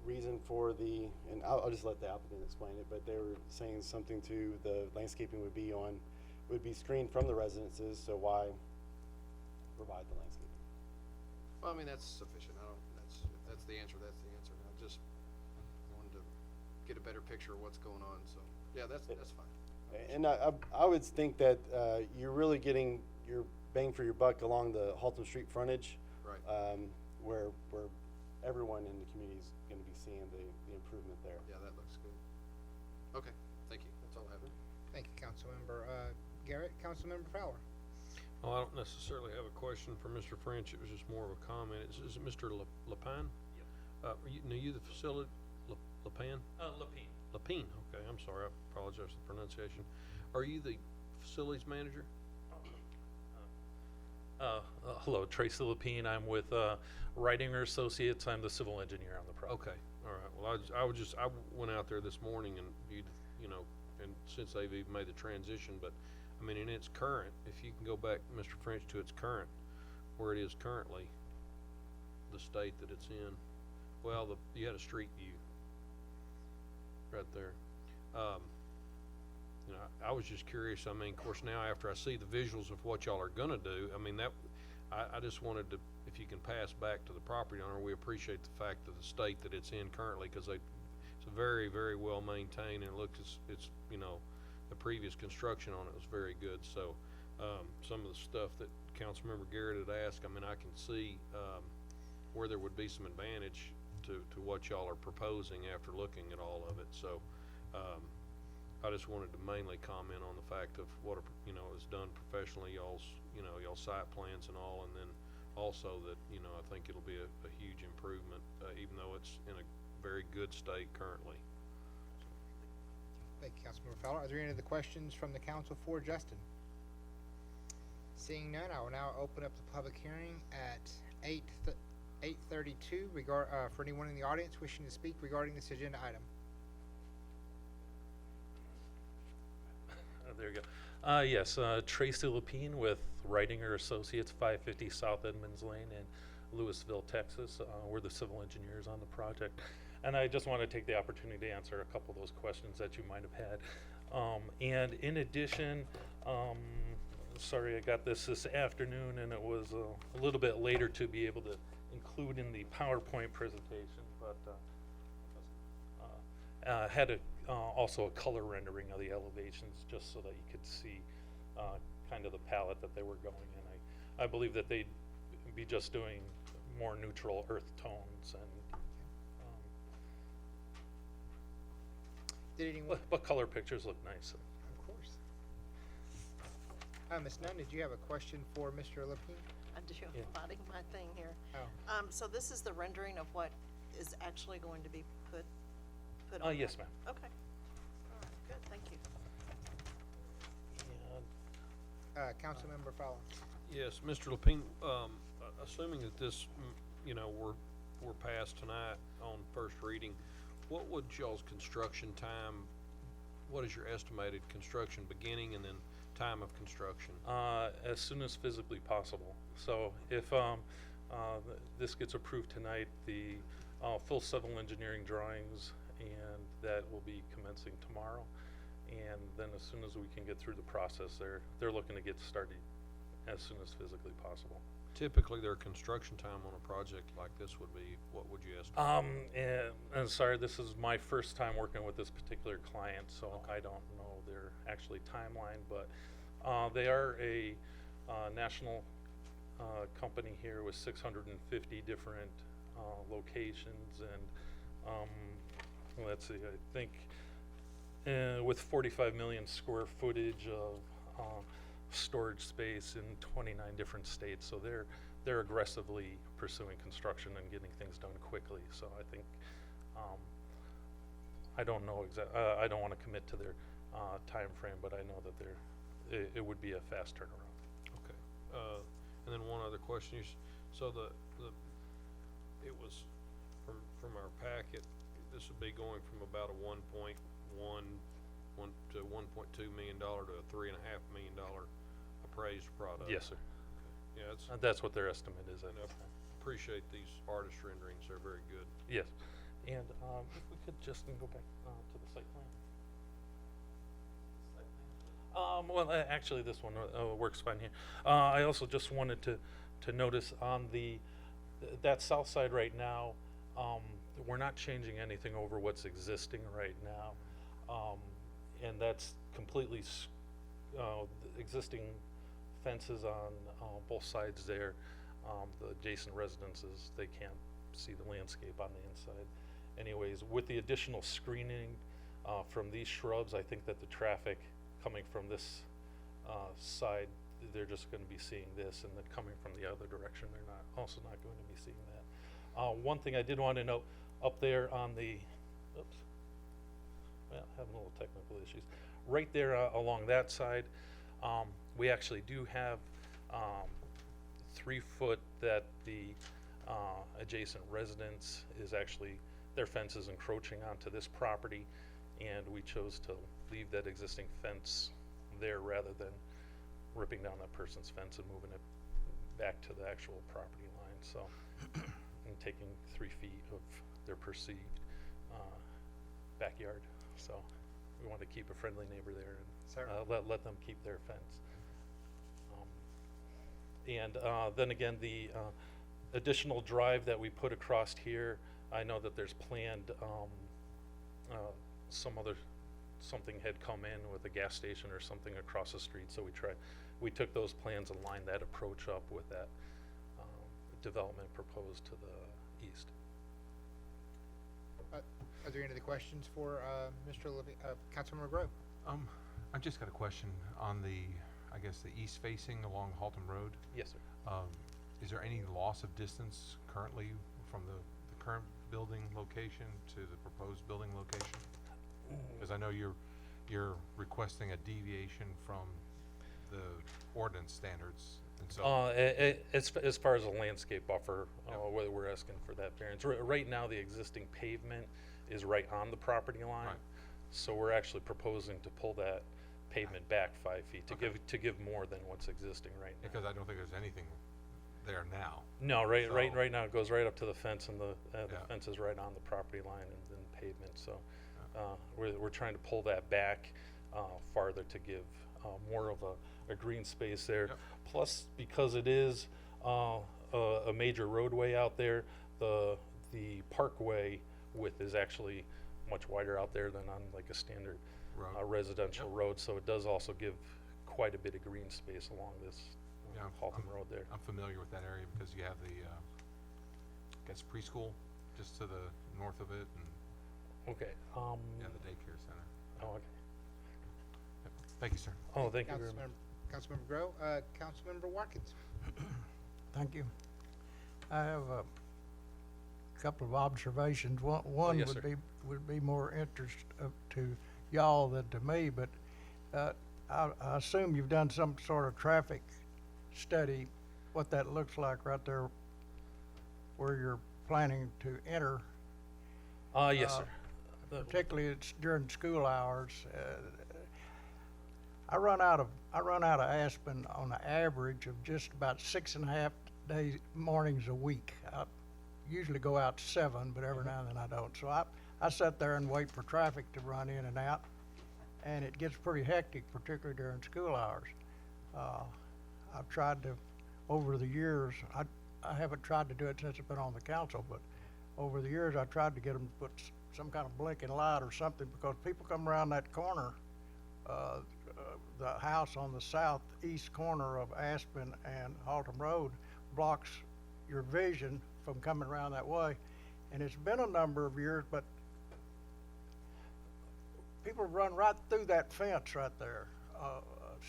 reason for and I'll just let the applicant explain it, but they were saying something to the landscaping would be screened from the residences, so why provide the landscaping? Well, I mean, that's sufficient. If that's the answer, that's the answer. I just wanted to get a better picture of what's going on, so, yeah, that's fine. And I would think that you're really getting your bang for your buck along the Haltom Street frontage. Right. Where everyone in the community is going to be seeing the improvement there. Yeah, that looks good. Okay, thank you. That's all I have. Thank you, Councilmember Garrett. Councilmember Fowler. Well, I don't necessarily have a question for Mr. French, it was just more of a comment. Is it Mr. Lapine? Yep. Are you the facility, Lapine? Lapine. Lapine, okay, I'm sorry, I apologize for the pronunciation. Are you the facilities manager? Hello, Tracy Lapine. I'm with Wrightinger Associates. I'm the civil engineer on the project. Okay, all right, well, I went out there this morning and viewed, and since they've even made the transition, but, I mean, in its current, if you can go back, Mr. French, to its current, where it is currently, the state that it's in, well, you had a street view right there. I was just curious, I mean, of course, now after I see the visuals of what y'all are gonna do, I mean, I just wanted to, if you can pass back to the property owner, we appreciate the fact of the state that it's in currently, cause it's a very, very well maintained, and it looks, it's, the previous construction on it was very good, so, some of the stuff that Councilmember Garrett had asked, I mean, I can see, where there would be some advantage to what y'all are proposing after looking at all of it, so, I just wanted to mainly comment on the fact of what, is done professionally, y'all's site plans and all, and then also that, I think it'll be a huge improvement, even though it's in a very good state currently. Thank you, Councilmember Fowler. Are there any other questions from the council for Justin? Seeing none, I will now open up the public hearing at 8:32 for anyone in the audience wishing to speak regarding this agenda item. There you go. Yes, Tracy Lapine with Wrightinger Associates, 550 South Edmonds Lane in Louisville, Texas. We're the civil engineers on the project. And I just want to take the opportunity to answer a couple of those questions that you might have had. And in addition, sorry I got this afternoon and it was a little bit later to be able to include in the PowerPoint presentation, but had also a color rendering of the elevations just so that you could see kind of the palette that they were going in. I believe that they'd be just doing more neutral earth tones and Did anyone? but color pictures look nice. Of course. Ms. Nunn, did you have a question for Mr. Lapine? I do, Yeah. finding my thing here. Oh. So this is the rendering of what is actually going to be put on? Yes, ma'am. Okay. All right, good, thank you. And Councilmember Fowler. Yes, Mr. Lapine, assuming that this, we're passed tonight on first reading, what would y'all's construction time, what is your estimated construction beginning and then time of construction? as soon as physically possible. So if this gets approved tonight, the full civil engineering drawings and that will be commencing tomorrow. And then as soon as we can get through the process, they're looking to get started as soon as physically possible. Typically, their construction time on a project like this would be, what would you estimate? And sorry, this is my first time working with this particular client, so I don't know their actually timeline, but they are a national company here with 650 different locations, and let's see, I think with 45 million square footage of storage space in 29 different states, so they're aggressively pursuing construction and getting things done quickly. So I think I don't know I don't want to commit to their time frame, but I know that it would be a fast turnaround. Okay. And then one other question. So it was from our packet, this would be going from about a $1.1 to $1.2 million to a $3.5 million appraised product. Yes, sir. Okay. Yeah, That's what their estimate is at I this time. appreciate these artist renderings. They're very good. Yes. And if we could just go back to the site plan. Well, actually, this one works fine here. I also just wanted to notice on that south side right now, we're not changing anything over what's existing right now. And that's completely the existing fences on both sides there. The adjacent residences, they can't see the landscape on the inside. Anyways, with the additional screening from these shrubs, I think that the traffic coming from this side, they're just going to be seeing this, and then coming from the other direction, they're also not going to be seeing that. One thing I did want to note up there on the, having a little technical issues. Right there along that side, we actually do have 3 foot that the adjacent residence is actually, their fence is encroaching onto this property, and we chose to leave that existing fence there rather than ripping down that person's fence and moving it back to the actual property line. So, and taking 3 feet of their perceived backyard. So we want to keep a friendly neighbor there and let them keep their fence. Then again, the additional drive that we put across here, I know that there's planned something had come in with a gas station or something across the street, so we took those plans and lined that approach up with that development proposed to the east. Are there any other questions for Mr. Councilmember Grove? I've just got a question on the east facing along Haltom Road. Yes, sir. Is there any loss of distance currently from the current building location to the proposed building location? Because I know you're requesting a deviation from the ordinance standards, and so. As far as a landscape buffer, whether we're asking for that variance. Right now, the existing pavement is right on the property line. Right. So we're actually proposing to pull that pavement back 5 feet to give more than what's existing right now. Because I don't think there's anything there now. No, right now it goes right up to the fence, and the fence is right on the property line and then pavement. So we're trying to pull that back farther to give more of a green space there. Yep. Plus, because it is a major roadway out there, the parkway width is actually much wider out there than on like a standard residential road. So it does also give quite a bit of green space along this Haltom Road there. I'm familiar with that area because you have the, I guess, preschool just to the north of it, and okay. and the daycare center. Oh, okay. Yep. Thank you, sir. Oh, thank you very much. Councilmember Grove. Councilmember Watkins. Thank you. I have a couple of observations. One yes, would be more interest to y'all than to me, but I assume you've done some sort of traffic study, what that looks like right there where you're planning to enter. Yes, sir. Particularly it's during school hours. I run out of Aspen on an average of just about 6.5 days mornings a week. I usually go out to 7, but every now and then I don't. So I sit there and wait for traffic to run in and out. and it gets pretty hectic, particularly during school hours. I've tried to, over the years, I haven't tried to do it since I've been on the council, but over the years, I tried to get them to put some kind of blinking light or something, because people come around that corner, the house on the southeast corner of Aspen and Haltom Road blocks your vision from coming around that way. And it's been a number of years, but people run right through that fence right there,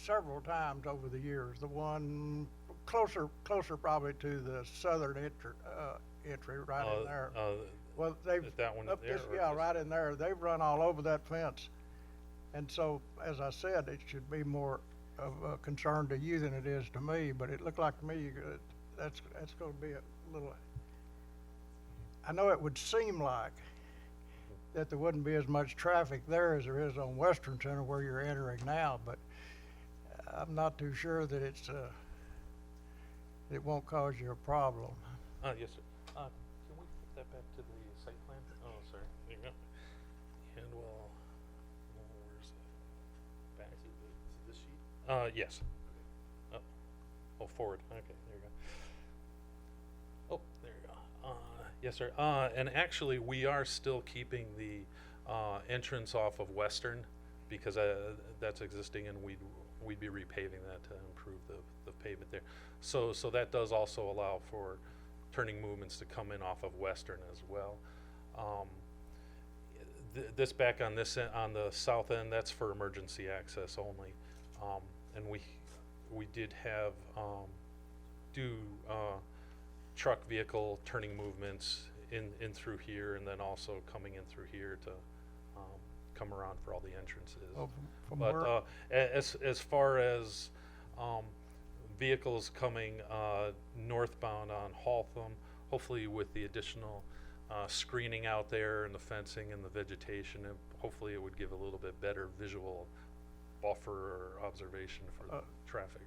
several times over the years. The one closer probably to the southern entry right in there. Well, they've that one up there, this, or yeah, just- right in there. They've run all over that fence, and so as I said, it should be more of a concern to you than it is to me. But it looked like to me that's going to be a little. I know it would seem like that there wouldn't be as much traffic there as there is on Western Center where you're entering now, but I'm not too sure that it won't cause you a problem. Yes, sir. Can we flip that back to the site plan? Oh, sorry. There you go. And where's the back? Is it this sheet? Yes. Oh, forward. Okay, there you go. Oh, there you go. Yes, sir. And actually, we are still keeping the entrance off of Western, because that's existing, and we'd be repaving that to improve the pavement there. So that does also allow for turning movements to come in off of Western as well. This back on this on the south end, that's for emergency access only, and we did have truck vehicle turning movements in through here, and then also coming in through here to come around for all the entrances. Oh, from But where? as far as vehicles coming northbound on Haltom, hopefully with the additional screening out there and the fencing and the vegetation, hopefully it would give a little bit better visual buffer or observation for the traffic.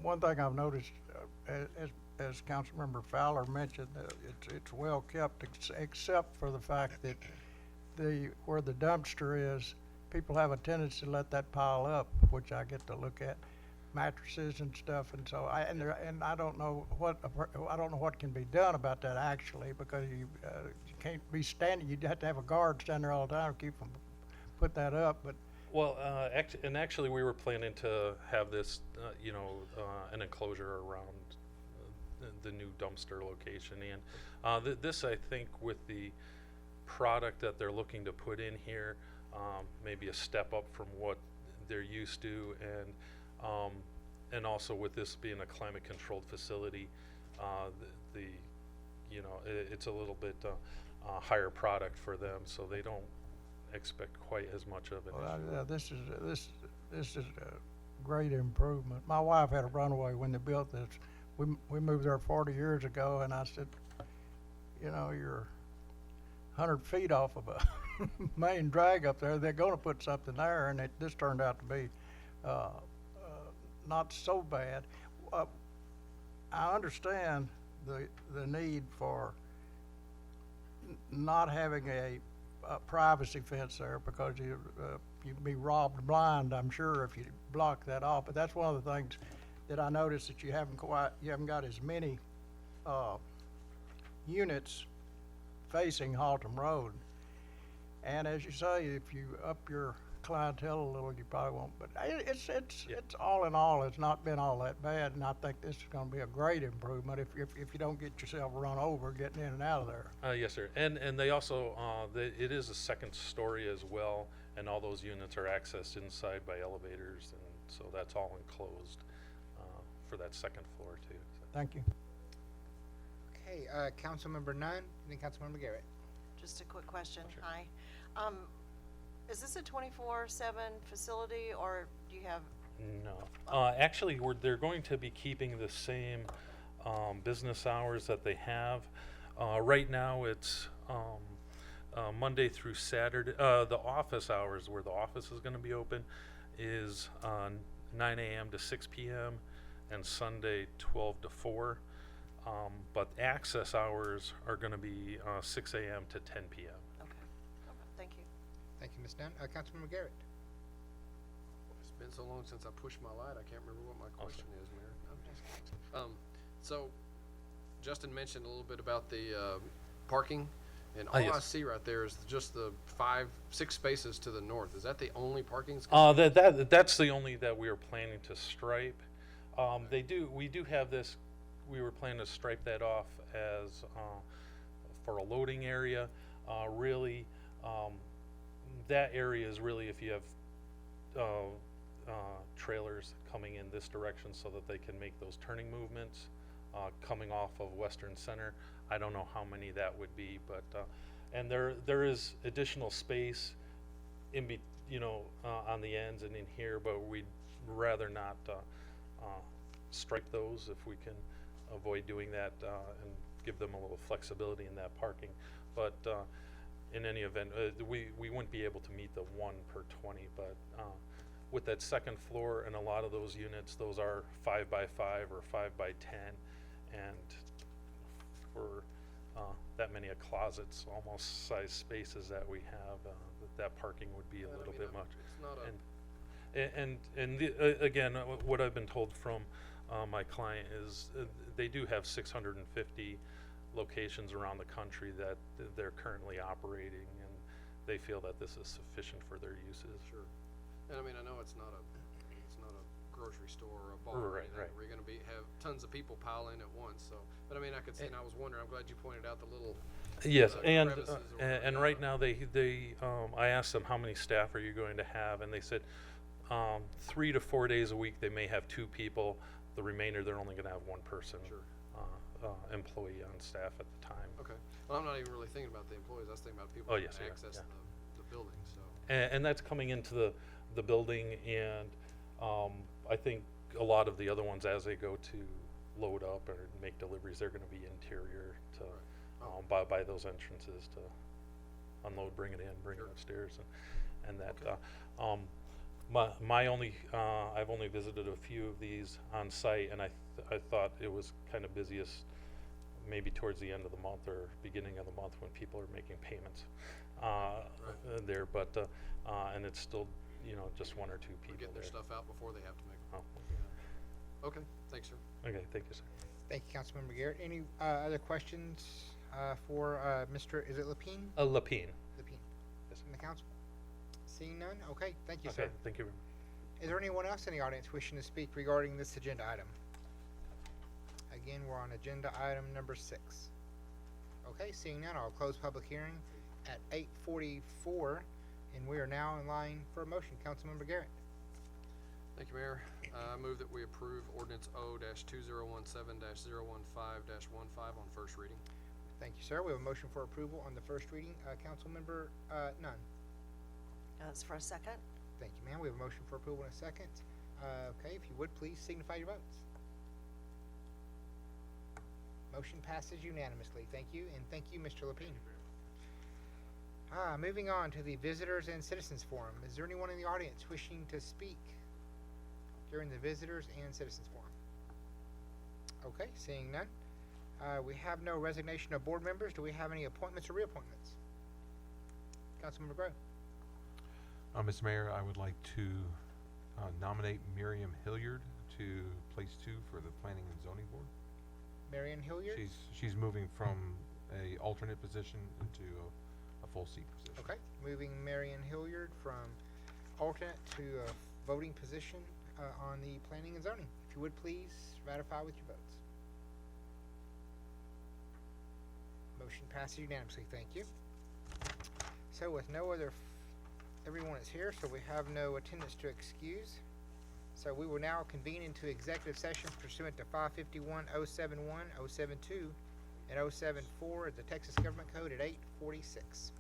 One thing I've noticed, as Councilmember Fowler mentioned, it's well kept, except for the fact that where the dumpster is, people have a tendency to let that pile up, which I get to look at, mattresses and stuff, and so I don't know what can be done about that actually, because you can't be standing. You'd have to have a guard stand there all the time to keep them put that up, but. Well, actually, we were planning to have this, an enclosure around the new dumpster location, and this, I think, with the product that they're looking to put in here, maybe a step up from what they're used to, and also with this being a climate-controlled facility, it's a little bit higher product for them, so they don't expect quite as much of an issue. This is a great improvement. My wife had a runaway when they built this. We moved there 40 years ago, and I said, you're 100 feet off of a main drag up there. They're going to put something there, and this turned out to be not so bad. I understand the need for not having a privacy fence there, because you'd be robbed blind, I'm sure, if you block that off. But that's one of the things that I noticed, that you haven't got as many units facing Haltom Road. And as you say, if you up your clientele a little, you probably won't. But it's all in all, it's not been all that bad, and I think this is going to be a great improvement if you don't get yourself run over getting in and out of there. Yes, sir. And they also, it is a second story as well, and all those units are accessed inside by elevators, and so that's all enclosed for that second floor too. So. Thank you. Okay, Councilmember Nunn, then Councilmember Garrett. Just a quick question. Sure. Hi. Is this a 24/7 facility, or do you have? No. Actually, they're going to be keeping the same business hours that they have. Right now, it's Monday through Saturday. The office hours, where the office is going to be open, is 9 a.m. to 6 p.m. and Sunday 12 to 4. But access hours are going to be 6 a.m. to 10 p.m. Okay. Thank you. Thank you, Ms. Dunn. Councilmember Garrett. It's been so long since I pushed my light, I can't remember what my question is, Mayor. I'm just kidding. So Justin mentioned a little bit about the parking, and all I Yes. see right there is just the 5-6 spaces to the north. Is that the only parking? That's the only that we are planning to stripe. We do have this, we were planning to stripe that off as, for a loading area. Really, that area is really if you have, trailers coming in this direction so that they can make those turning movements, coming off of Western Center. I don't know how many that would be, but, and there is additional space in on the ends and in here, but we'd rather not stripe those if we can avoid doing that and give them a little flexibility in that parking. But in any event, we wouldn't be able to meet the 1 per 20, but with that second floor and a lot of those units, those are 5 by 5 or 5 by 10, and for that many closets, almost size spaces that we have, that parking would be a little bit much. It's not a. Again, what I've been told from my client is they do have 650 locations around the country that they're currently operating, and they feel that this is sufficient for their uses. Sure. And I mean, I know it's not a grocery store or a bar or Right, anything right. where you're gonna have tons of people pile in at once, so, but I mean, I could see, and I was wondering, I'm glad you pointed out the little. Yes, and crevices or and whatever. right now I asked them how many staff are you going to have, and they said 3 to 4 days a week they may have 2 people. The remainder they're only going to have 1 person, Sure. employee on staff at the time. Okay, well, I'm not even really thinking about the employees, I was thinking about people Oh, who yes, can yeah, access yeah. the building, so. And that's coming into the building, and I think a lot of the other ones, as they go to load up or make deliveries, they're going to be interior to by those entrances to unload, bring it in, bring it upstairs, and that. Okay. My only I've only visited a few of these on site, and I thought it was kind of busiest maybe towards the end of the month or beginning of the month when people are making payments there, but and it's still just 1 or 2 people Getting their there. stuff out before they have to make. Oh, Okay, thanks, sir. okay, thank you, sir. Thank you, Councilmember Garrett. Any other questions for Mr. Is it Lapine? Lapine. Lapine. Yes. From the council? Seeing none? Okay, thank you, Okay, sir. thank you very much. Is there anyone else in the audience wishing to speak regarding this agenda item? Again, we're on agenda item number 6. Okay, seeing none, I'll close public hearing at 8:44, and we are now in line for a motion. Councilmember Garrett. Thank you, Mayor. I move that we approve ordinance O-2017-015-15 on first reading. Thank you, sir. We have a motion for approval on the first reading. Councilmember Nunn. That's for a second. Thank you, ma'am. We have a motion for approval in a second. Okay, if you would, please signify your votes. Motion passes unanimously. Thank you, and thank you, Mr. Lapine. Moving on to the Visitors and Citizens Forum. Is there anyone in the audience wishing to speak during the Visitors and Citizens Forum? Okay, seeing none. We have no resignation of board members. Do we have any appointments or reappointments? Councilmember Grove. Mr. Mayor, I would like to nominate Miriam Hilliard to place 2 for the Planning and Zoning Board. Marion Hilliard? She's moving from a alternate position into a full seat position. Okay, moving Marion Hilliard from alternate to a voting position on the Planning and Zoning. If you would, please ratify with your votes. Motion passes unanimously. Thank you. So with no other, everyone is here, so we have no attendance to excuse. So we will now convene into executive sessions pursuant to 551, 071, 072, and 074 of the Texas Government Code at 8:46.